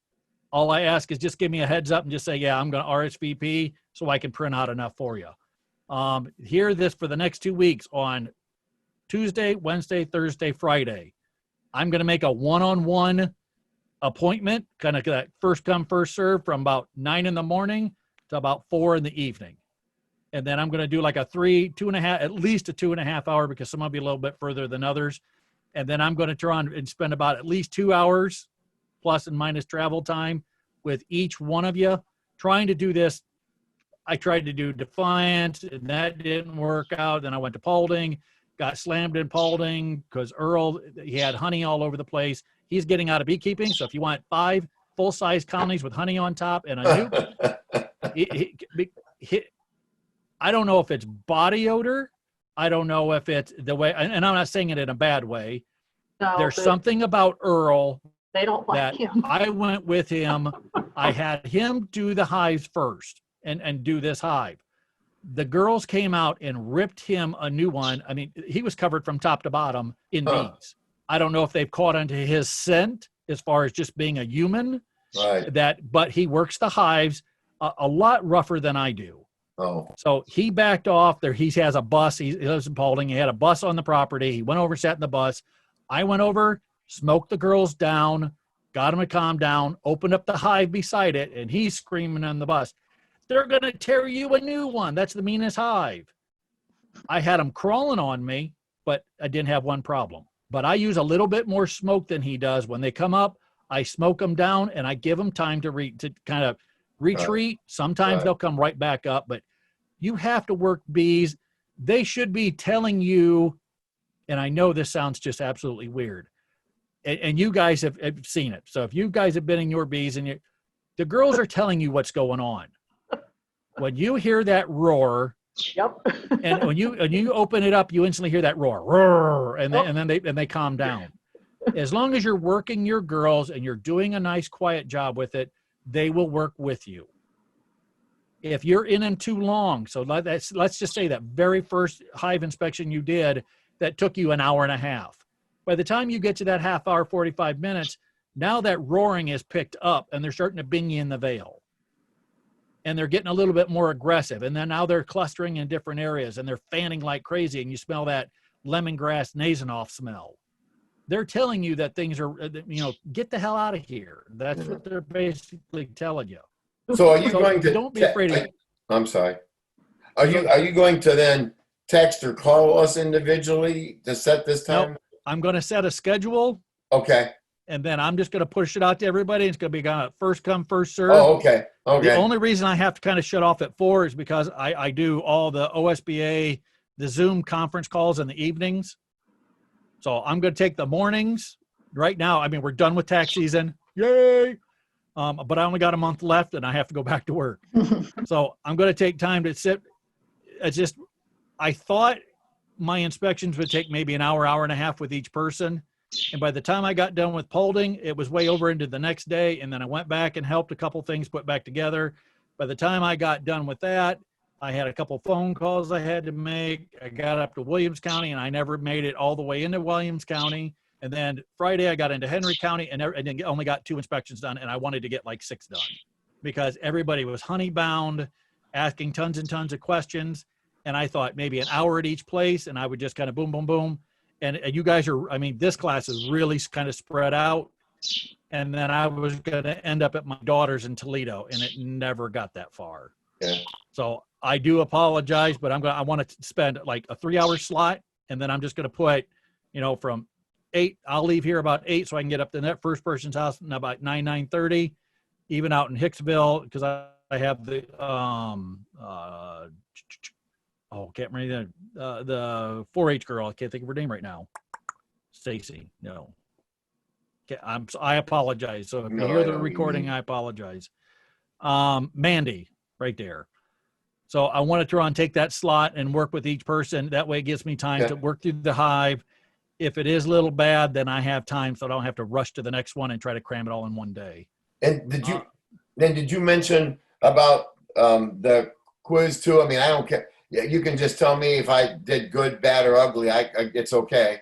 all I ask is just give me a heads up and just say, yeah, I'm going to RSVP so I can print out enough for you. Hear this for the next 2 weeks on Tuesday, Wednesday, Thursday, Friday. I'm going to make a one-on-one appointment, kind of that first come, first serve from about 9 in the morning to about 4 in the evening. And then I'm going to do like a 2.5, at least a 2.5 hour, because some will be a little bit further than others. And then I'm going to try and spend about at least 2 hours plus and minus travel time with each one of you trying to do this. I tried to do Defiant and that didn't work out. Then I went to Paulding, got slammed in Paulding because Earl, he had honey all over the place. He's getting out of beekeeping. So if you want 5 full-size colonies with honey on top and a nuke, I don't know if it's body odor. I don't know if it's the way, and I'm not saying it in a bad way. No, There's something about Earl they don't like that him. I went with him. I had him do the hives first and do this hive. The girls came out and ripped him a new one. I mean, he was covered from top to bottom in bees. I don't know if they've caught onto his scent as far as just being a human. Right. But he works the hives a lot rougher than I do. Oh. So he backed off there. He has a bus. He lives in Paulding. He had a bus on the property. He went over, sat in the bus. I went over, smoked the girls down, got them to calm down, opened up the hive beside it, and he's screaming on the bus, "They're going to tear you a new one. That's the meanest hive." I had them crawling on me, but I didn't have one problem. But I use a little bit more smoke than he does. When they come up, I smoke them down, and I give them time to kind of retreat. Sometimes they'll come right back up, but you have to work bees. They should be telling you, and I know this sounds just absolutely weird, and you guys have seen it. So if you guys have been in your bees and the girls are telling you what's going on. When you hear that roar, Yep. and when you open it up, you instantly hear that roar, roar, and then they calm down. As long as you're working your girls and you're doing a nice quiet job with it, they will work with you. If you're in them too long, so let's just say that very first hive inspection you did that took you an hour and a half. By the time you get to that half hour, 45 minutes, now that roaring is picked up and they're starting to bing you in the veil. And they're getting a little bit more aggressive. And then now they're clustering in different areas and they're fanning like crazy, and you smell that lemongrass Nasenoff smell. They're telling you that things are, get the hell out of here. That's what they're basically telling you. So are you going to? Don't be afraid of. I'm sorry. Are you going to then text or call us individually to set this time? Nope. I'm going to set a schedule. Okay. And then I'm just going to push it out to everybody. It's going to be kind of first come, first serve. Oh, okay. Okay. The only reason I have to kind of shut off at 4 is because I do all the OSBA, the Zoom conference calls in the evenings. So I'm going to take the mornings right now. I mean, we're done with tax season. Yay. But I only got a month left and I have to go back to work. So I'm going to take time to sit. I thought my inspections would take maybe an hour, hour and a half with each person. And by the time I got done with Paulding, it was way over into the next day. And then I went back and helped a couple things put back together. By the time I got done with that, I had a couple phone calls I had to make. I got up to Williams County and I never made it all the way into Williams County. And then Friday I got into Henry County and only got 2 inspections done. And I wanted to get like 6 done because everybody was honey bound, asking tons and tons of questions. And I thought maybe an hour at each place and I would just kind of boom, boom, boom. and you guys are, I mean, this class is really kind of spread out. And then I was going to end up at my daughter's in Toledo, and it never got that far. Okay. So I do apologize, but I want to spend like a 3-hour slot, and then I'm just going to put, from 8, I'll leave here about 8 so I can get up to that first person's house and about 9:30, even out in Hicksville, because I have the, can't remember the 4-H girl. I can't think of her name right now. Stacy, no. Okay, I apologize. So if you No, hear I the know what you recording, mean. I apologize. Mandy, right there. So I want to try and take that slot and work with each person. That way it gives me time to work through the hive. If it is a little bad, then I have time so I don't have to rush to the next one and try to cram it all in one day. And did you mention about the quiz too? I mean, I don't care. Yeah, you can just tell me if I did good, bad, or ugly. It's okay.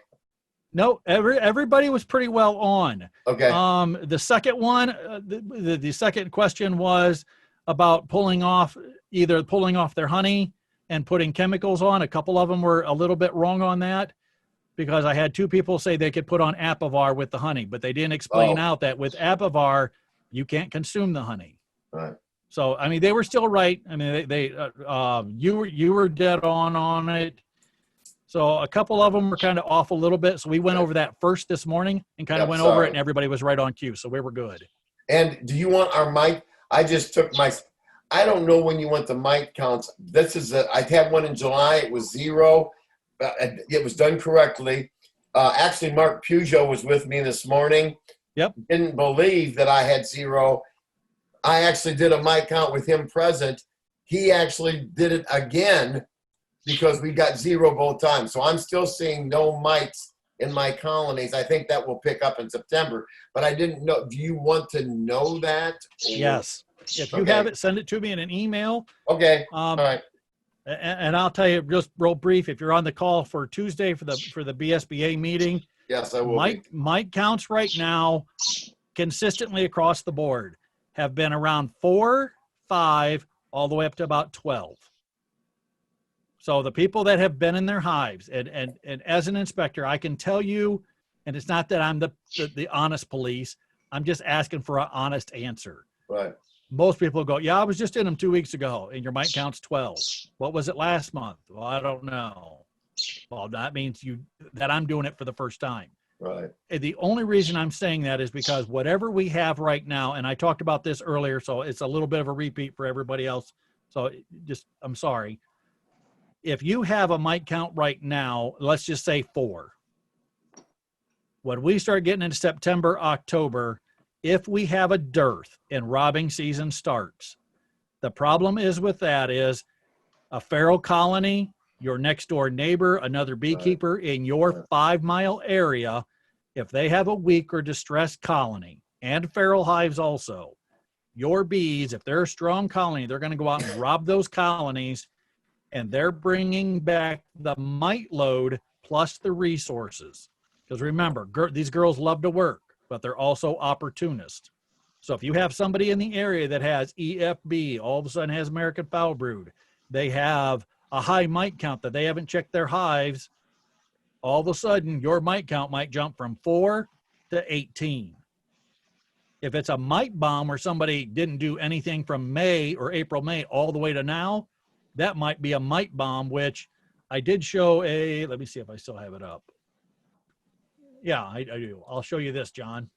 No, everybody was pretty well on. Okay. The second one, the second question was about pulling off their honey and putting chemicals on. A couple of them were a little bit wrong on that, because I had 2 people say they could put on Apivar with the honey, but they didn't explain out that with Apivar, you can't consume the honey. Right. So, I mean, they were still right. I mean, you were dead on it. So a couple of them were kind of off a little bit. So we went over that first this morning and kind of went over it, and everybody was right on cue. So we were good. And do you want our mic? I just took I don't know when you went to mic counts. I had one in July. It was 0. It was done correctly. Actually, Mark Peugeot was with me this morning. Yep. Didn't believe that I had 0. I actually did a mic count with him present. He actually did it again because we got 0 both times. So I'm still seeing no mics in my colonies. I think that will pick up in September. But I didn't know. Do you want to know that? Yes. If you have it, send it to me in an email. Okay. All right. And I'll tell you just real brief, if you're on the call for Tuesday for the BSBA meeting, yes, I will. Mic counts right now consistently across the board have been around 4, 5, all the way up to about 12. So the people that have been in their hives, and as an inspector, I can tell you, and it's not that I'm the honest police, I'm just asking for an honest answer. Right. Most people go, yeah, I was just in them 2 weeks ago, and your mic count's 12. What was it last month? Well, I don't know. Well, that means that I'm doing it for the first time. Right. And the only reason I'm saying that is because whatever we have right now, and I talked about this earlier, so it's a little bit of a repeat for everybody else. So I'm sorry. If you have a mic count right now, let's just say 4. When we start getting into September, October, if we have a dearth and robbing season starts, the problem is with that is a feral colony, your next door neighbor, another beekeeper in your 5-mile area, if they have a weak or distressed colony, and feral hives also, your bees, if they're a strong colony, they're going to go out and rob those colonies, and they're bringing back the mite load plus the resources. Because remember, these girls love to work, but they're also opportunists. So if you have somebody in the area that has EFB, all of a sudden has American foul brood, they have a high mite count that they haven't checked their hives, all of a sudden your mite count might jump from 4 to 18. If it's a mite bomb where somebody didn't do anything from May or April, May, all the way to now, that might be a mite bomb, which I did show let me see if I still have it up. Yeah, I do. I'll show you this, John.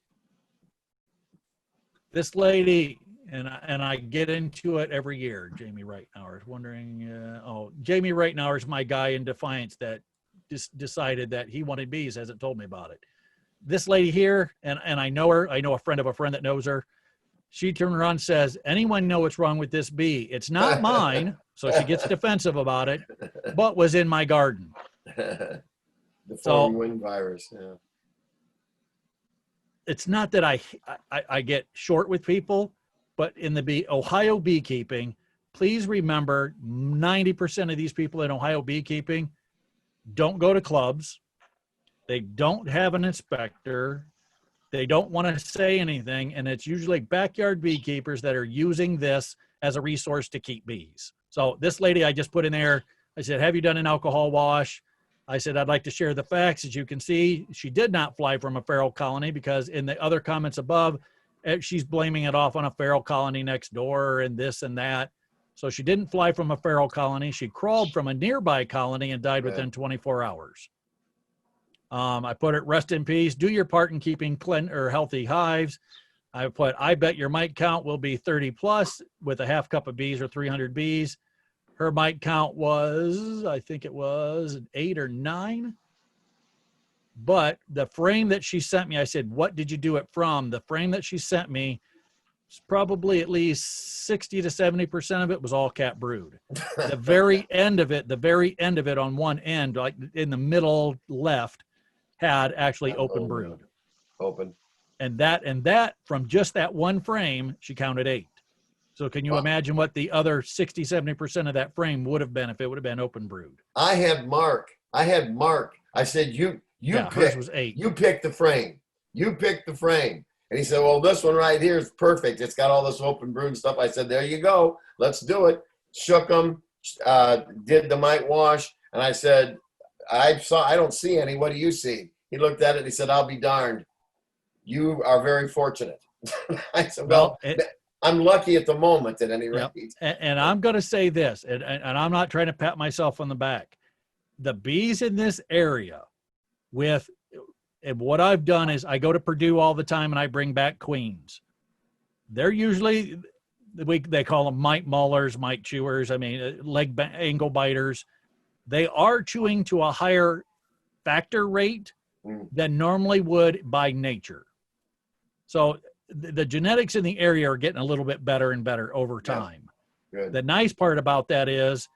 This lady, and I get into it every year, Jamie Reitnauer is wondering, Jamie Reitnauer is my guy in Defiance that decided that he wanted bees, hasn't told me about it. This lady here, and I know her, I know a friend of a friend that knows her. She turned around and says, anyone know what's wrong with this bee? It's not mine. So she gets defensive about it, but was in my garden. The foreign wind virus, yeah. It's not that I get short with people, but in the Ohio beekeeping, please remember 90% of these people in Ohio beekeeping don't go to clubs. They don't have an inspector. They don't want to say anything. And it's usually backyard beekeepers that are using this as a resource to keep bees. So this lady I just put in there, I said, have you done an alcohol wash? I said, I'd like to share the facts. As you can see, she did not fly from a feral colony because in the other comments above, she's blaming it off on a feral colony next door and this and that. So she didn't fly from a feral colony. She crawled from a nearby colony and died within 24 hours. I put it, rest in peace. Do your part in keeping clean or healthy hives. I put, I bet your mite count will be 30 plus with a half cup of bees or 300 bees. Her mite count was, I think it was 8 or 9. But the frame that she sent me, I said, what did you do it from? The frame that she sent me, probably at least 60 to 70% of it was all cat brood. The very end of it on one end, like in the middle left, had actually open brood. Open. And that from just that one frame, she counted 8. So can you imagine what the other 60, 70% of that frame would have been if it would have been open brood? I had Mark. I said, you hers was 8. You pick the frame. You pick the frame. And he said, well, this one right here is perfect. It's got all this open brood stuff. I said, there you go. Let's do it. Shook them, did the mite wash. And I said, I don't see any. What do you see? He looked at it and he said, I'll be darned. You are very fortunate. I said, well, I'm lucky at the moment at any rate. Yep. And I'm going to say this, and I'm not trying to pat myself on the back. The bees in this area and what I've done is I go to Purdue all the time and I bring back queens. They're usually, they call them mite maulers, mite chewers. I mean, angle biters. They are chewing to a higher factor rate than normally would by nature. So the genetics in the area are getting a little bit better and better over time. Good. The nice part about that is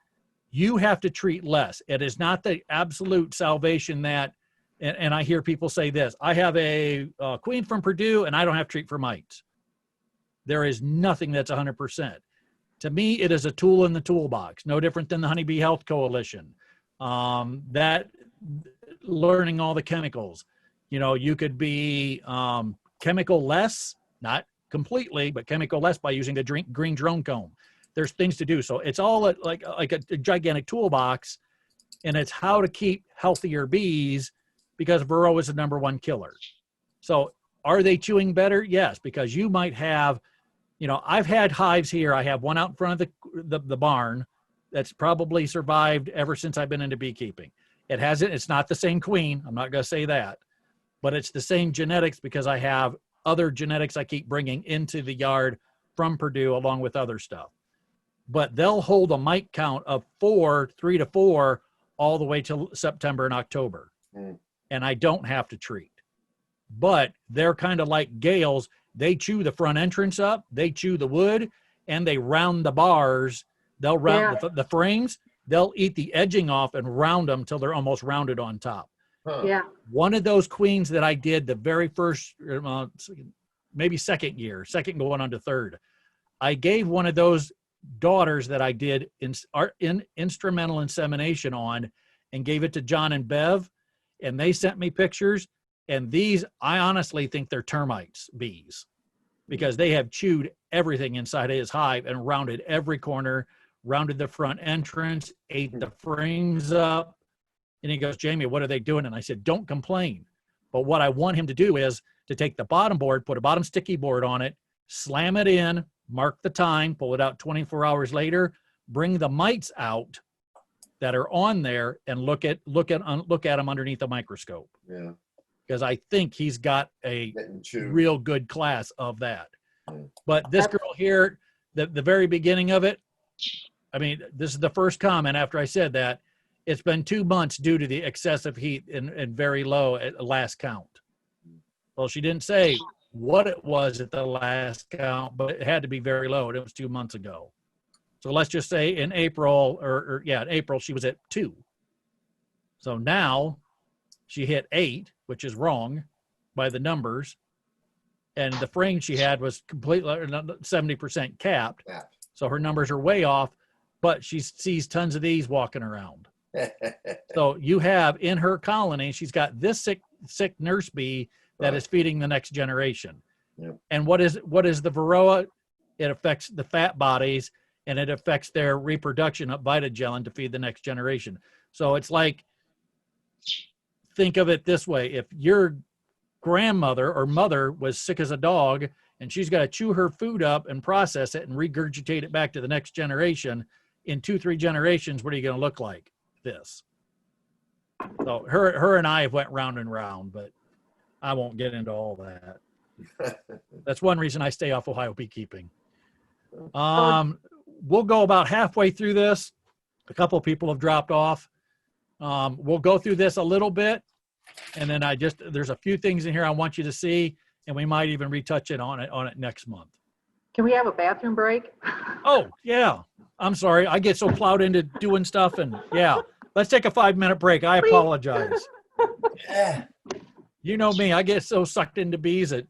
you have to treat less. It is not the absolute salvation that, and I hear people say this, I have a queen from Purdue and I don't have to treat for mites. There is nothing that's 100%. To me, it is a tool in the toolbox, no different than the Honeybee Health Coalition. That learning all the chemicals, you could be chemical less, not completely, but chemical less by using the green drone comb. There's things to do. So it's all like a gigantic toolbox, and it's how to keep healthier bees because Varroa is the #1 killer. So are they chewing better? Yes, because you might have, I've had hives here. I have one out in front of the barn that's probably survived ever since I've been into beekeeping. It's not the same queen. I'm not going to say that, but it's the same genetics because I have other genetics I keep bringing into the yard from Purdue along with other stuff. But they'll hold a mite count of 3 to 4 all the way till September and October. And I don't have to treat. But they're kind of like gales. They chew the front entrance up, they chew the wood, and they round the bars. They'll round the frames. They'll eat the edging off and round them till they're almost rounded on top. Yeah. One of those queens that I did the very first, maybe second going on to third, I gave one of those daughters that I did in instrumental insemination on and gave it to John and Bev, and they sent me pictures. And these, I honestly think they're termites bees because they have chewed everything inside of his hive and rounded every corner, rounded the front entrance, ate the frames up. And he goes, Jamie, what are they doing? And I said, don't complain. But what I want him to do is to take the bottom board, put a bottom sticky board on it, slam it in, mark the time, pull it out 24 hours later, bring the mites out that are on there and look at them underneath a microscope. Yeah. Because I think he's got a real good class of that. But this girl here, the very beginning of it, I mean, this is the first comment after I said that. It's been 2 months due to the excessive heat and very low at last count. Well, she didn't say what it was at the last count, but it had to be very low, and it was 2 months ago. So let's just say in April, in April, she was at 2. So now she hit 8, which is wrong by the numbers. And the frame she had was completely 70% capped. So her numbers are way off, but she sees tons of these walking around. So you have in her colony, she's got this sick nurse bee that is feeding the next generation. Yep. And what is the Varroa? It affects the fat bodies and it affects their reproduction of vitagelin to feed the next generation. So it's like think of it this way. If your grandmother or mother was sick as a dog and she's got to chew her food up and process it and regurgitate it back to the next generation, in 2-3 generations, what are you going to look like? This. So her and I have went round and round, but I won't get into all that. That's one reason I stay off Ohio beekeeping. We'll go about halfway through this. A couple of people have dropped off. We'll go through this a little bit, and then there's a few things in here I want you to see, and we might even retouch it on it next month. Can we have a bathroom break? Oh, yeah. I'm sorry. I get so plowed into doing stuff, and yeah. Let's take a 5-minute break. I apologize. Yeah. You know me. I get so sucked into bees that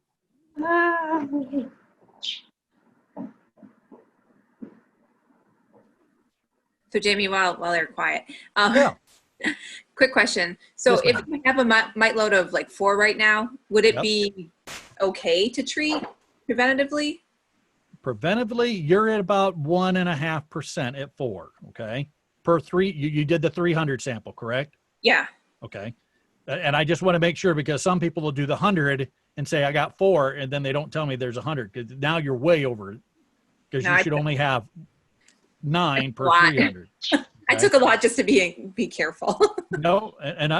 So Jamie, while they're quiet, yeah. quick question. So Yes, if you have a mite load of like 4 right now, would it Yep. be okay to treat preventatively? Preventively, you're at about 1.5% at 4. Okay. Per 3, you did the 300 sample, correct? Yeah. Okay. And I just want to make sure, because some people will do the 100 and say, I got 4, and then they don't tell me there's 100, because now you're way over it, because No, you I should took- only have 9 per lot. 300. I Okay? took a lot just to be careful. No, and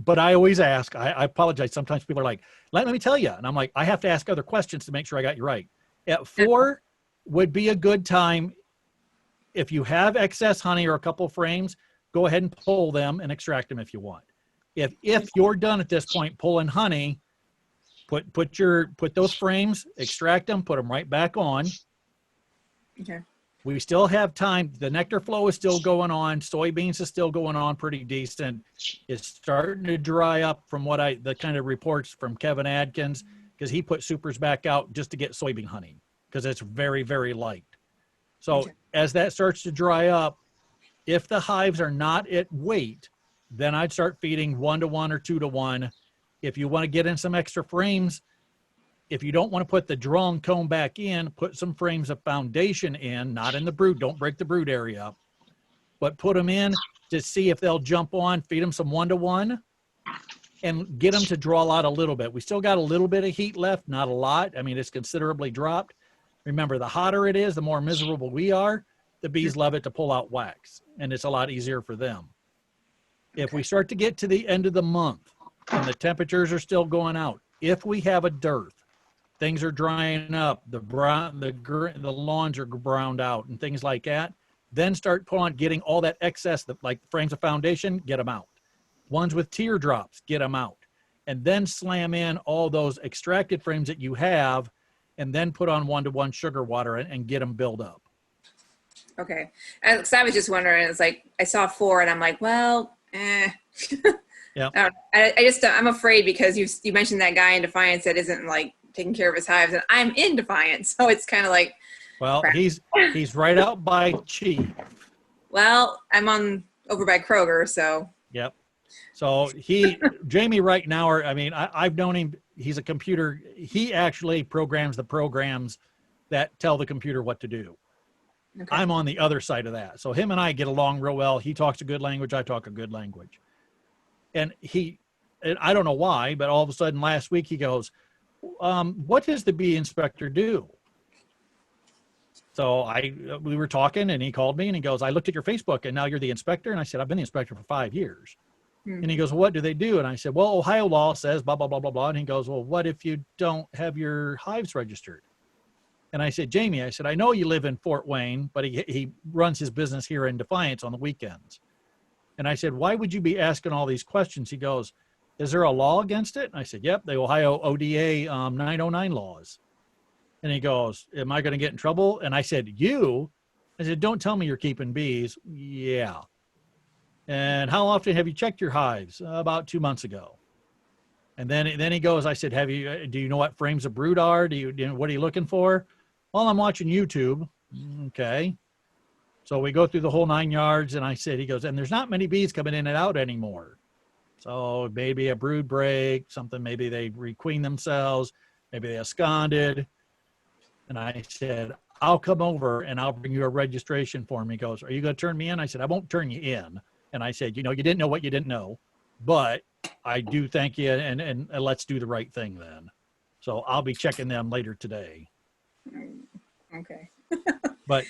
but I always ask. I apologize. Sometimes people are like, let me tell you. And I'm like, I have to ask other questions to make sure I got you right. At 4 would be a good time. If you have excess honey or a couple of frames, go ahead and pull them and extract them if you want. If you're done at this point pulling honey, put those frames, extract them, put them right back on. Okay. We still have time. The nectar flow is still going on. Soybeans is still going on pretty decent. It's starting to dry up from the kind of reports from Kevin Adkins, because he put supers back out just to get soybean honey, because it's very, very light. So Okay. as that starts to dry up, if the hives are not at weight, then I'd start feeding 1-to-1 or 2-to-1. If you want to get in some extra frames, if you don't want to put the drawn comb back in, put some frames of foundation in, not in the brood. Don't break the brood area up, but put them in to see if they'll jump on, feed them some 1-to-1 and get them to draw out a little bit. We still got a little bit of heat left, not a lot. I mean, it's considerably dropped. Remember, the hotter it is, the more miserable we are. The bees love it to pull out wax, and it's a lot easier for them. If we start to get to the end of the month and the temperatures are still going out, if we have a dearth, things are drying up, the lawns are browned out and things like that, then start getting all that excess, like frames of foundation, get them out. Ones with teardrops, get them out. And then slam in all those extracted frames that you have, and then put on 1-to-1 sugar water and get them built up. Okay. And so I was just wondering, it's like, I saw 4 and I'm like, well, Yeah. I'm afraid, because you mentioned that guy in Defiance that isn't like taking care of his hives, and I'm in Defiance. So it's kind of like, Well, crap. he's right out by Chief. well, I'm over by Kroger. So Yep. So Jamie right now, I've known him. He's a computer. He actually programs the programs that tell the computer what to do. okay. I'm on the other side of that. So him and I get along real well. He talks a good language. I talk a good language. And I don't know why, but all of a sudden last week he goes, what does the bee inspector do? So we were talking, and he called me and he goes, I looked at your Facebook and now you're the inspector. And I said, I've been the inspector for 5 years. And he goes, well, what do they do? And I said, well, Ohio law says blah, blah, blah, blah, blah. And he goes, well, what if you don't have your hives registered? And I said, Jamie, I said, I know you live in Fort Wayne, but he runs his business here in Defiance on the weekends. And I said, why would you be asking all these questions? He goes, is there a law against it? And I said, yep, the Ohio ODA 909 laws. And he goes, am I going to get in trouble? And I said, I said, don't tell me you're keeping bees. Yeah. And how often have you checked your hives? About 2 months ago. And then he goes, I said, do you know what frames of brood are? What are you looking for? Well, I'm watching YouTube. Okay. So we go through the whole 9 yards, and he goes, and there's not many bees coming in and out anymore. So maybe a brood break, something, maybe they requeen themselves, maybe they absconded. And I said, I'll come over and I'll bring you a registration form. He goes, are you going to turn me in? I said, I won't turn you in. And I said, you didn't know what you didn't know. but I do thank you, and let's do the right thing then. So I'll be checking them later today. Okay. But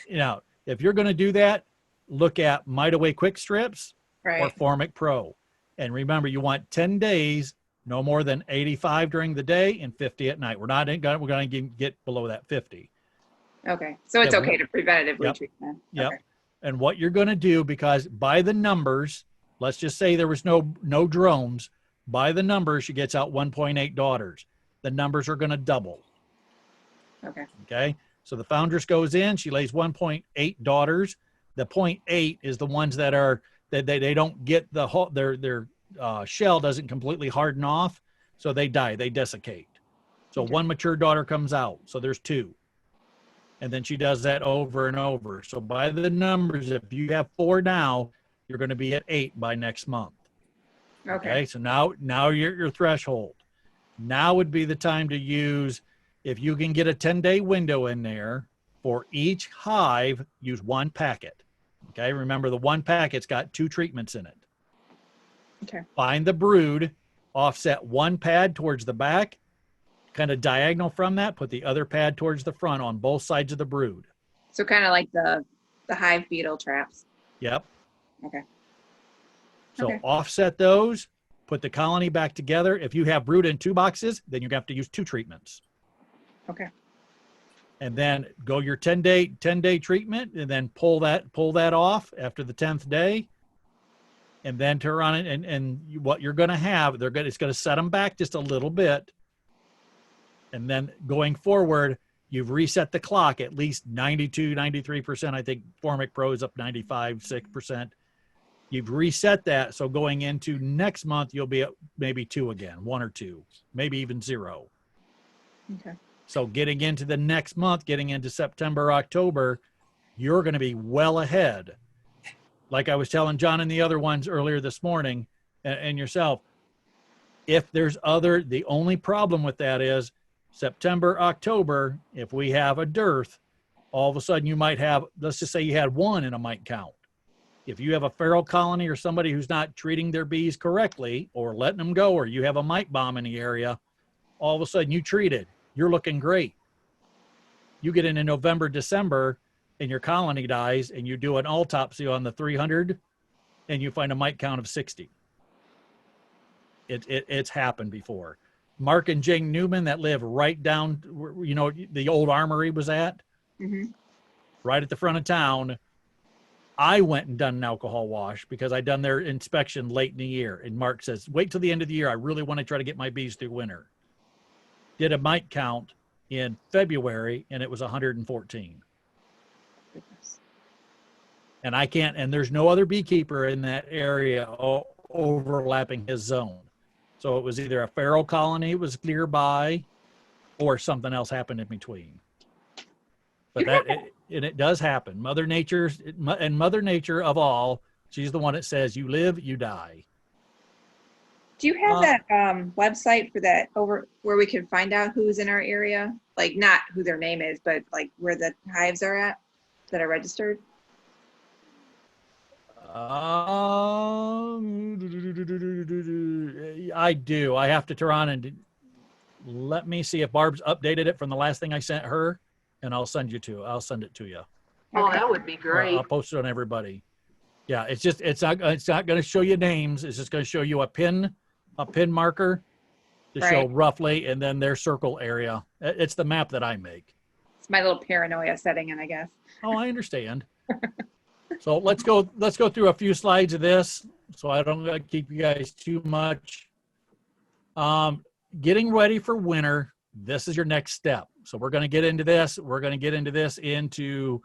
if you're going to do that, look at Mite Away Quick Strips or Right. Formic Pro. And remember, you want 10 days, no more than 85 during the day and 50 at night. We're going to get below that 50. Okay. So it's Yeah, okay to preventatively Yep. treat them. Yep. Okay. And what you're going to do, because by the numbers, let's just say there was no drones, by the numbers, she gets out 1.8 daughters. The numbers are going to double. Okay. Okay. So the foundress goes in, she lays 1.8 daughters. The 0.8 is the ones that are, that they don't get the whole, their shell doesn't completely harden off. So they die, they desiccate. So Okay. one mature daughter comes out. So there's 2. And then she does that over and over. So by the numbers, if you have 4 now, you're going to be at 8 by next month. Okay. So now you're at your threshold. Now would be the time to use, if you can get a 10-day window in there, for each hive, use 1 packet. Okay. Remember, the 1 packet's got 2 treatments in it. Okay. Find the brood, offset 1 pad towards the back, kind of diagonal from that, put the other pad towards the front on both sides of the brood. So kind of like the hive beetle traps. Yep. Okay. So Okay. offset those, put the colony back together. If you have brood in 2 boxes, then you're going to have to use 2 treatments. Okay. And then go your 10-day treatment, and then pull that off after the 10th day. And then turn on it, and what you're going to have, it's going to set them back just a little bit. And then going forward, you've reset the clock at least 92, 93%. I think Formic Pro is up 95, 6%. You've reset that. So going into next month, you'll be at maybe 2 again, 1 or 2, maybe even 0. Okay. So getting into the next month, getting into September, October, you're going to be well ahead. Like I was telling John and the other ones earlier this morning, and yourself, if there's the only problem with that is September, October, if we have a dearth, all of a sudden you might have, let's just say you had 1 in a mite count. If you have a feral colony or somebody who's not treating their bees correctly or letting them go, or you have a mite bomb in the area, all of a sudden you treated, you're looking great. You get into November, December, and your colony dies, and you do an autopsy on the 300, and you find a mite count of 60. It's happened before. Mark and Jane Newman that live right down, the old armory was at, Mm-hmm. right at the front of town. I went and done an alcohol wash because I'd done their inspection late in the year. And Mark says, wait till the end of the year. I really want to try to get my bees through winter. Did a mite count in February, and it was 114. Goodness. And and there's no other beekeeper in that area overlapping his zone. So it was either a feral colony was nearby or something else happened in between. But it does happen. Mother Nature of all, she's the one that says you live, you die. Do you have that website for that over where we can find out who's in our area? Like not who their name is, but like where the hives are at that are registered? I do. I have to turn on and let me see if Barb's updated it from the last thing I sent her, and I'll send it to you. Oh, Okay. that would be great. I'll post it on everybody. Yeah, it's not going to show you names. It's just going to show you a pin marker to show Right. roughly, and then their circle area. It's the map that I make. It's my little paranoia setting in, I guess. Oh, I understand. So let's go through a few slides of this so I don't keep you guys too much. Getting ready for winter. This is your next step. So we're going to get into this. We're going to get into this into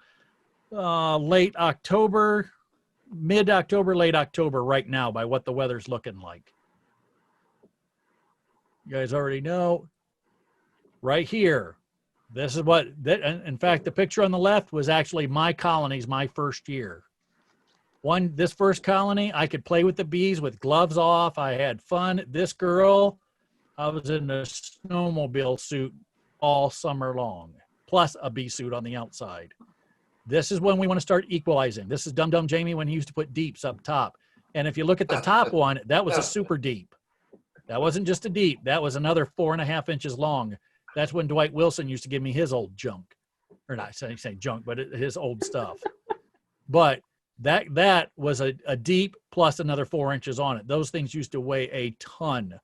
late October, mid-October, late October right now by what the weather's looking like. You guys already know. Right here. This is in fact, the picture on the left was actually my colonies my first year. This first colony, I could play with the bees with gloves off. I had fun. This girl, I was in a snowmobile suit all summer long, plus a bee suit on the outside. This is when we want to start equalizing. This is Dum Dum Jamie when he used to put deeps up top. And if you look at the top one, that was a super deep. That wasn't just a deep. That was another 4.5 inches long. That's when Dwight Wilson used to give me his old junk. Or not saying junk, but his old stuff. But that was a deep plus another 4 inches on it. Those things used to weigh a ton.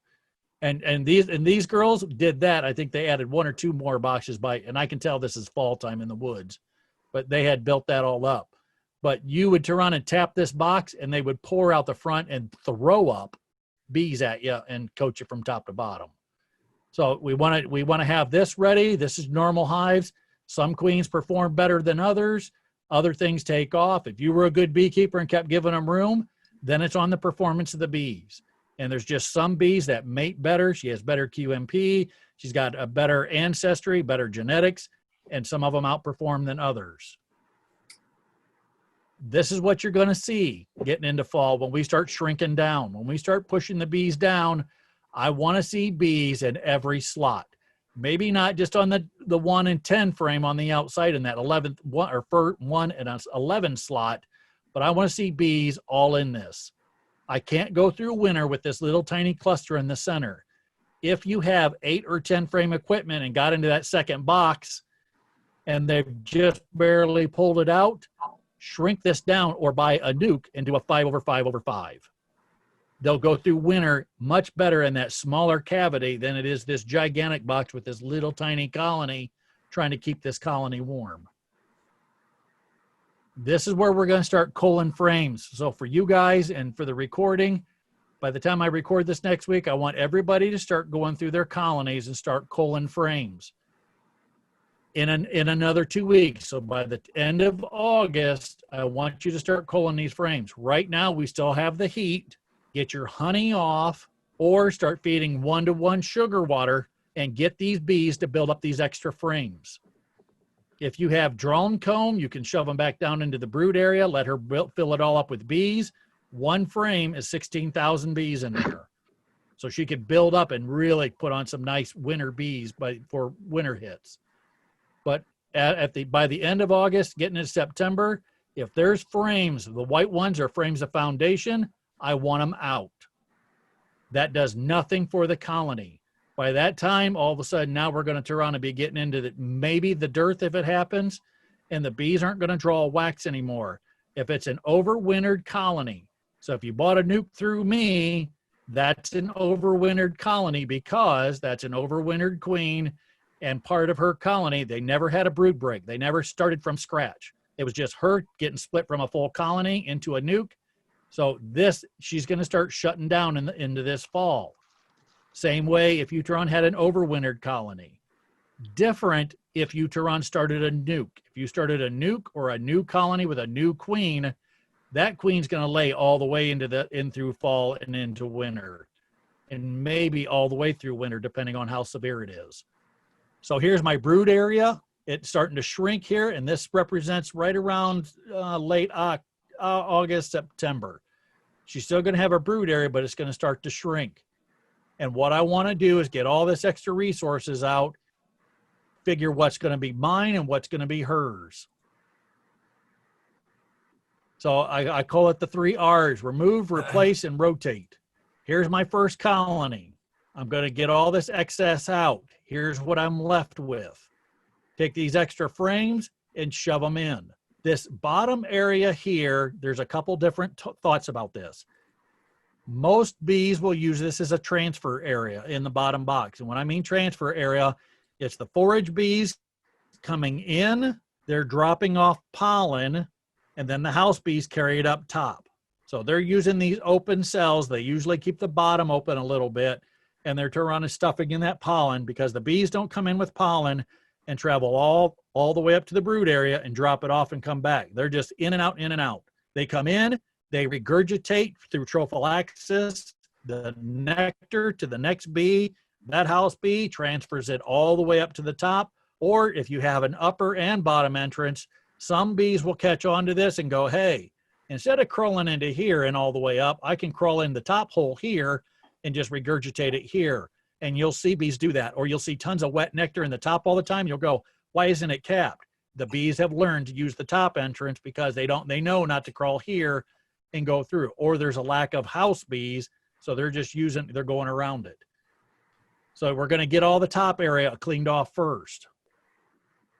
And these girls did that. I think they added 1 or 2 more boxes and I can tell this is fall time in the woods, but they had built that all up. But you would turn around and tap this box and they would pour out the front and throw up bees at you and coat you from top to bottom. So we want to have this ready. This is normal hives. Some queens perform better than others. Other things take off. If you were a good beekeeper and kept giving them room, then it's on the performance of the bees. And there's just some bees that mate better. She has better QMP. She's got a better ancestry, better genetics, and some of them outperform than others. This is what you're going to see getting into fall when we start shrinking down. When we start pushing the bees down, I want to see bees in every slot. Maybe not just on the 1 and 10 frame on the outside in that 11th one or 1 and 11 slot, but I want to see bees all in this. I can't go through winter with this little tiny cluster in the center. If you have 8 or 10 frame equipment and got into that second box and they've just barely pulled it out, shrink this down or buy a nuke and do a 5/5/5. They'll go through winter much better in that smaller cavity than it is this gigantic box with this little tiny colony trying to keep this colony warm. This is where we're going to start culling frames. So for you guys and for the recording, by the time I record this next week, I want everybody to start going through their colonies and start culling frames in another 2 weeks. So by the end of August, I want you to start culling these frames. Right now, we still have the heat. Get your honey off or start feeding 1-to-1 sugar water and get these bees to build up these extra frames. If you have drone comb, you can shove them back down into the brood area, let her fill it all up with bees. 1 frame is 16,000 bees in there. So she could build up and really put on some nice winter bees for winter hits. But by the end of August, getting into September, if there's frames, the white ones are frames of foundation, I want them out. That does nothing for the colony. By that time, all of a sudden, now we're going to turn around and be getting into maybe the dearth if it happens, and the bees aren't going to draw wax anymore. If it's an overwintered colony, so if you bought a nuke through me, that's an overwintered colony because that's an overwintered queen, and part of her colony, they never had a brood break. They never started from scratch. It was just her getting split from a full colony into a nuke. So she's going to start shutting down into this fall. Same way if Uteron had an overwintered colony. Different if Uteron started a nuke. If you started a nuke or a new colony with a new queen, that queen's going to lay all the way in through fall and into winter, and maybe all the way through winter, depending on how severe it is. So here's my brood area. It's starting to shrink here, and this represents right around late August, September. She's still going to have a brood area, but it's going to start to shrink. And what I want to do is get all this extra resources out, figure what's going to be mine and what's going to be hers. So I call it the 3 R's: remove, replace, and rotate. Here's my first colony. I'm going to get all this excess out. Here's what I'm left with. Take these extra frames and shove them in. This bottom area here, there's a couple different thoughts about this. Most bees will use this as a transfer area in the bottom box. And when I mean transfer area, it's the forage bees coming in, they're dropping off pollen, and then the house bees carry it up top. So they're using these open cells. They usually keep the bottom open a little bit, and they're turning around and stuffing in that pollen because the bees don't come in with pollen and travel all the way up to the brood area and drop it off and come back. They're just in and out, in and out. They come in, they regurgitate through trophallaxis, the nectar to the next bee. That house bee transfers it all the way up to the top. Or if you have an upper and bottom entrance, some bees will catch on to this and go, hey, instead of crawling into here and all the way up, I can crawl in the top hole here and just regurgitate it here. And you'll see bees do that. Or you'll see tons of wet nectar in the top all the time. You'll go, why isn't it capped? The bees have learned to use the top entrance because they know not to crawl here and go through, or there's a lack of house bees, so they're going around it. So we're going to get all the top area cleaned off first.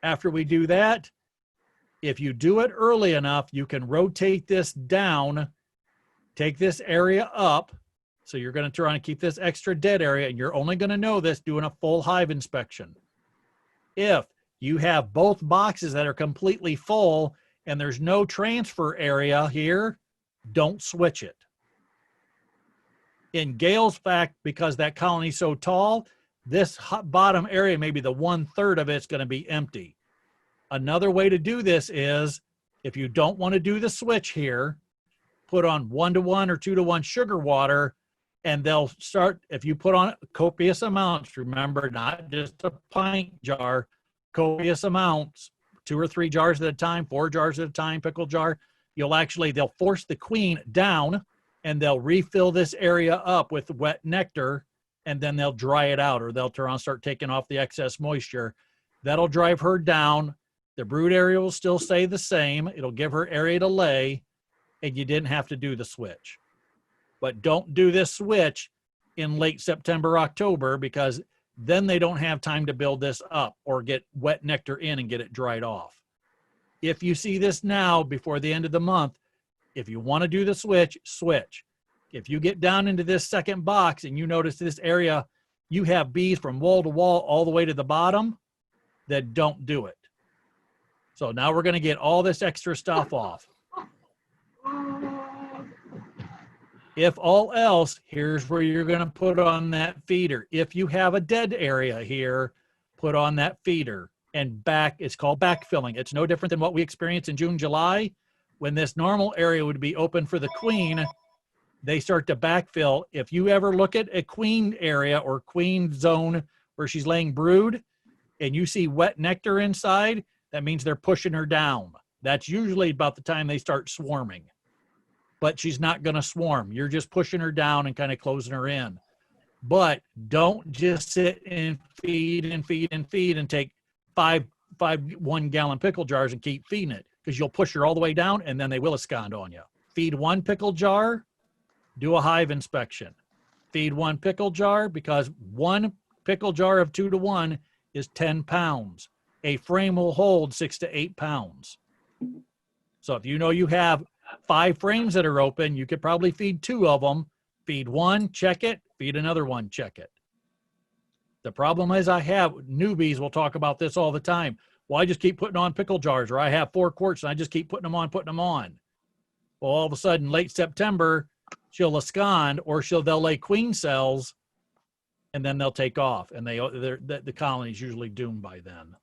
After we do that, if you do it early enough, you can rotate this down, take this area up. So you're going to try and keep this extra dead area, and you're only going to know this doing a full hive inspection. If you have both boxes that are completely full and there's no transfer area here, don't switch it. In Gail's fact, because that colony is so tall, this bottom area, maybe the 1/3 of it's going to be empty. Another way to do this is, if you don't want to do the switch here, put on 1-to-1 or 2-to-1 sugar water, and they'll start, if you put on copious amounts, remember, not just a pint jar, copious amounts, 2 or 3 jars at a time, 4 jars at a time, pickle jar, they'll force the queen down, and they'll refill this area up with wet nectar, and then they'll dry it out, or they'll turn on, start taking off the excess moisture. That'll drive her down. The brood area will still stay the same. It'll give her area to lay, and you didn't have to do the switch. But don't do this switch in late September, October, because then they don't have time to build this up or get wet nectar in and get it dried off. If you see this now before the end of the month, if you want to do the switch, switch. If you get down into this second box and you notice this area, you have bees from wall to wall all the way to the bottom, then don't do it. So now we're going to get all this extra stuff off. If all else, here's where you're going to put on that feeder. If you have a dead area here, put on that feeder. And it's called backfilling. It's no different than what we experience in June, July. When this normal area would be open for the queen, they start to backfill. If you ever look at a queen area or queen zone where she's laying brood and you see wet nectar inside, that means they're pushing her down. That's usually about the time they start swarming. But she's not going to swarm. You're just pushing her down and kind of closing her in. But don't just sit and feed and feed and feed and take five 1-gallon pickle jars and keep feeding it, because you'll push her all the way down and then they will abscond on you. Feed 1 pickle jar, do a hive inspection. Feed 1 pickle jar, because 1 pickle jar of 2-to-1 is 10 pounds. A frame will hold 6 to 8 pounds. So if you know you have 5 frames that are open, you could probably feed 2 of them. Feed 1, check it. Feed another 1, check it. The problem is I have newbies will talk about this all the time. Well, I just keep putting on pickle jars, or I have 4 quarts and I just keep putting them on. Well, all of a sudden, late September, she'll abscond, or they'll lay queen cells, and then they'll take off, and the colony's usually doomed by then.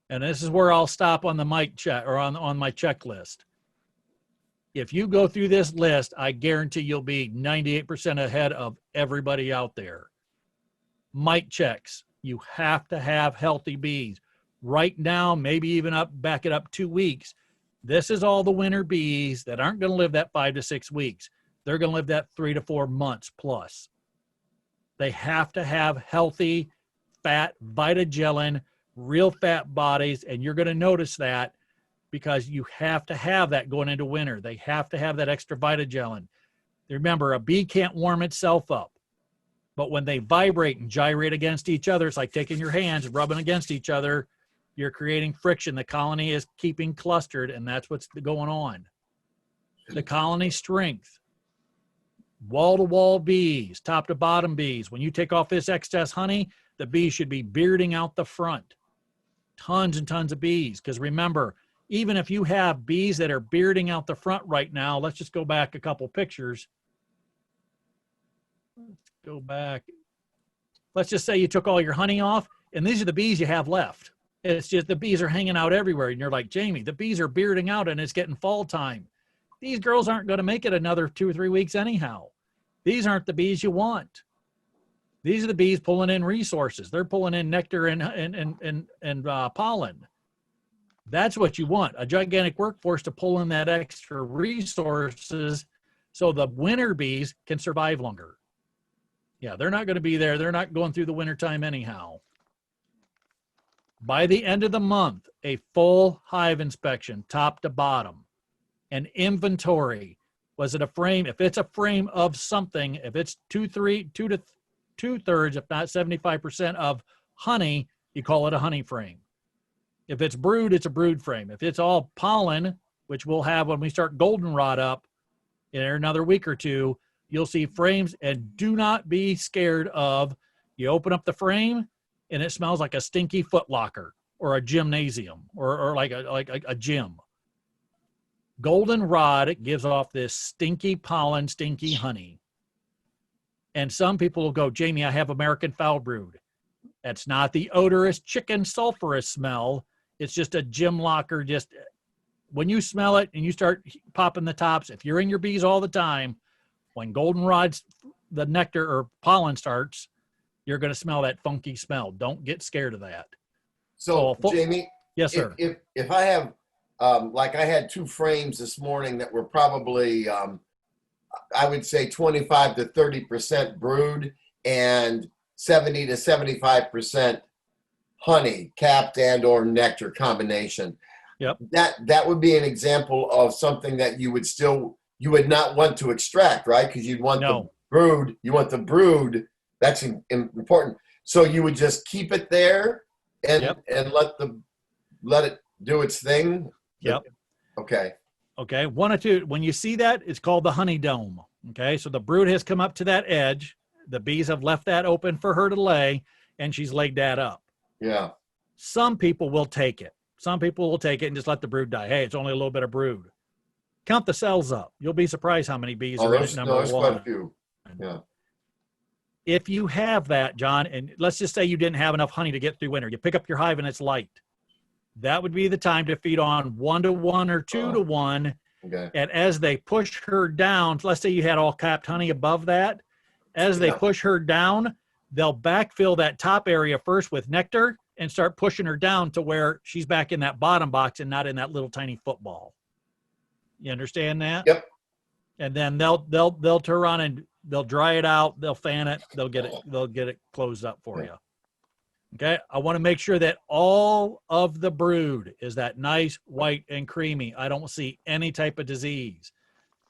And this is where I'll stop on the mic check, or on my checklist. If you go through this list, I guarantee you'll be 98% ahead of everybody out there. Mite checks. You have to have healthy bees. Right now, maybe even back it up 2 weeks. This is all the winter bees that aren't going to live that 5 to 6 weeks. They're going to live that 3 to 4 months plus. They have to have healthy, fat, vitagelin, real fat bodies, and you're going to notice that because you have to have that going into winter. They have to have that extra vitagelin. Remember, a bee can't warm itself up. But when they vibrate and gyrate against each other, it's like taking your hands and rubbing against each other. You're creating friction. The colony is keeping clustered, and that's what's going on. The colony strength. Wall-to-wall bees, top-to-bottom bees. When you take off this excess honey, the bees should be bearding out the front. Tons and tons of bees. Because remember, even if you have bees that are bearding out the front right now, let's just go back a couple pictures. Go back. Let's just say you took all your honey off, and these are the bees you have left. It's just the bees are hanging out everywhere, and you're like, Jamie, the bees are bearding out, and it's getting fall time. These girls aren't going to make it another 2 or 3 weeks anyhow. These aren't the bees you want. These are the bees pulling in resources. They're pulling in nectar and pollen. That's what you want, a gigantic workforce to pull in that extra resources so the winter bees can survive longer. Yeah, they're not going to be there. They're not going through the winter time anyhow. By the end of the month, a full hive inspection, top to bottom. and inventory. Was it a frame? If it's a frame of something, if it's 2 to 2/3, if not 75% of honey, you call it a honey frame. If it's brood, it's a brood frame. If it's all pollen, which we'll have when we start goldenrod up in another week or two, you'll see frames. And do not be scared of, you open up the frame and it smells like a stinky Foot Locker or a gymnasium or like a gym. Goldenrod gives off this stinky pollen, stinky honey. And some people will go, Jamie, I have American foul brood. That's not the odorous chicken sulfurous smell. It's just a gym locker. Just when you smell it and you start popping the tops, if you're in your bees all the time, when goldenrod's, the nectar or pollen starts, you're going to smell that funky smell. Don't get scared of that. So, Jamie, yes, sir. If I have, like I had 2 frames this morning that were probably, I would say 25 to 30% brood and 70 to 75% honey, capped and or nectar combination. Yep. That would be an example of something that you would not want to extract, right? Because you'd want the brood. You want the brood. That's important. So you would just keep it there and let it do its thing. Yep. Okay. Okay. 1 or 2. When you see that, it's called the honey dome. Okay. So the brood has come up to that edge. The bees have left that open for her to lay, and she's laid that up. Yeah. Some people will take it. Some people will take it and just let the brood die. Hey, it's only a little bit of brood. Count the cells up. You'll be surprised how many bees are in it, number there's one. Quite a few. Yeah. If you have that, John, and let's just say you didn't have enough honey to get through winter, you pick up your hive and it's light. That would be the time to feed on 1 to 1 or 2 to 1. Okay. And as they push her down, let's say you had all capped honey above that, as they push her down, they'll backfill that top area first with nectar and start pushing her down to where she's back in that bottom box and not in that little tiny football. You understand that? Yep. And then they'll turn around and they'll dry it out, they'll fan it, they'll get it closed up for you. Okay, I want to make sure that all of the brood is that nice, white, and creamy. I don't see any type of disease.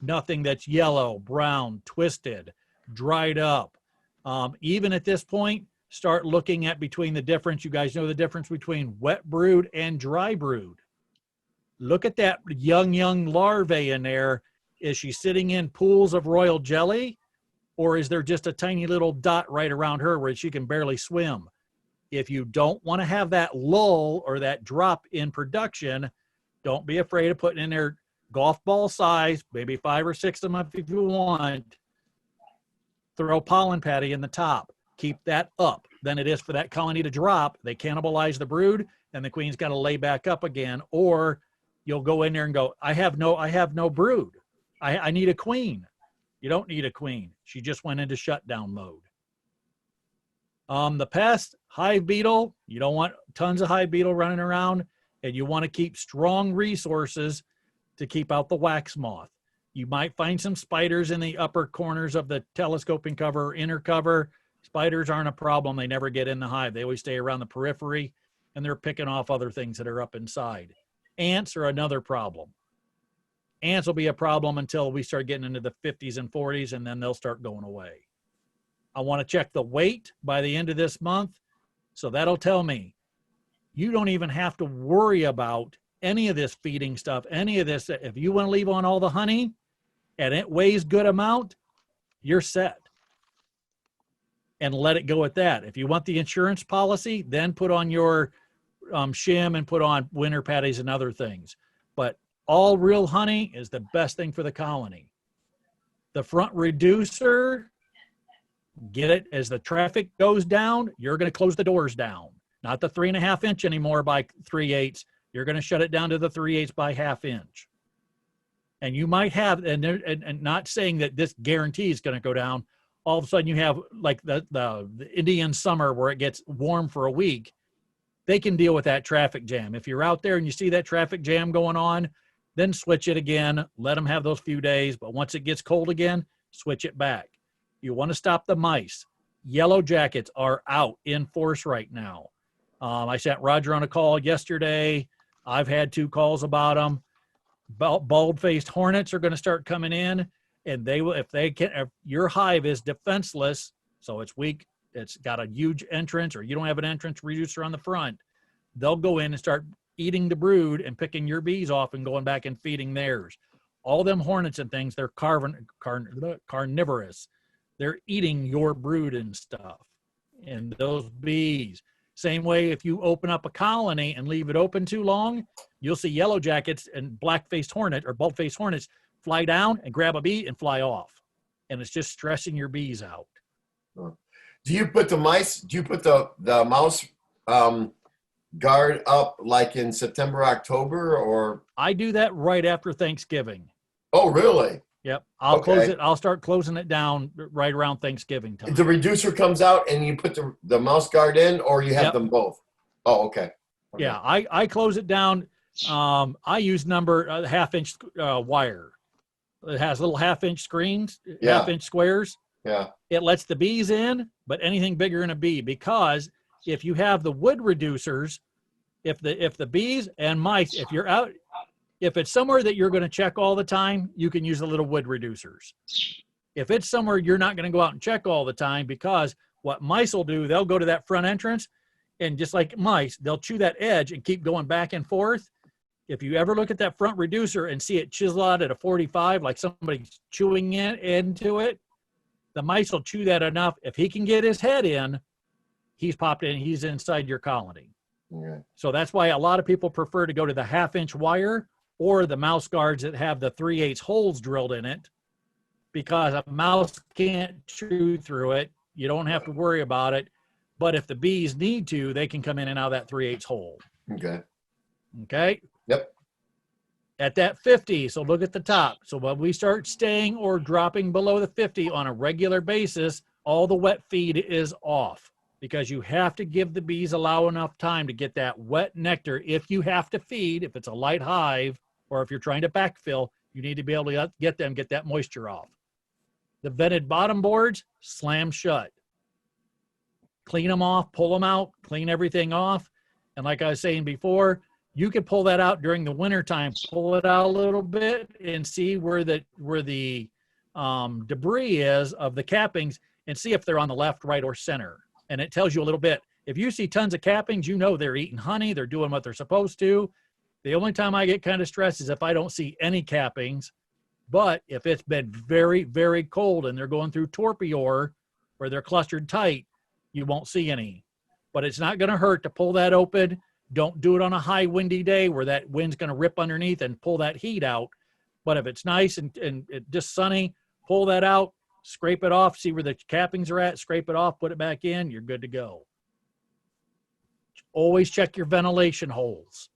Nothing that's yellow, brown, twisted, dried up. Even at this point, start looking at between the difference. You guys know the difference between wet brood and dry brood. Look at that young larvae in there. Is she sitting in pools of royal jelly? Or is there just a tiny little dot right around her where she can barely swim? If you don't want to have that lull or that drop in production, don't be afraid of putting in there golf ball size, maybe 5 or 6 of them if you want. Throw pollen patty in the top. Keep that up. Then it is for that colony to drop. They cannibalize the brood, and the queen's got to lay back up again. Or you'll go in there and go, I have no brood. I need a queen. You don't need a queen. She just went into shutdown mode. The pest, hive beetle, you don't want tons of hive beetle running around, and you want to keep strong resources to keep out the wax moth. You might find some spiders in the upper corners of the telescoping cover or inner cover. Spiders aren't a problem. They never get in the hive. They always stay around the periphery, and they're picking off other things that are up inside. Ants are another problem. Ants will be a problem until we start getting into the 50s and 40s, and then they'll start going away. I want to check the weight by the end of this month. So that'll tell me you don't even have to worry about any of this feeding stuff, any of this. If you want to leave on all the honey and it weighs good amount, you're set. And let it go at that. If you want the insurance policy, then put on your shim and put on winter patties and other things. But all real honey is the best thing for the colony. The front reducer, get it as the traffic goes down, you're going to close the doors down. Not the 3.5 inch anymore by 3/8. You're going to shut it down to the 3/8 by 1/2 inch. And you might have, and not saying that this guarantee is going to go down, all of a sudden you have like the Indian summer where it gets warm for a week. They can deal with that traffic jam. If you're out there and you see that traffic jam going on, then switch it again. Let them have those few days. But once it gets cold again, switch it back. You want to stop the mice. Yellow jackets are out in force right now. I sent Roger on a call yesterday. I've had 2 calls about them. Bald-faced hornets are going to start coming in, and they will, if your hive is defenseless, so it's weak, it's got a huge entrance, or you don't have an entrance reducer on the front, they'll go in and start eating the brood and picking your bees off and going back and feeding theirs. All them hornets and things, they're carnivorous. They're eating your brood and stuff. And those bees, same way, if you open up a colony and leave it open too long, you'll see yellow jackets and black-faced hornet or bald-faced hornets fly down and grab a bee and fly off. And it's just stressing your bees out. Do you put the mouse guard up like in September, October, or? I do that right after Thanksgiving. Oh, really? Yep. I'll start closing it down right around Thanksgiving time. The reducer comes out and you put the mouse guard in, or you have them both? Oh, okay. Yeah, I close it down. I use half-inch wire. It has little half-inch screens, half-inch squares. Yeah. It lets the bees in, but anything bigger than a bee, because if you have the wood reducers, if the bees and mice, if it's somewhere that you're going to check all the time, you can use the little wood reducers. If it's somewhere you're not going to go out and check all the time, because what mice will do, they'll go to that front entrance, and just like mice, they'll chew that edge and keep going back and forth. If you ever look at that front reducer and see it chisel out at a 45, like somebody's chewing into it, the mice will chew that enough. If he can get his head in, he's popped in, he's inside your colony. Okay. So that's why a lot of people prefer to go to the half-inch wire or the mouse guards that have the 3/8 holes drilled in it, because a mouse can't chew through it. You don't have to worry about it. But if the bees need to, they can come in and out of that 3/8 hole. Okay. Okay? Yep. At that 50, so look at the top. So when we start staying or dropping below the 50 on a regular basis, all the wet feed is off, because you have to give the bees enough time to get that wet nectar. If you have to feed, if it's a light hive, or if you're trying to backfill, you need to be able to get that moisture off. The vented bottom boards, slam shut. Clean them off, pull them out, clean everything off. And like I was saying before, you could pull that out during the winter time, pull it out a little bit and see where the debris is of the cappings, and see if they're on the left, right, or center. And it tells you a little bit. If you see tons of cappings, you know they're eating honey, they're doing what they're supposed to. The only time I get kind of stressed is if I don't see any cappings. But if it's been very, very cold and they're going through torpor where they're clustered tight, you won't see any. But it's not going to hurt to pull that open. Don't do it on a high windy day where that wind's going to rip underneath and pull that heat out. But if it's nice and just sunny, pull that out, scrape it off, see where the cappings are at, scrape it off, put it back in, you're good to go. Always check your ventilation holes.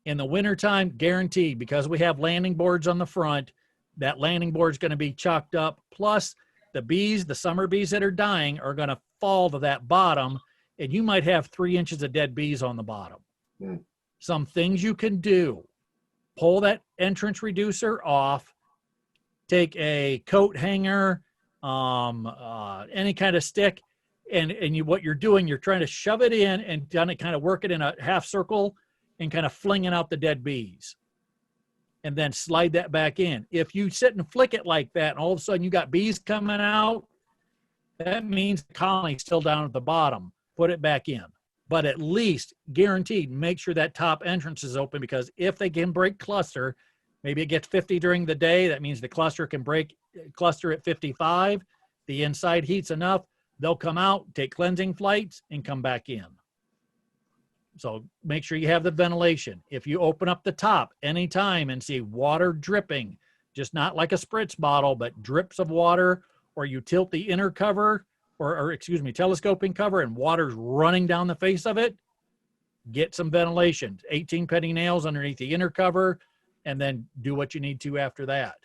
In the wintertime, guaranteed, because we have landing boards on the front, that landing board is going to be chalked up. Plus, the bees, the summer bees that are dying, are going to fall to that bottom, and you might have 3 inches of dead bees on the bottom. Mm. Some things you can do: pull that entrance reducer off, take a coat hanger, any kind of stick, and what you're doing, you're trying to shove it in and kind of work it in a half circle and kind of flinging out the dead bees, and then slide that back in. If you sit and flick it like that, and all of a sudden you got bees coming out, that means the colony's still down at the bottom. Put it back in. But at least, guaranteed, make sure that top entrance is open, because if they can break cluster, maybe it gets 50 during the day, that means the cluster can break cluster at 55. The inside heat's enough, they'll come out, take cleansing flights, and come back in. So make sure you have the ventilation. If you open up the top anytime and see water dripping, just not like a spritz bottle, but drips of water, or you tilt the inner cover, or telescoping cover, and water's running down the face of it, get some ventilation. 18 penny nails underneath the inner cover, and then do what you need to after that.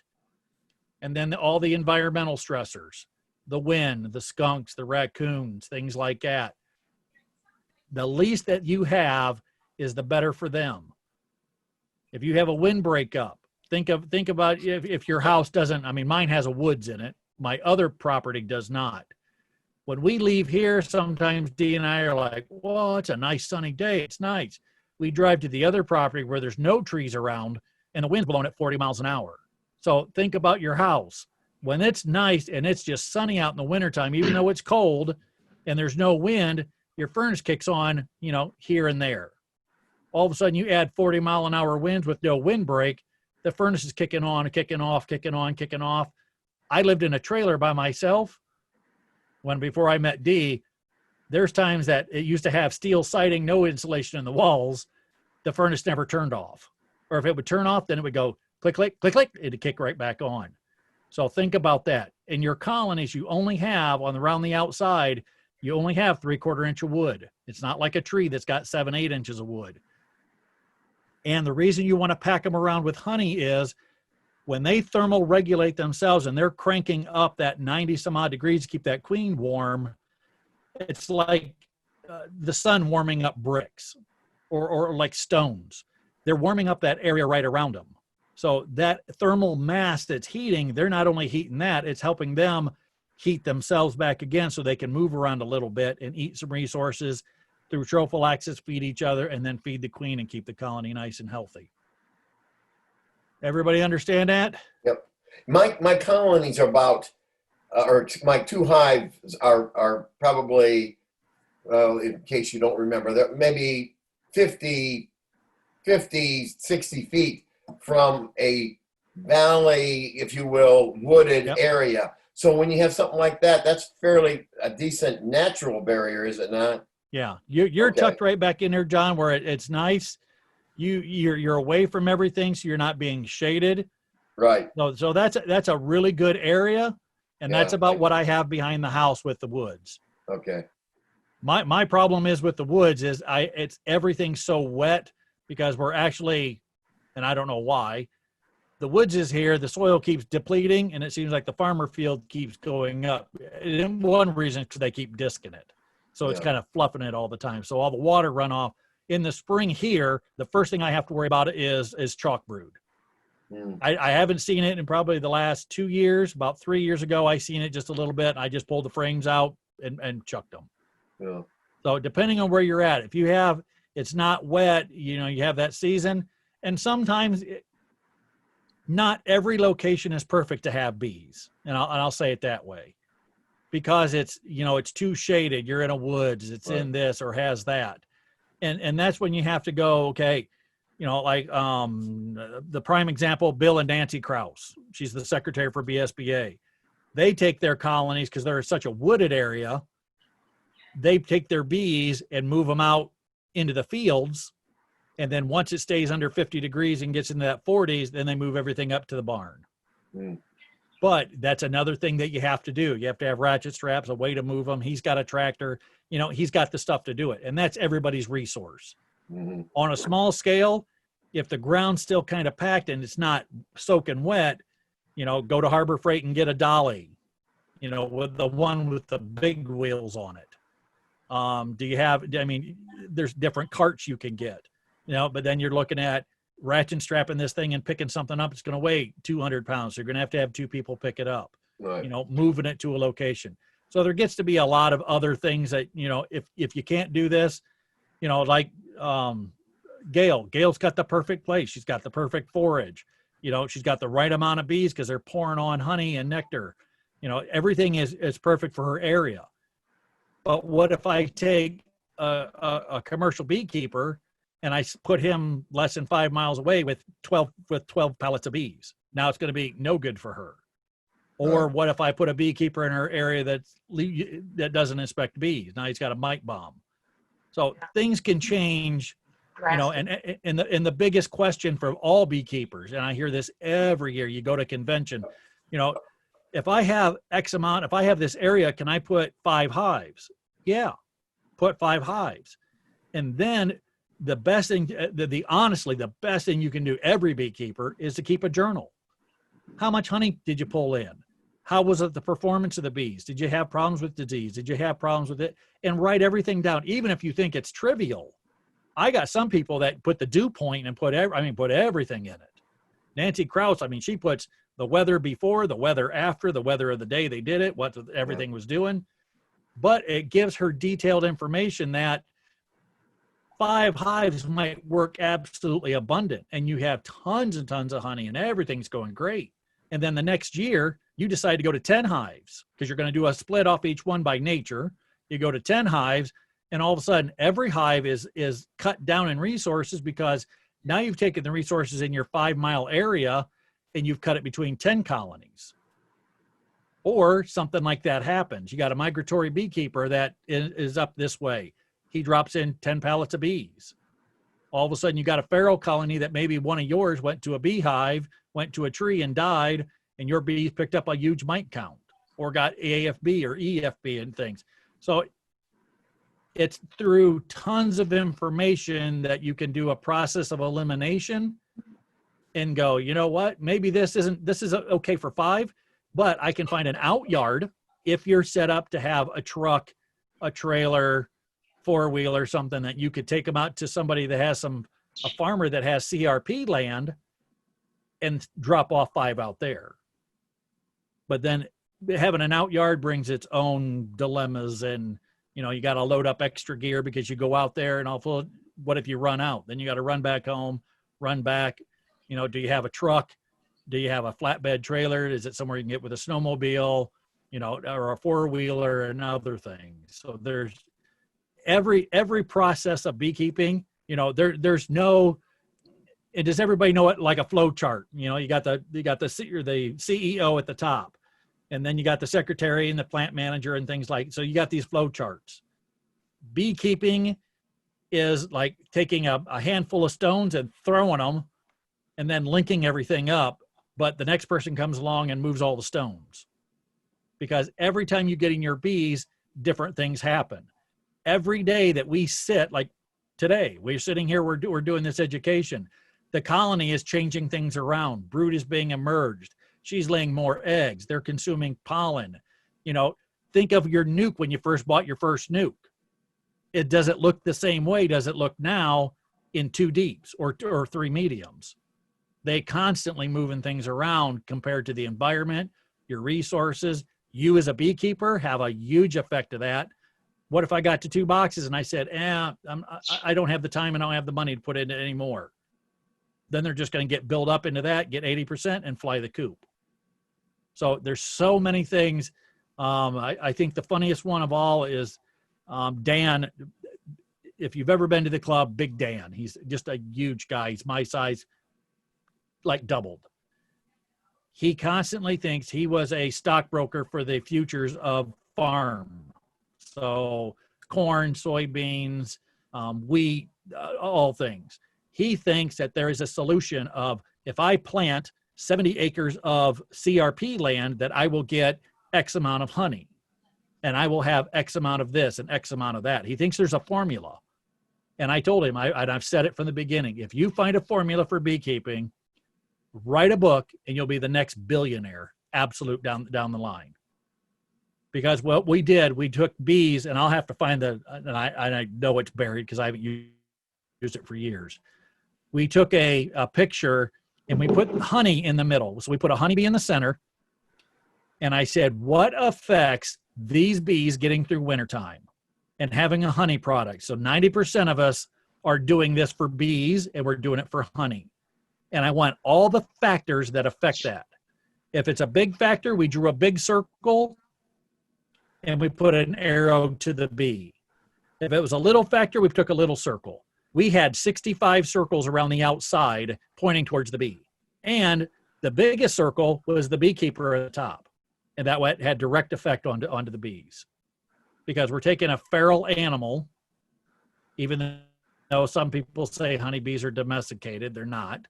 And then all the environmental stressors, the wind, the skunks, the raccoons, things like that. The least that you have is the better for them. If you have a wind breakup, think about if your house doesn't, mine has a woods in it. My other property does not. When we leave here, sometimes Dee and I are like, well, it's a nice sunny day. It's nice. We drive to the other property where there's no trees around, and the wind's blowing at 40 miles an hour. So think about your house. When it's nice and it's just sunny out in the wintertime, even though it's cold and there's no wind, your furnace kicks on, you know, here and there. All of a sudden you add 40-mile-an-hour winds with no windbreak, the furnace is kicking on, kicking off, kicking on, kicking off. I lived in a trailer by myself before I met Dee. There's times that it used to have steel siding, no insulation in the walls. The furnace never turned off. Or if it would turn off, then it would go click, click, click, click. It'd kick right back on. So think about that. In your colonies, you only have, around the outside, you only have 3/4 inch of wood. It's not like a tree that's got 7, 8 inches of wood. And the reason you want to pack them around with honey is when they thermal regulate themselves and they're cranking up that 90 some odd degrees to keep that queen warm, it's like the sun warming up bricks or like stones. They're warming up that area right around them. So that thermal mass that's heating, they're not only heating that, it's helping them heat themselves back again so they can move around a little bit and eat some resources through trophallaxis, feed each other, and then feed the queen and keep the colony nice and healthy. Everybody understand that? Yep. My colonies are about, or my 2 hives are probably, well, in case you don't remember, they're maybe 50, 60 feet from a valley, if you will, wooded area. So when you have something like that, that's fairly a decent natural barrier, is it not? Yeah, you're tucked right back in there, John, where it's nice. You're away from everything, so you're not being shaded. Right. So that's a really good area, and that's about what I have behind the house with the woods. Okay. My problem is with the woods is it's everything's so wet because we're actually, and I don't know why, the woods is here, the soil keeps depleting, and it seems like the farmer field keeps going up. And one reason is because they keep disking it. So it's kind of fluffing it all the time. So all the water runoff in the spring here, the first thing I have to worry about is chalk brood. I haven't seen it in probably the last 2 years. About 3 years ago, I seen it just a little bit. I just pulled the frames out and chucked them. Yeah. So depending on where you're at, if you have, it's not wet, you know, you have that season. And sometimes not every location is perfect to have bees. And I'll say it that way because it's, you know, it's too shaded. You're in a woods, it's in this or has that. And that's when you have to go, okay, you know, like the prime example, Bill and Nancy Krause. She's the secretary for BSBA. They take their colonies because they're in such a wooded area. They take their bees and move them out into the fields. And then once it stays under 50 degrees and gets into that 40s, then they move everything up to the barn. But that's another thing that you have to do. You have to have ratchet straps, a way to move them. He's got a tractor, you know, he's got the stuff to do it. And that's everybody's resource. On a small scale, if the ground's still kind of packed and it's not soaking wet, you know, go to Harbor Freight and get a dolly, you know, with the one with the big wheels on it. Do you have, I mean, there's different carts you can get, you know, but then you're looking at ratchet strapping this thing and picking something up. It's going to weigh 200 pounds. So you're going to have 2 people pick it up, you know, moving it to a location. So there gets to be a lot of other things that, you know, if you can't do this, you know, like Gail's got the perfect place. She's got the perfect forage. You know, she's got the right amount of bees because they're pouring on honey and nectar. You know, everything is perfect for her area. But what if I take a commercial beekeeper and I put him less than 5 miles away with 12 pellets of bees? Now it's going to be no good for her. Or what if I put a beekeeper in her area that doesn't inspect bees? Now he's got a mite bomb. So things can change, you know, and the biggest question for all beekeepers, and I hear this every year, you go to convention, you know, if I have X amount, if I have this area, can I put 5 hives? Yeah, put 5 hives. And then the best thing, honestly, the best thing you can do, every beekeeper, is to keep a journal. How much honey did you pull in? How was it the performance of the bees? Did you have problems with disease? Did you have problems with it? And write everything down, even if you think it's trivial. I got some people that put the dew point and put everything in it. Nancy Krause, I mean, she puts the weather before, the weather after, the weather of the day they did it, what everything was doing. But it gives her detailed information that 5 hives might work absolutely abundant, and you have tons and tons of honey and everything's going great. And then the next year, you decide to go to 10 hives because you're going to do a split off each one by nature. You go to 10 hives, and all of a sudden, every hive is cut down in resources because now you've taken the resources in your 5-mile area and you've cut it between 10 colonies. Or something like that happens. You got a migratory beekeeper that is up this way. He drops in 10 pallets of bees. All of a sudden, you got a feral colony that maybe one of yours went to a beehive, went to a tree and died, and your bees picked up a huge mite count or got AFB or EFB and things. So it's through tons of information that you can do a process of elimination and go, you know what, maybe this is okay for 5, but I can find an out yard if you're set up to have a truck, a trailer, 4-wheeler, something that you could take them out to somebody that has a farmer that has CRP land and drop off 5 out there. But then having an out yard brings its own dilemmas, and you got to load up extra gear because you go out there and what if you run out? Then you got to run back home, run back. Do you have a truck? Do you have a flatbed trailer? Is it somewhere you can get with a snowmobile, or a 4-wheeler and other things? So there's every process of beekeeping, there's no, and does everybody know it like a flow chart? You got the CEO at the top, and then you got the secretary and the plant manager and things so you got these flow charts. Beekeeping is like taking a handful of stones and throwing them and then linking everything up, but the next person comes along and moves all the stones. Because every time you get in your bees, different things happen. Every day that we sit, like today, we're sitting here, we're doing this education. The colony is changing things around. Brood is being emerged. She's laying more eggs. They're consuming pollen. Think of your nuke when you first bought your first nuke. Does it look the same way? Does it look now in 2 deeps or 3 mediums? They constantly moving things around compared to the environment, your resources. You as a beekeeper have a huge effect of that. What if I got to 2 boxes and I said, I don't have the time and I don't have the money to put in it anymore? Then they're just going to get built up into that, get 80% and fly the coop. So there's so many things. I think the funniest one of all is Dan. If you've ever been to the club, Big Dan, he's just a huge guy. He's my size, like doubled. He constantly thinks he was a stockbroker for the futures of farm. So corn, soybeans, wheat, all things. He thinks that there is a solution of, if I plant 70 acres of CRP land, that I will get X amount of honey, and I will have X amount of this and X amount of that. He thinks there's a formula. And I told him, I've said it from the beginning, if you find a formula for beekeeping, write a book and you'll be the next billionaire, absolute down the line. Because what we did, we took bees, and I'll have to find and I know it's buried because I haven't used it for years. We took a picture and we put honey in the middle. So we put a honeybee in the center. And I said, what affects these bees getting through wintertime and having a honey product? So 90% of us are doing this for bees, and we're doing it for honey. And I want all the factors that affect that. If it's a big factor, we drew a big circle and we put an arrow to the bee. If it was a little factor, we took a little circle. We had 65 circles around the outside pointing towards the bee. And the biggest circle was the beekeeper at the top. And that had direct effect onto the bees. Because we're taking a feral animal, even though some people say honeybees are domesticated, they're not.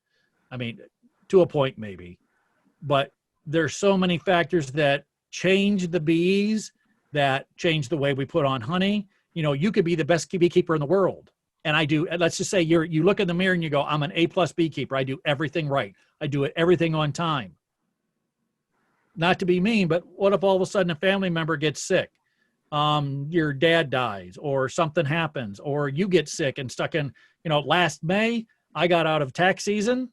I mean, to a point maybe. But there's so many factors that change the bees, that change the way we put on honey. You could be the best beekeeper in the world. And I do, let's just say you look in the mirror and you go, I'm an A+ beekeeper. I do everything right. I do everything on time. Not to be mean, but what if all of a sudden a family member gets sick? Your dad dies, or something happens, or you get sick and stuck in, last May, I got out of tax season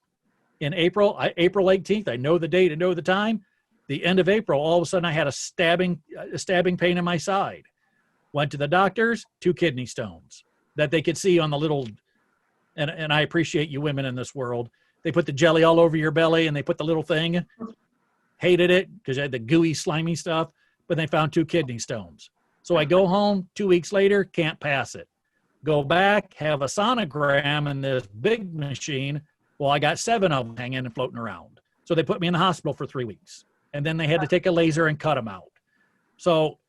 in April 18th. I know the date, I know the time. The end of April, all of a sudden I had a stabbing pain in my side. Went to the doctors, 2 kidney stones. that they could see on the little, and I appreciate you women in this world. They put the jelly all over your belly and they put the little thing. Hated it because I had the gooey, slimy stuff, but they found 2 kidney stones. So I go home 2 weeks later, can't pass it. Go back, have a sonogram in this big machine. Well, I got 7 of them hanging and floating around. So they put me in the hospital for 3 weeks. And then they had to take a laser and cut them out. So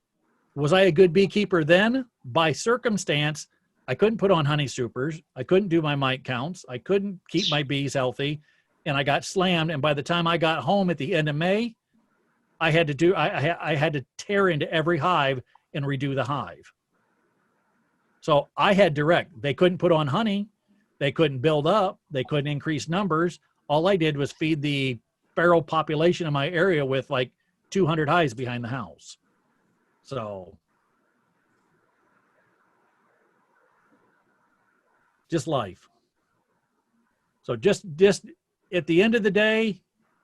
was I a good beekeeper then? By circumstance, I couldn't put on honey supers. I couldn't do my mite counts. I couldn't keep my bees healthy. And I got slammed. And by the time I got home at the end of May, I had to tear into every hive and redo the hive. So I had direct. They couldn't put on honey. They couldn't build up. They couldn't increase numbers. All I did was feed the feral population in my area with like 200 hives behind the house. So just life. So just at the end of the day,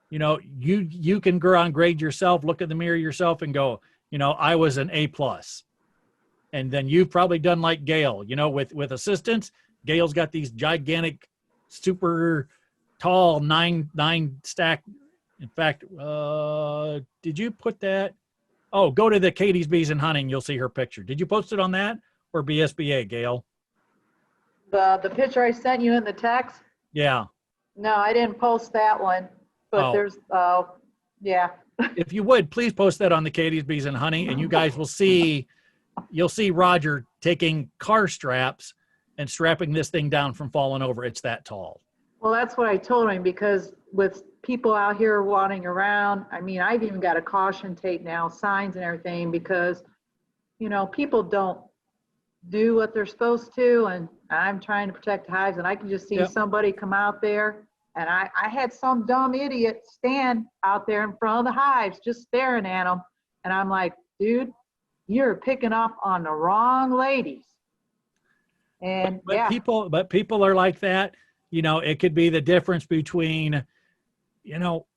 you know, you can go on, grade yourself, look in the mirror yourself and go, you know, I was an A+. And then you've probably done like Gail, you know, with assistants. Gail's got these gigantic, super tall nine stack. In fact, did you put that? Oh, go to the Katie's Bees and Hunting. You'll see her picture. Did you post it on that or BSBA, Gail? The picture I sent you in the text? Yeah. No, I didn't post that one, but Oh. there's, yeah. If you would, please post that on the Katie's Bees and Honey, and you guys will see, you'll see Roger taking car straps and strapping this thing down from falling over. It's that tall. Well, that's what I told him, because with people out here wandering around, I mean, I've even got a caution tape now, signs and everything, because, you know, people don't do what they're supposed to, and I'm trying to protect the hives, and I can just see Yep. somebody come out there, and I had some dumb idiot stand out there in front of the hives just staring at them, and I'm like, dude, you're picking up on the wrong ladies. And But yeah, people are like that. You know, it could be the difference between, you know,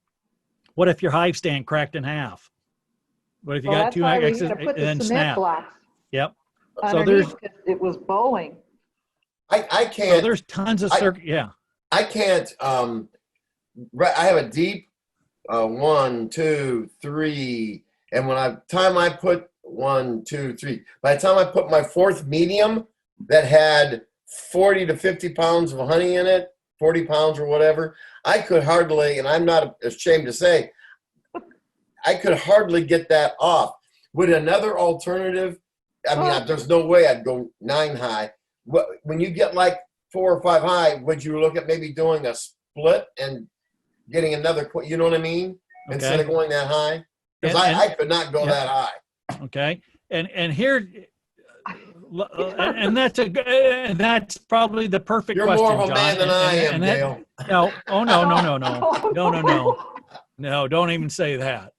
what if your hive stand cracked in half? What if you well, got that's two why we X's had to put and the then cement snap? blocks Yep. So underneath, there's 'cause it was bowling. I so can't. there's tons of yeah. I can't. I have a deep 1, 2, 3, and time I put 1, 2, 3. By the time I put my 4th medium that had 40 to 50 pounds of honey in it, 40 pounds or whatever, I could hardly, and I'm not ashamed to say, I could hardly get that off. Would another alternative? I mean, there's no way I'd go 9 high. When you get like 4 or 5 high, would you look at maybe doing a split and getting another, you know what I mean? Instead of going that high? Because I could not go that high. Okay. And here, and that's probably the perfect You're question, more of a John. man than I am, Dale. No, oh no, don't even say that.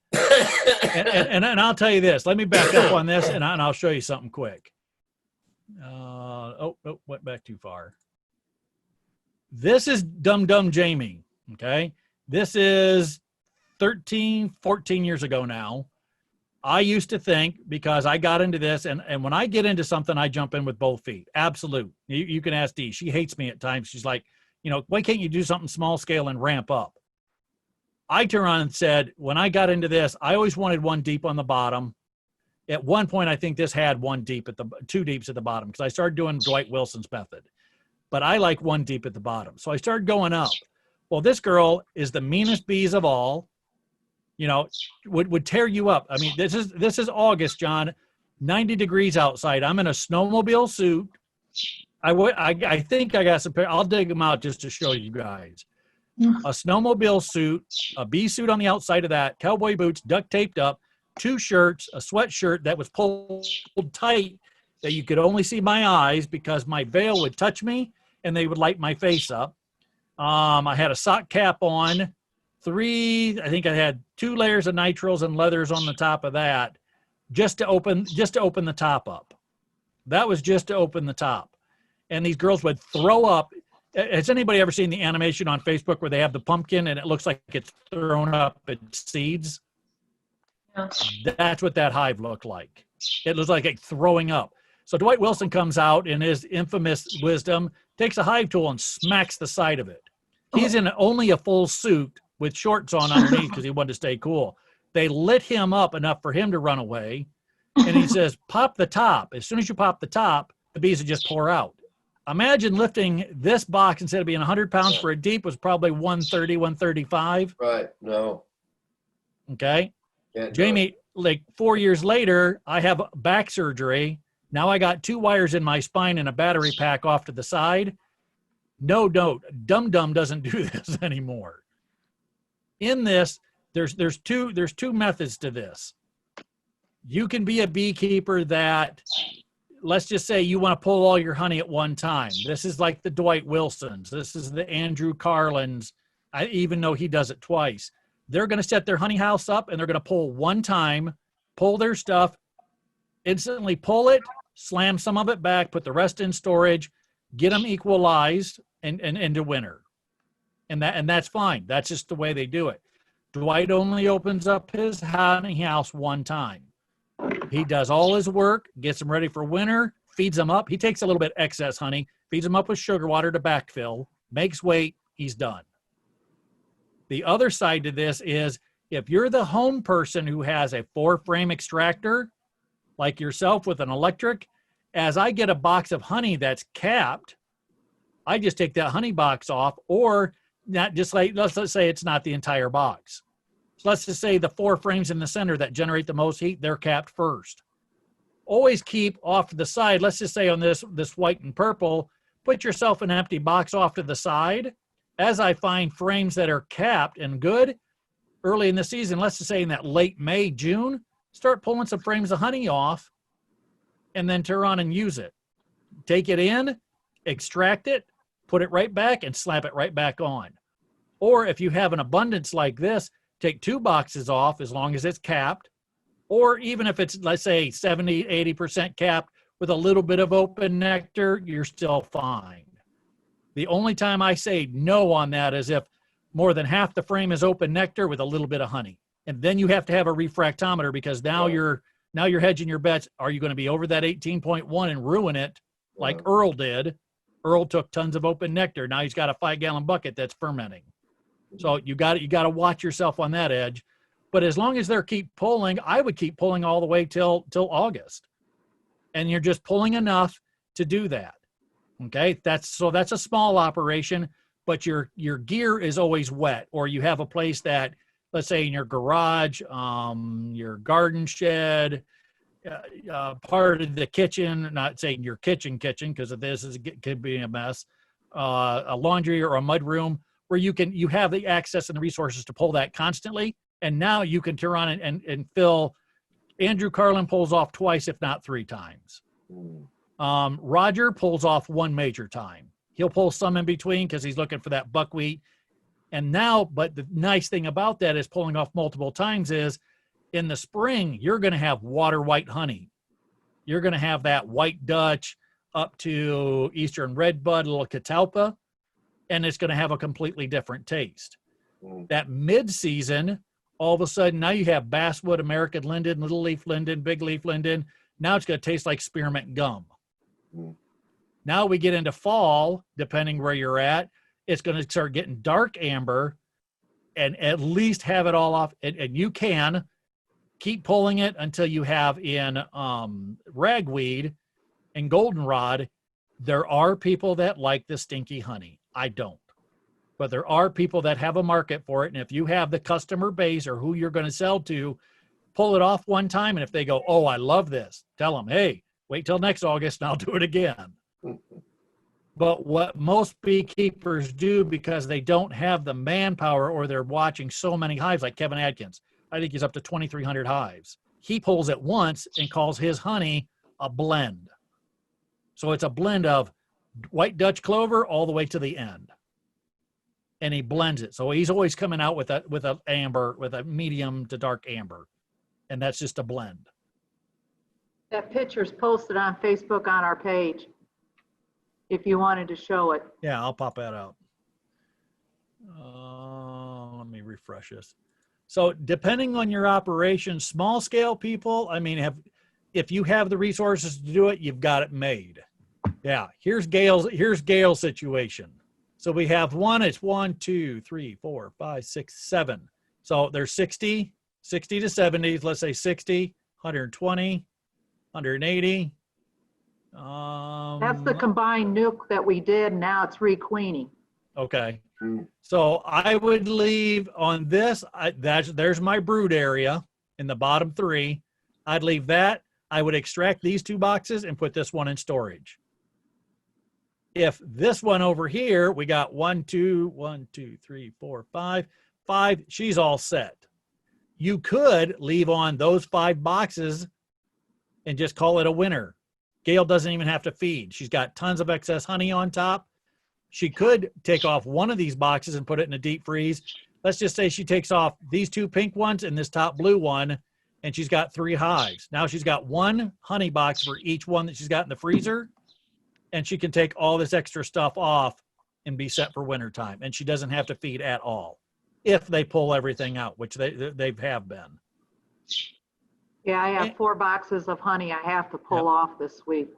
And I'll tell you this. Let me back up on this, and I'll show you something quick. Went back too far. This is Dumb Jamie, okay? This is 13, 14 years ago now. I used to think, because I got into this, and when I get into something, I jump in with both feet. Absolute. You can ask Dee. She hates me at times. She's like, you know, why can't you do something small scale and ramp up? I turned around and said, when I got into this, I always wanted 1 deep on the bottom. At one point, I think this had 2 deeps at the bottom, because I started doing Dwight Wilson's method. But I like 1 deep at the bottom. So I started going up. Well, this girl is the meanest bees of all. You know, would tear you up. I mean, this is August, John, 90 degrees outside. I'm in a snowmobile suit. I think I got some, I'll dig them out just to show you guys. A snowmobile suit, a bee suit on the outside of that, cowboy boots, duct taped up, 2 shirts, a sweatshirt that was pulled tight that you could only see my eyes because my veil would touch me and they would light my face up. I had a sock cap on. I think I had 2 layers of nitrils and leathers on the top of that just to open the top up. That was just to open the top. And these girls would throw up. Has anybody ever seen the animation on Facebook where they have the pumpkin and it looks like it's thrown up its seeds? Yeah. That's what that hive looked like. It was like throwing up. So Dwight Wilson comes out in his infamous wisdom, takes a hive tool and smacks the side of it. He's in only a full suit with shorts on underneath because he wanted to stay cool. They lit him up enough for him to run away. And he says, pop the top. As soon as you pop the top, the bees would just pour out. Imagine lifting this box instead of being 100 pounds for a deep was probably 130, 135. Right. No. Okay. Can't do it. Jamie, like 4 years later, I have back surgery. Now I got 2 wires in my spine and a battery pack off to the side. No, Dum Dum doesn't do this anymore. In this, there's two methods to this. You can be a beekeeper that, let's just say you want to pull all your honey at one time. This is like the Dwight Wilsons. This is the Andrew Carlins. Even though he does it twice. They're going to set their honey house up and they're going to pull one time, pull their stuff, instantly pull it, slam some of it back, put the rest in storage, get them equalized and into winter. And that's fine. That's just the way they do it. Dwight only opens up his honey house one time. He does all his work, gets them ready for winter, feeds them up. He takes a little bit excess honey, feeds them up with sugar water to backfill, makes weight, he's done. The other side to this is if you're the home person who has a 4-frame extractor, like yourself with an electric, as I get a box of honey that's capped, I just take that honey box off, or not just like, let's say it's not the entire box. So let's just say the 4 frames in the center that generate the most heat, they're capped first. Always keep off to the side. Let's just say on this white and purple, put yourself an empty box off to the side. As I find frames that are capped and good, early in the season, let's just say in that late May, June, start pulling some frames of honey off and then turn on and use it. Take it in, extract it, put it right back and slap it right back on. Or if you have an abundance like this, take 2 boxes off as long as it's capped. Or even if it's, let's say, 70, 80% capped with a little bit of open nectar, you're still fine. The only time I say no on that is if more than half the frame is open nectar with a little bit of honey. And then you have to have a refractometer because now you're hedging your bets. Are you going to be over that 18.1 and ruin it like Earl did? Earl took tons of open nectar. Now he's got a 5-gallon bucket that's fermenting. So you got to watch yourself on that edge. But as long as they're keep pulling, I would keep pulling all the way till August. And you're just pulling enough to do that. Okay, that's a small operation, but your gear is always wet, or you have a place that, let's say in your garage, your garden shed, part of the kitchen, not saying your kitchen, because of this could be a mess, a laundry or a mud room where you have the access and the resources to pull that constantly. And now you can turn on and fill. Andrew Carlin pulls off twice, if not 3 times. Roger pulls off 1 major time. He'll pull some in between because he's looking for that buckwheat. And now, but the nice thing about that is pulling off multiple times is in the spring, you're going to have water white honey. You're going to have that white Dutch up to Eastern Redbud, a little Catalpa, and it's going to have a completely different taste. That mid-season, all of a sudden, now you have basswood, American linden, little leaf linden, big leaf linden. Now it's going to taste like spearmint gum. Now we get into fall, depending where you're at, it's going to start getting dark amber and at least have it all off. And you can keep pulling it until you have in ragweed and goldenrod. There are people that like the stinky honey. I don't. But there are people that have a market for it. And if you have the customer base or who you're going to sell to, pull it off one time. And if they go, oh, I love this, tell them, hey, wait till next August and I'll do it again. But what most beekeepers do, because they don't have the manpower or they're watching so many hives, like Kevin Adkins, I think he's up to 2,300 hives. He pulls it once and calls his honey a blend. So it's a blend of white Dutch clover all the way to the end. And he blends it. So he's always coming out with a amber, with a medium to dark amber. And that's just a blend. That picture's posted on Facebook on our page, if you wanted to show it. Yeah, I'll pop that out. Let me refresh this. So depending on your operation, small scale people, I mean, if you have the resources to do it, you've got it made. Yeah, here's Gail's situation. So we have one, it's 1, 2, 3, 4, 5, 6, 7. So there's 60 to 70s, let's say 60, 120, 180. That's the combined nuke that we did, and now it's requeening. Okay. So I would leave on this, there's my brood area in the bottom 3. I'd leave that. I would extract these 2 boxes and put this one in storage. If this one over here, we got 1, 2, 3, 4, 5, she's all set. You could leave on those 5 boxes and just call it a winner. Gail doesn't even have to feed. She's got tons of excess honey on top. She could take off one of these boxes and put it in a deep freeze. Let's just say she takes off these 2 pink ones and this top blue one, and she's got 3 hives. Now she's got 1 honey box for each one that she's got in the freezer, and she can take all this extra stuff off and be set for wintertime. And she doesn't have to feed at all if they pull everything out, which they have been. Yeah, I have 4 boxes of honey I have to pull off this week.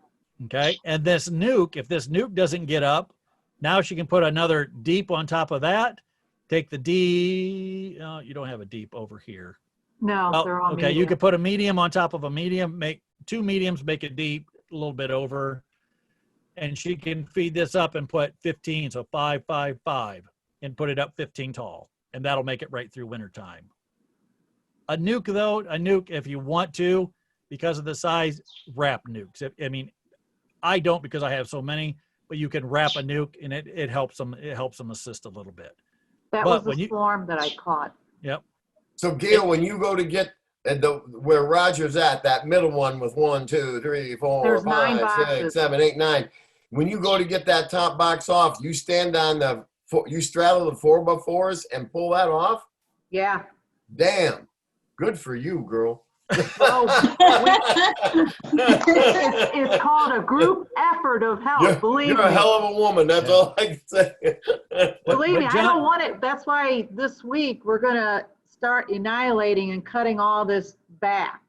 Okay, and this nuke, if this nuke doesn't get up, now she can put another deep on top of that. Take the D, you don't have a deep over here. No, Well, they're all okay, you medium. could put a medium on top of a medium, make 2 mediums, make it deep, a little bit over. And she can feed this up and put 15, so 5, 5, 5, and put it up 15 tall. And that'll make it right through wintertime. A nuke, though, if you want to, because of the size, wrap nukes. I mean, I don't because I have so many, but you can wrap a nuke and it helps them assist a little bit. That but was the swarm that I caught. Yep. So Gail, when you go to get where Roger's at, that middle one with 1, 2, 3, 4, There's 9 5, 6, boxes. 7, 8, 9. When you go to get that top box off, you stand on you straddle the 4x4s and pull that off? Yeah. Damn. Good for you, girl. Oh, it's called a group effort of help. Believe You're a me. hell of a woman. That's all I can say. Believe me, I John- don't want it. That's why this week we're going to start annihilating and cutting all this back.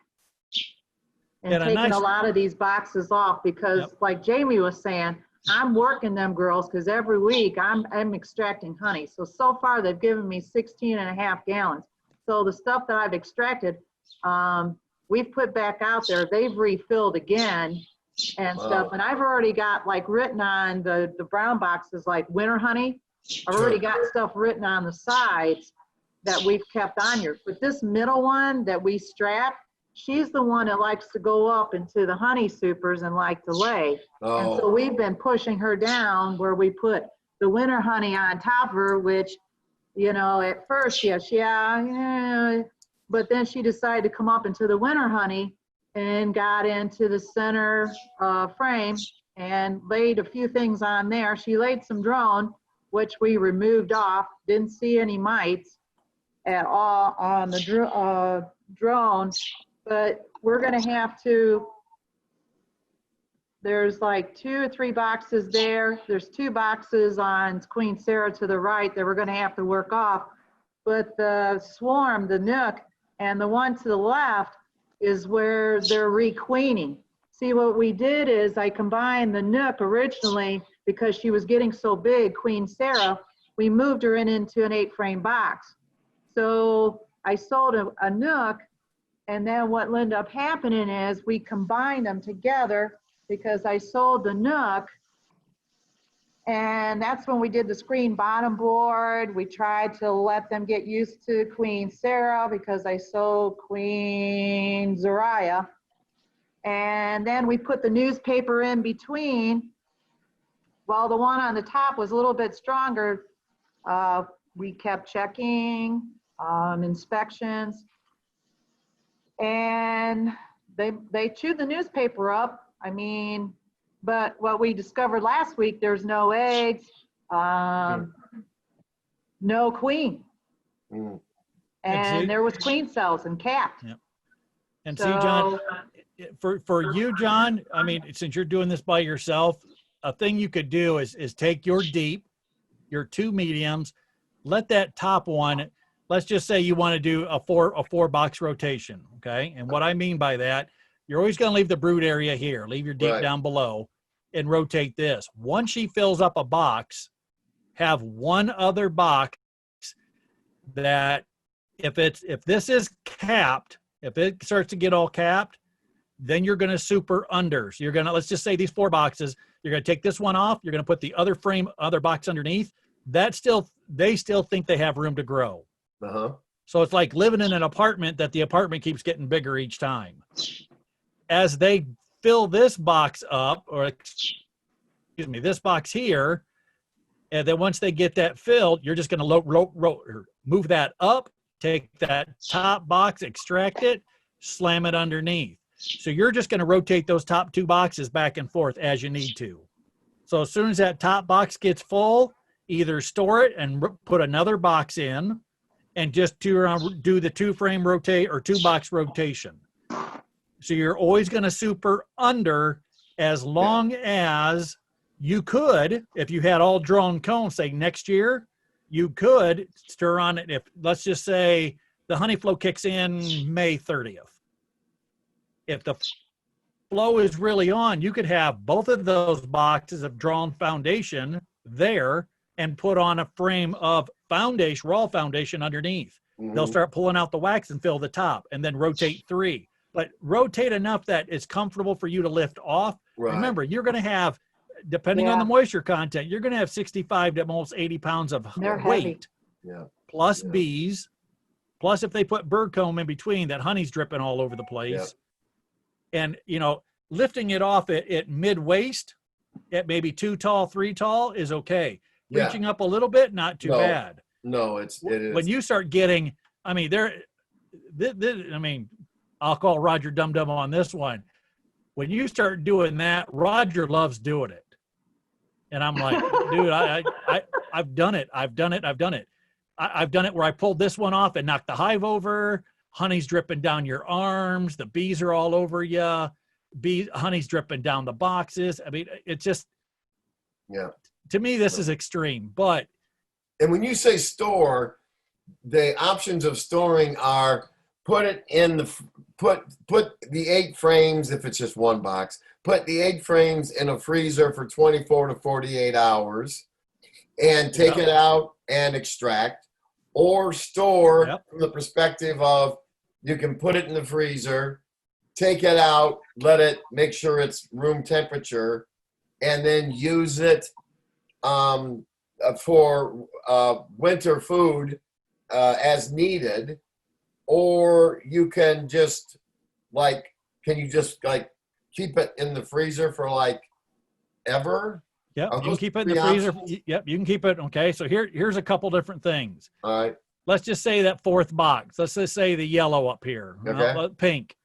And And a taking nice- a lot of these boxes off because Yep. like Jamie was saying, I'm working them girls because every week I'm extracting honey. So far they've given me 16.5 gallons. So the stuff that I've extracted, we've put back out there. They've refilled again and stuff. Wow. And I've already got like written on the brown boxes like winter honey. I've already got stuff written on the sides that we've kept on here. But this middle one that we strap, she's the one that likes to go up into the honey supers and like to lay. And so Oh, we've been pushing her down where we put the winter honey on top of her, which, you know, at first, yeah. But then she decided to come up into the winter honey and got into the center frame and laid a few things on there. She laid some drone, which we removed off. Didn't see any mites at all on the drone. But we're going to have to, there's like 2 or 3 boxes there. There's 2 boxes on Queen Sarah to the right that we're going to have to work off. But the swarm, the nook, and the one to the left is where they're requeening. See, what we did is I combined the nook originally because she was getting so big, Queen Sarah, we moved her into an 8-frame box. So I sold a nook. And then what ended up happening is we combined them together because I sold the nook. And that's when we did the screen bottom board. We tried to let them get used to Queen Sarah because I sold Queen Zariah. And then we put the newspaper in between. Well, the one on the top was a little bit stronger. We kept checking inspections. And they chewed the newspaper up. I mean, but what we discovered last week, there's no eggs, no queen. Mm. And there was queen cells and capped. Yep. And see, John, So, for you, John, I mean, since you're doing this by yourself, a thing you could do is take your deep, your 2 mediums, let that top one, let's just say you want to do a four box rotation, okay? And what I mean by that, You're always going to leave the brood area here. Leave your deep Right. down below and rotate this. Once she fills up a box, have one other box that if this is capped, if it starts to get all capped, then you're going to super under. So you're going to, let's just say these 4 boxes, you're going to take this one off. You're going to put the other box underneath. They still think they have room to grow. Uh-huh. So it's like living in an apartment that the apartment keeps getting bigger each time. As they fill this box up, or excuse me, this box here, and then once they get that filled, you're just going to move that up, take that top box, extract it, slam it underneath. So you're just going to rotate those top 2 boxes back and forth as you need to. So as soon as that top box gets full, either store it and put another box in and just do the 2-frame rotate or 2-box rotation. So you're always going to super under as long as you could, if you had all drawn cones, say next year, you could stir on it. If, let's just say the honey flow kicks in May 30th. If the flow is really on, you could have both of those boxes of drawn foundation there and put on a frame of foundation, raw foundation underneath. Mhm. They'll start pulling out the wax and fill the top and then rotate 3. But rotate enough that it's comfortable for you to lift off. Right. Remember, you're going to have, depending on the moisture content, you're going to have 65 to almost 80 pounds of They're weight. heavy. Yeah. Plus Yeah. bees, plus if they put bird comb in between, that honey's dripping all over the place. Yeah. And, lifting it off at mid-waist, at maybe 2 tall, 3 tall is okay. Yeah. Reaching up a little bit, not too No. bad. No, it is. When you start getting, I'll call Roger Dum Dum on this one. When you start doing that, Roger loves doing it. And I'm like, dude, I've done it. I've done it where I pulled this one off and knocked the hive over. Honey's dripping down your arms. The bees are all over you. Honey's dripping down the boxes. I mean, it's just, to me, this is extreme. But and when you say store, the options of storing are put it in put the 8 frames if it's just 1 box. Put the 8 frames in a freezer for 24 to 48 hours and take it out and extract, or store from the perspective of you can put it in the freezer, take it out, make sure it's room temperature, and then use it for winter food as needed. Or you can just keep it in the freezer for ever? yeah, Are you can those keep it in the 3 freezer. options? Yep, you can keep it. Okay, so here's a couple different things. All right. Let's just say that 4th box. Let's just say the yellow up here, Okay. pink.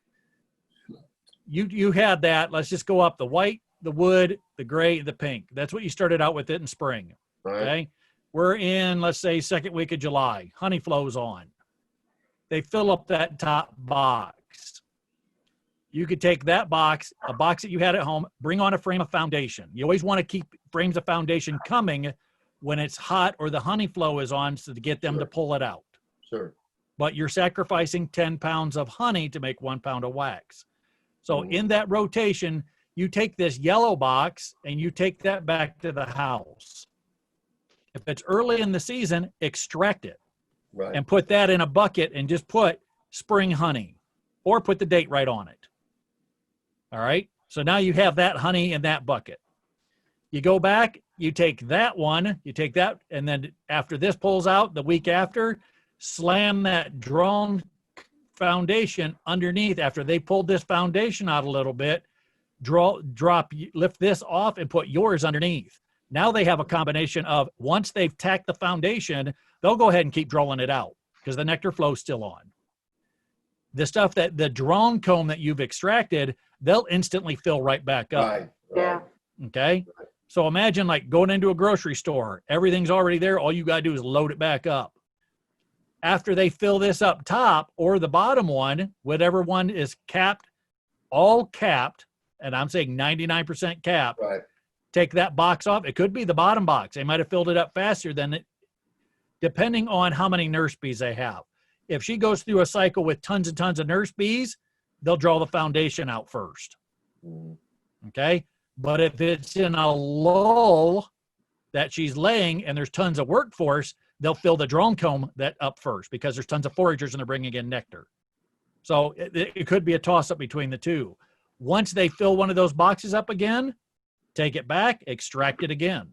You had that. Let's just go up the white, the wood, the gray, the pink. That's what you started out with it in spring. All right. Okay. We're in, let's say, 2nd week of July. Honey flow's on. They fill up that top box. You could take that box, a box that you had at home, bring on a frame of foundation. You always want to keep frames of foundation coming when it's hot or the honey flow is on, so to get them to pull it out. Sure. But you're sacrificing 10 pounds of honey to make 1 pound of wax. So in that rotation, you take this yellow box and you take that back to the house. If it's early in the season, extract it. Right. And put that in a bucket and just put spring honey, or put the date right on it. All right. So now you have that honey in that bucket. You go back, you take that one, and then after this pulls out the week after, slam that drawn foundation underneath. After they pulled this foundation out a little bit, lift this off and put yours underneath. Now they have a combination of, once they've tacked the foundation, they'll go ahead and keep drawing it out because the nectar flow's still on. The stuff that the drawn comb that you've extracted, they'll instantly fill right back up. Right. Yeah. Okay. So imagine going into a grocery store, everything's already there. All you got to do is load it back up. After they fill this up top, or the bottom one, whatever one is capped, all capped, and I'm saying 99% capped, Right. take that box off. It could be the bottom box. They might have filled it up faster than it, depending on how many nurse bees they have. If she goes through a cycle with tons and tons of nurse bees, they'll draw the foundation out first. Okay. But if it's in a lull that she's laying and there's tons of workforce, they'll fill the drone comb that up first because there's tons of foragers and they're bringing in nectar. So it could be a toss up between the two. Once they fill one of those boxes up again, take it back, extract it again.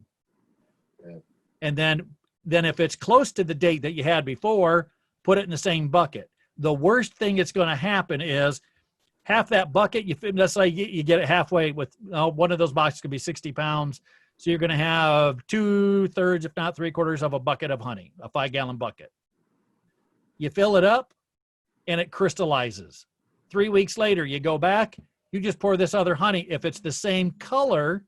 And then if it's close to the date that you had before, put it in the same bucket. The worst thing that's going to happen is half that bucket, let's say you get it halfway with one of those boxes could be 60 pounds. So you're going to have 2/3, if not 3/4 of a bucket of honey, a 5-gallon bucket. You fill it up and it crystallizes. 3 weeks later, you go back, you just pour this other honey. If it's the same color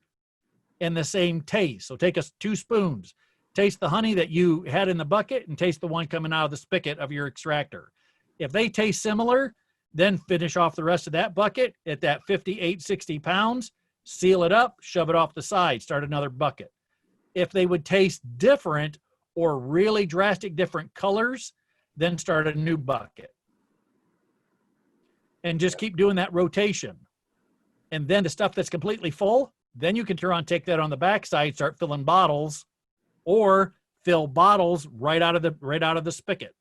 and the same taste. So take 2 spoons, taste the honey that you had in the bucket and taste the one coming out of the spigot of your extractor. If they taste similar, then finish off the rest of that bucket at that 58, 60 pounds, seal it up, shove it off the side, start another bucket. If they would taste different or really drastic different colors, then start a new bucket. And just keep doing that rotation. And then the stuff that's completely full, then you can turn on, take that on the backside, start filling bottles, or fill bottles right out of the spigot.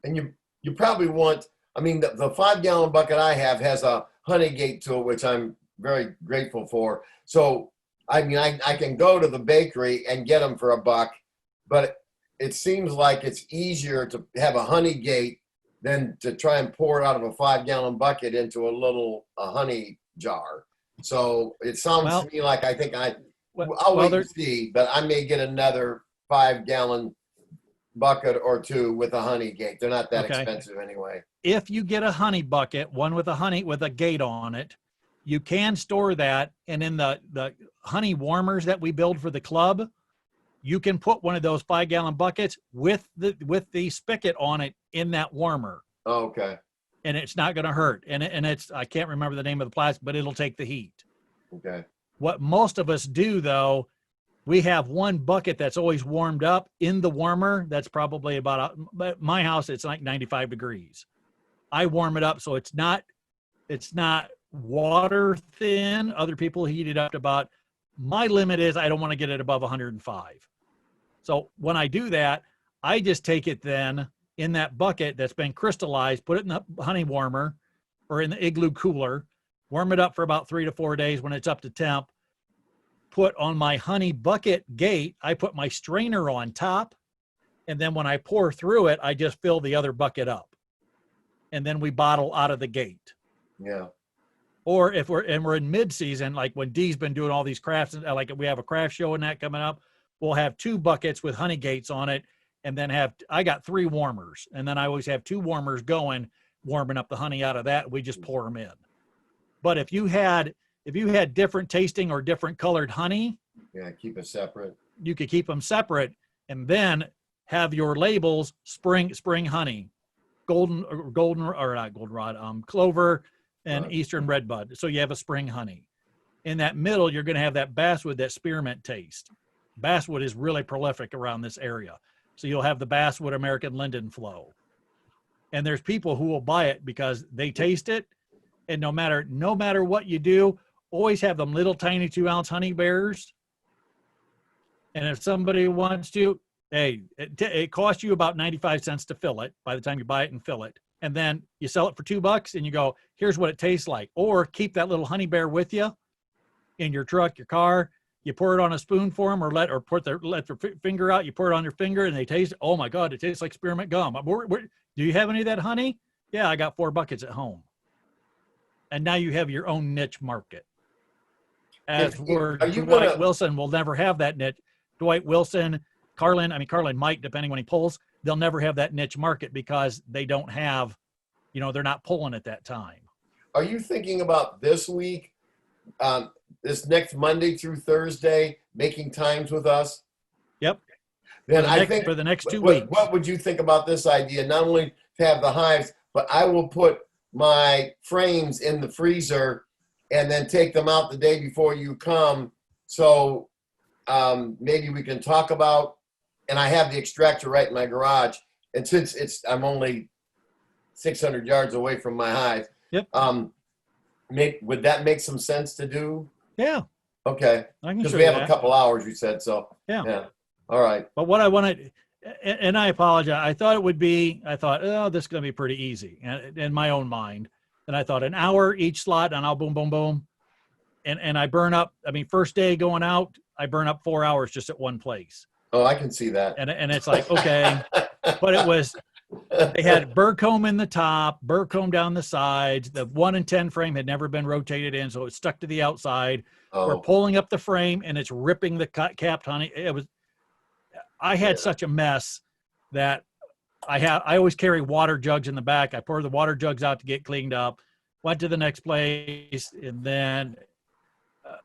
And you probably want, I mean, the 5-gallon bucket I have has a honey gate to it, which I'm very grateful for. So, I mean, I can go to the bakery and get them for $1, but it seems like it's easier to have a honey gate than to try and pour it out of a 5-gallon bucket into a honey jar. So it sounds to me like I think I'll wait and see, but I may get another 5-gallon bucket or 2 with a honey gate. They're not that expensive anyway. If you get a honey bucket, one with a gate on it, you can store that. And in the honey warmers that we build for the club, you can put one of those 5-gallon buckets with the spigot on it in that warmer. Oh, okay. And it's not going to hurt. And it's, I can't remember the name of the plastic, but it'll take the heat. Okay. What most of us do though, we have one bucket that's always warmed up in the warmer. That's probably at my house, it's like 95 degrees. I warm it up so it's not water thin. Other people heat it up to about, my limit is I don't want to get it above 105. So when I do that, I just take it then in that bucket that's been crystallized, put it in the honey warmer or in the igloo cooler, warm it up for about 3 to 4 days when it's up to temp. Put on my honey bucket gate, I put my strainer on top, and then when I pour through it, I just fill the other bucket up. And then we bottle out of the gate. Yeah. Or if we're in mid-season, like when Dee's been doing all these crafts, like we have a craft show and that coming up, we'll have 2 buckets with honey gates on it, and then I got 3 warmers, and then I always have 2 warmers going, warming up the honey out of that. We just pour them in. But if you had different tasting or different colored honey, yeah, keep it separate. You could keep them separate, and then have your labels spring honey, clover, and eastern redbud. So you have a spring honey. In that middle, you're going to have that basswood, that spearmint taste. Basswood is really prolific around this area. So you'll have the basswood American linden flow. And there's people who will buy it because they taste it. And no matter what you do, always have them little tiny 2-ounce honey bears. And if somebody wants to, hey, it costs you about 95 cents to fill it by the time you buy it and fill it. And then you sell it for $2 and you go, here's what it tastes like. Or keep that little honey bear with you in your truck, your car. You pour it on a spoon for them, or let their finger out. You pour it on your finger and they taste, oh my God, it tastes like spearmint gum. Do you have any of that honey? Yeah, I got 4 buckets at home. And now you have your own niche market. Dwight Wilson will never have that niche. Dwight Wilson, Carlin might, depending when he pulls, they'll never have that niche market because they don't have, they're not pulling at that time. Are you thinking about this week, this next Monday through Thursday, making times with us? Yep. Then for the next 2 weeks. What would you think about this idea? Not only to have the hives, but I will put my frames in the freezer and then take them out the day before you come. So maybe we can talk about, and I have the extractor right in my garage. And since I'm only 600 yards away from my hive, yep. would that make some sense to do? Yeah, Okay, I can because show we you have a that. couple hours, you said, so. Yeah. All right. But what I wanted, and I apologize, I thought, oh, this is going to be pretty easy in my own mind. And I thought an hour each slot and I'll boom, boom, boom. And I burn up, first day going out, I burn up 4 hours just at one place. Oh, I can see that. And it's like, okay, but it was, they had burr comb in the top, burr comb down the sides. The 1 in 10 frame had never been rotated in, so it stuck to the outside. We're Oh, pulling up the frame and it's ripping the capped honey. I had such a mess that I always carry water jugs in the back. I pour the water jugs out to get cleaned up, went to the next place, and then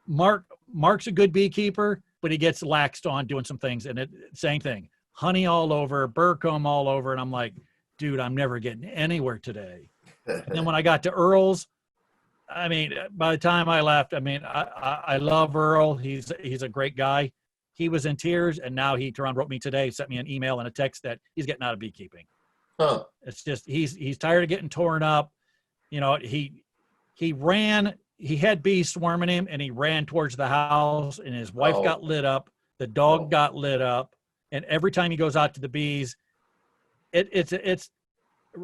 Mark's a good beekeeper, but he gets laxed on doing some things, and same thing, honey all over, burr comb all over, and I'm like, dude, I'm never getting anywhere today. And then when I got to Earl's, by the time I left, I love Earl. He's a great guy. He was in tears, and now he wrote me today, sent me an email and a text that he's getting out of beekeeping. huh. It's just he's tired of getting torn up. He ran. He had bees swarming him, and he ran towards the house, and his wife Oh. got lit up. The dog Oh. got lit up, and every time he goes out to the bees, it's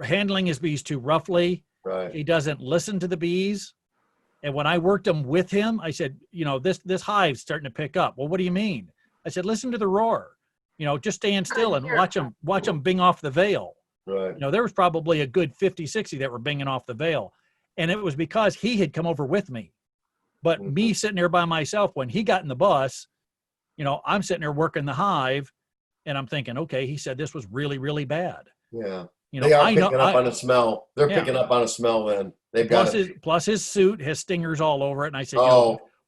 handling his bees too roughly. Right. He doesn't listen to the bees. And when I worked them with him, I said, this hive's starting to pick up. Well, what do you mean? I said, listen to the roar. Just stand still and watch them bing off the veil. Right. There was probably a good 50, 60 that were binging off the veil. And it was because he had come over with me. But me sitting there by myself, when he got in the bus, I'm sitting there working the hive, and I'm thinking, okay, he said this was really, really bad. Yeah. They are picking up on a smell. They're Yeah. picking up on a smell then. They've got Plus his suit has stingers all over it. And I said,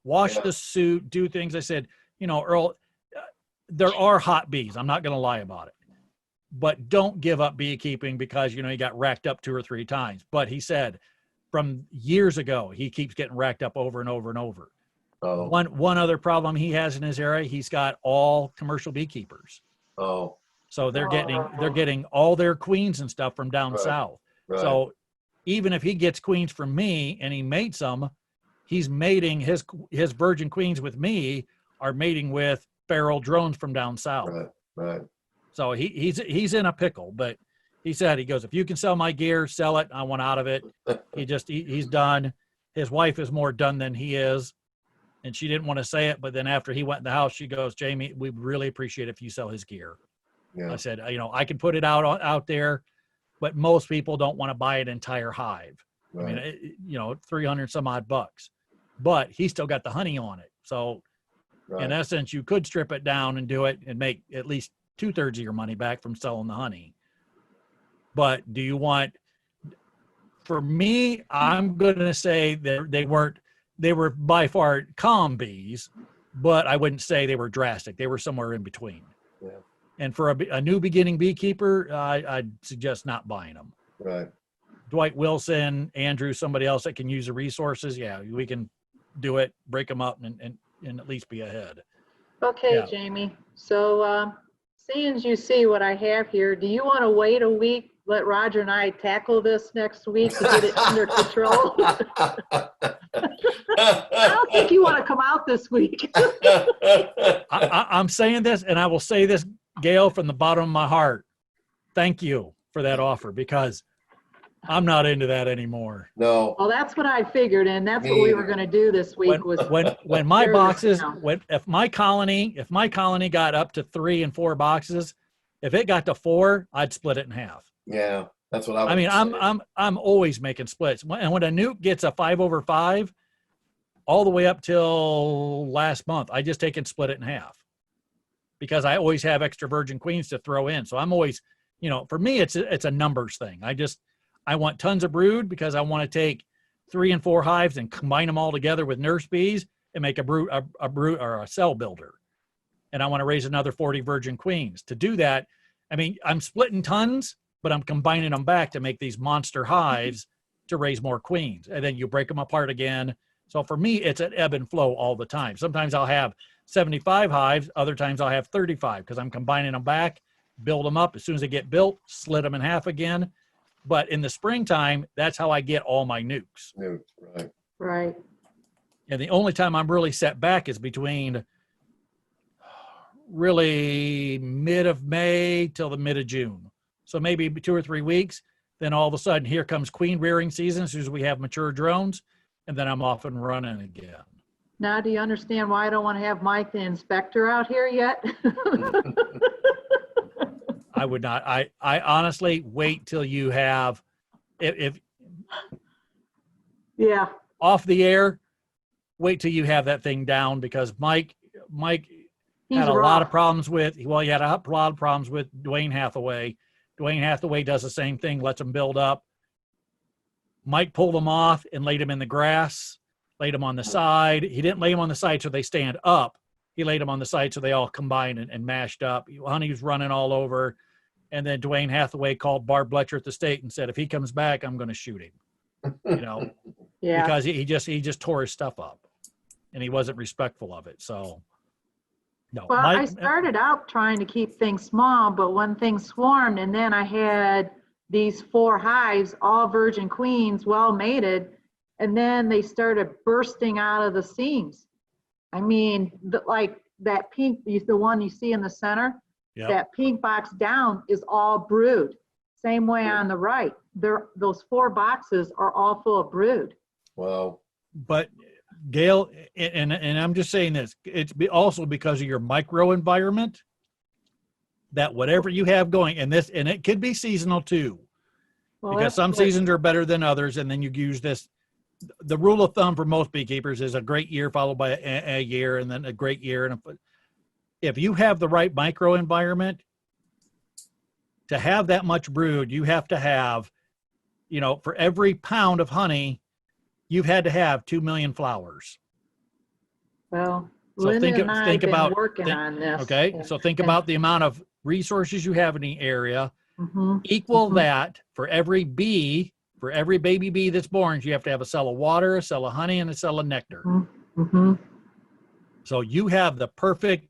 wash yeah. the suit, do things. I said, Earl, there are hot bees. I'm not going to lie about it. But don't give up beekeeping because, you got racked up 2 or 3 times. But he said from years ago, he keeps getting racked up over and over and over. Oh. One other problem he has in his area, he's got all commercial beekeepers. Oh. So they're getting all their queens and stuff from down Right. south. Right. So even if he gets queens from me and he mates them, he's mating his virgin queens with me are mating with feral drones from down south. Right. Right. So he's in a pickle, but he goes, if you can sell my gear, sell it. I want out of it. He's done. His wife is more done than he is. And she didn't want to say it, but then after he went in the house, she goes, Jamie, we really appreciate if you sell his gear. Yeah. I said, I can put it out there, but most people don't want to buy an entire hive. Right. 300 some odd bucks, but he still got the honey on it. So Right. in essence, you could strip it down and do it and make at least 2/3 of your money back from selling the honey. But do you want, for me, I'm going to say that they were by far calm bees, but I wouldn't say they were drastic. They were somewhere in between. Yeah. And for a new beginning beekeeper, I'd suggest not buying them. Right. Dwight Wilson, Andrew, somebody else that can use the resources. Yeah, we can do it, break them up and at least be ahead. Okay, Yeah. Jamie. So, seeing as you see what I have here, do you want to wait a week, let Roger and I tackle this next week to get it under control? I don't think you want to come out this week. I'm saying this, and I will say this, Gail, from the bottom of my heart. Thank you for that offer because I'm not into that anymore. No. Well, that's what I figured, and that's Me what we were either. going to do this week was When my Fair boxes, discount. if my colony got up to 3 and 4 boxes, if it got to 4, I'd split it in half. Yeah. That's what I was I mean, saying. I'm always making splits. And when a nuke gets a 5/5, all the way up till last month, I just take and split it in half because I always have extra virgin queens to throw in. So I'm always, for me, it's a numbers thing. I want tons of brood because I want to take 3 and 4 hives and combine them all together with nurse bees and make a brood or a cell builder. And I want to raise another 40 virgin queens. To do that, I'm splitting tons, but I'm combining them back to make these monster hives to raise more queens. And then you break them apart again. So for me, it's an ebb and flow all the time. Sometimes I'll have 75 hives. Other times I'll have 35 because I'm combining them back, build them up. As soon as they get built, slit them in half again. But in the springtime, that's how I get all my nukes. No, right. Right. And the only time I'm really set back is between really mid of May till the mid of June. So maybe 2 or 3 weeks. Then all of a sudden, here comes queen rearing season as soon as we have mature drones, and then I'm off and running again. Now, do you understand why I don't want to have Mike the inspector out here yet? I would not. I honestly wait till you have, if Yeah, off the air, wait till you have that thing down, because Mike he's had a lot of rough. problems with, well, he had a lot of problems with Dwayne Hathaway. Dwayne Hathaway does the same thing, lets them build up. Mike pulled them off and laid them in the grass, laid them on the side. He didn't lay them on the side so they stand up. He laid them on the side so they all combined and mashed up. Honey was running all over. And then Dwayne Hathaway called Barb Bletcher at the state and said, if he comes back, I'm going to shoot him. You know, Yeah, because he just tore his stuff up and he wasn't respectful of it. So, no. well, I Mike, started out trying to keep things small, but when things swarmed, and then I had these 4 hives, all virgin queens, well mated, and then they started bursting out of the seams. I mean, like that pink, the one you see in the center, Yep. that pink box down is all brood. Same way on the right. Those 4 boxes are all full of brood. Well, but Gail, and I'm just saying this, it's also because of your micro environment, that whatever you have going, and it could be seasonal too, Well, because that's some what- seasons are better than others, and then you use this. The rule of thumb for most beekeepers is a great year followed by a year, and then a great year. And if you have the right micro environment, to have that much brood, you have to have, for every pound of honey, you've had to have 2 million flowers. Well, So Linda think and I have been about- working think- on this. Okay, so think and- about the amount of resources you have in the area. Mhm, Equal Mhm. that for every bee, for every baby bee that's born, you have to have a cell of water, a cell of honey, and a cell of nectar. mhm. So you have the perfect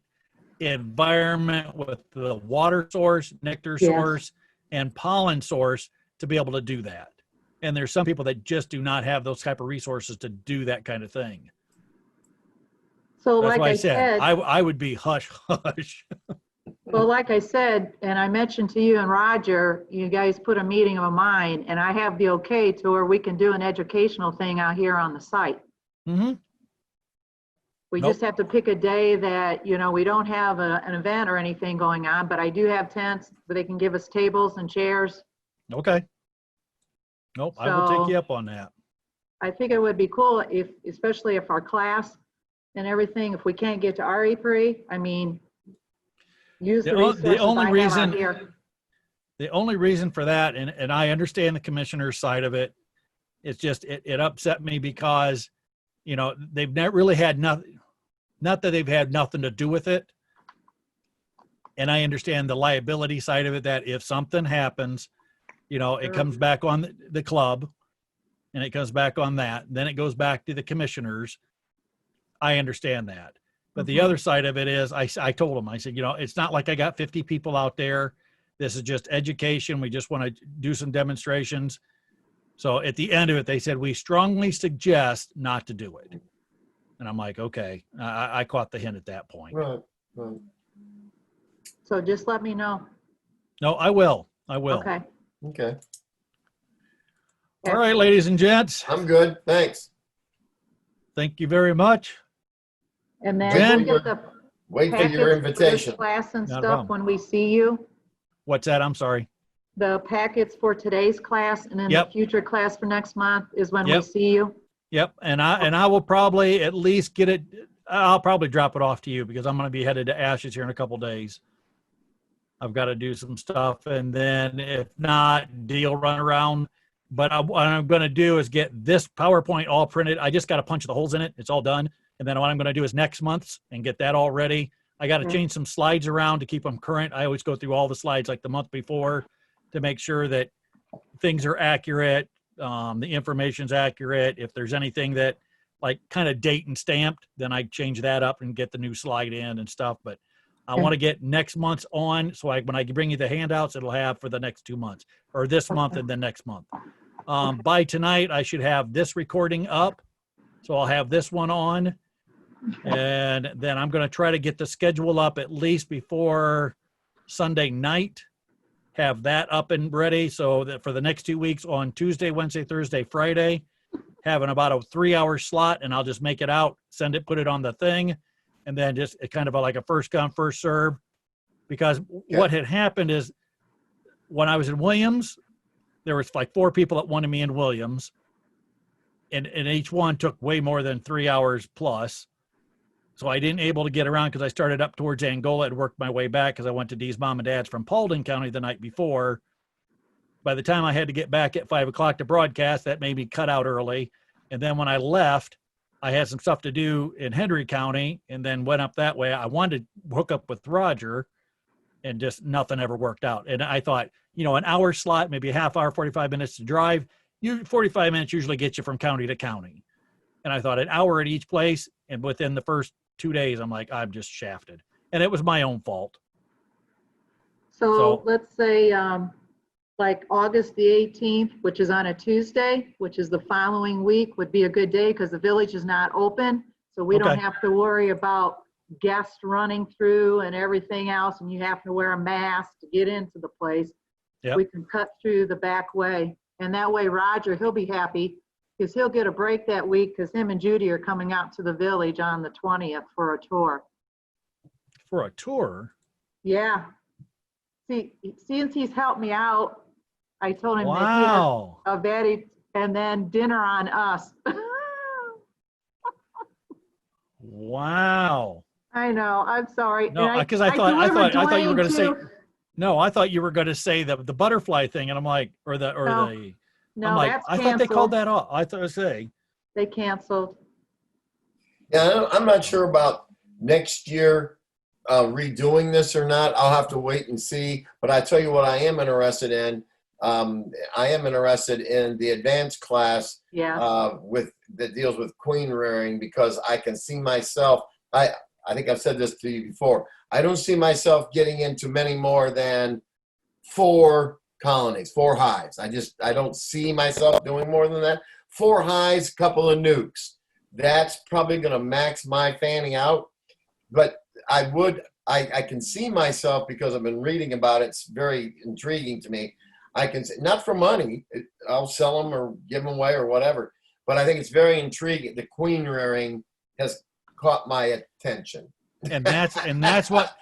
environment with the water source, nectar Yes. source, and pollen source to be able to do that. And there's some people that just do not have those type of resources to do that kind of thing. So That's like why I I said said, I would be hush hush. well, like I said, and I mentioned to you and Roger, you guys put a meeting of a mind, and I have the okay to where we can do an educational thing out here on the site. Hmm. We Nope. just have to pick a day that, we don't have an event or anything going on, but I do have tents where they can give us tables and chairs. Okay. Nope, I will take So- you up on that. I think it would be cool if, especially if our class and everything, if we can't get to our apiary, use the The o- the resources only I have reason- out here. The only reason for that, and I understand the commissioner's side of it, it's just, it upset me because, they've not really had nothing, not that they've had nothing to do with it. And I understand the liability side of it, that if something happens, it comes back on the club and it comes back on that, then it goes back to the commissioners. I understand that. But the Mhm. other side of it is, I told them, I said, it's not like I got 50 people out there. This is just education. We just want to do some demonstrations. So at the end of it, they said, we strongly suggest not to do it. And I'm like, okay, I caught the hint at that point. right. So just let me know. No, I will. I will. Okay. Okay. All right, ladies and gents, I'm good. Thanks. thank you very much. And Jen? then we'll get the Wait for packets your for this invitation. class and Not a stuff problem. when we see you. What's that? I'm sorry. The packets for today's class and then the Yep. future class for next month is when we Yep. see you. Yep. And I will probably at least get it. I'll probably drop it off to you because I'm going to be headed to Ashes here in a couple days. I've got to do some stuff. And then if not, deal run around. But what I'm going to do is get this PowerPoint all printed. I just got to punch the holes in it. It's all done. And then what I'm going to do is next month's and get that all ready. I got to Okay. change some slides around to keep them current. I always go through all the slides like the month before to make sure that things are accurate. The information's accurate. If there's anything that like kind of date and stamped, then I change that up and get the new slide in and stuff. But I Okay. want to get next month's on. So when I bring you the handouts, it'll have for the next 2 months or this month and then next month. By tonight, I should have this recording up So I'll have this one on, and then I'm going to try to get the schedule up at least before Sunday night. Have that up and ready so that for the next 2 weeks on Tuesday, Wednesday, Thursday, Friday, having about a 3-hour slot, and I'll just make it out, send it, put it on the thing, and then just kind of like a first come, first serve. Because what had happened is when I was in Williams, there was like 4 people that wanted me in Williams, and each one took way more than 3 hours plus. So I didn't able to get around because I started up towards Angola and worked my way back because I went to Dee's mom and dad's from Paulding County the night before. By the time I had to get back at 5 o'clock to broadcast, that made me cut out early. And then when I left, I had some stuff to do in Henry County and then went up that way. I wanted to hook up with Roger, and just nothing ever worked out. And I thought, you know, an hour slot, maybe a half hour, 45 minutes to drive. 45 minutes usually gets you from county to county. And I thought an hour at each place. And within the first 2 days, I'm like, I'm just shafted. And it was my own fault. So let's say like August the 18th, which is on a Tuesday, which is the following week, would be a good day because the village is not open. So we don't have to worry about guests running through and everything else, and you have to wear a mask to get into the place. Yep. We can cut through the back way. And that way Roger, he'll be happy because he'll get a break that week because him and Judy are coming out to the village on the 20th for a tour. For a tour? Yeah. See, since he's helped me out, I told him that Wow. he has a very, and then dinner on us. Wow. I know. I'm sorry. No, because I thought you were going to say, delivered no, I thought you were going to say the butterfly thing. And I'm like, No, I'm like, that's I thought they called canceled. that off. I thought They canceled. Yeah, I'm not sure about next year redoing this or not. I'll have to wait and see. But I tell you what I am interested in. I am interested in the advanced class Yeah. with that deals with queen rearing because I can see myself. I think I've said this to you before. I don't see myself getting into many more than 4 colonies, 4 hives. I don't see myself doing more than that. 4 hives, couple of nukes. That's probably going to max my fanning out. But I can see myself because I've been reading about it. It's very intriguing to me. I can say, not for money. I'll sell them or give them away or whatever. But I think it's very intriguing. The queen rearing has caught my attention. And that's what,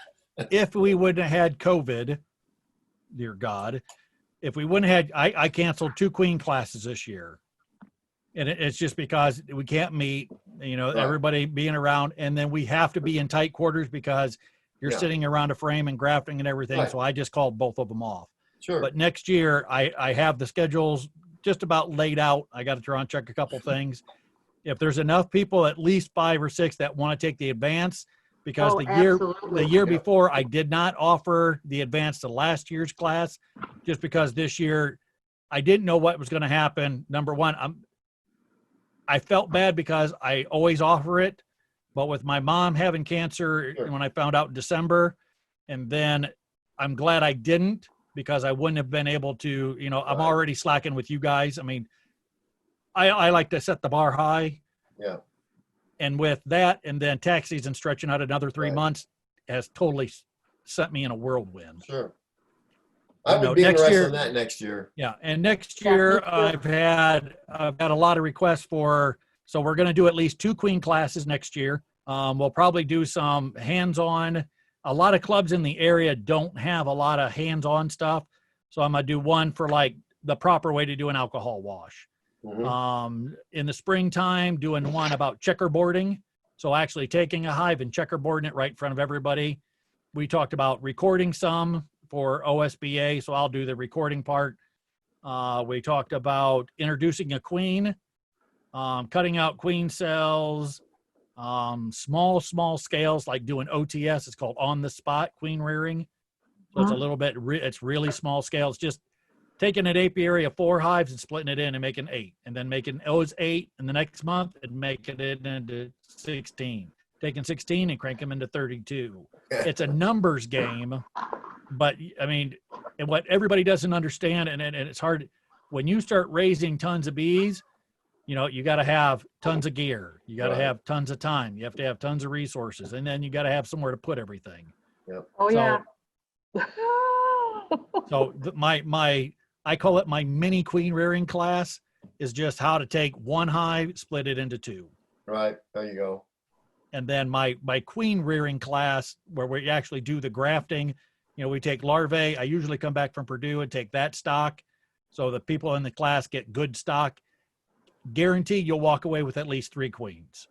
if we wouldn't have had COVID, dear God, if we wouldn't have had, I canceled 2 queen classes this year. And it's just because we can't meet, Right. everybody being around. And then we have to be in tight quarters because you're sitting around a frame and grafting and everything. Right. So I just called both of them off. Sure. But next year, I have the schedules just about laid out. I got to try and check a couple things. If there's enough people, at least 5 or 6 that want to take the advance, because Absolutely. the year before I did not offer the advance to last year's class, just because this year I didn't know what was going to happen. Number one, I felt bad because I always offer it, but with my mom having cancer when I found out in December, and then I'm glad I didn't because I wouldn't have been able to, I'm already slacking with you guys. I mean, I like to set the bar high. Yeah. And with that, and then tax season stretching out another 3 months has totally sent me in a whirlwind. Sure. I would be interested in that next year. Yeah, and next year I've had a lot of requests for. So we're going to do at least 2 queen classes next year. We'll probably do some hands-on. A lot of clubs in the area don't have a lot of hands-on stuff, so I'm going to do one for like the proper way to do an alcohol wash. Mm-hmm. In the springtime, doing one about checkerboarding. So actually taking a hive and checkerboarding it right in front of everybody. We talked about recording some for OSBA, so I'll do the recording part. We talked about introducing a queen, cutting out queen cells, small scales like doing OTS. It's called on the spot queen rearing. So it's a little bit, it's really small scale. It's just taking an apiary of 4 hives and splitting it in and making 8, and then making those 8 in the next month and making it into 16. Taking 16 and crank them into 32. It's a numbers game, but I mean, and what everybody doesn't understand, and it's hard when you start raising tons of bees. You know, you got to have tons of gear. You got to Right. have tons of time. You have to have tons of resources, and then you got to have somewhere to put everything. Oh, So- yeah. So I call it my mini queen rearing class is just how to take one hive, split it into two. Right. There you go. And then my queen rearing class where we actually do the grafting, you know, we take larvae. I usually come back from Purdue and take that stock. So the people in the class get good stock. Guarantee you'll walk away with at least 3 queens.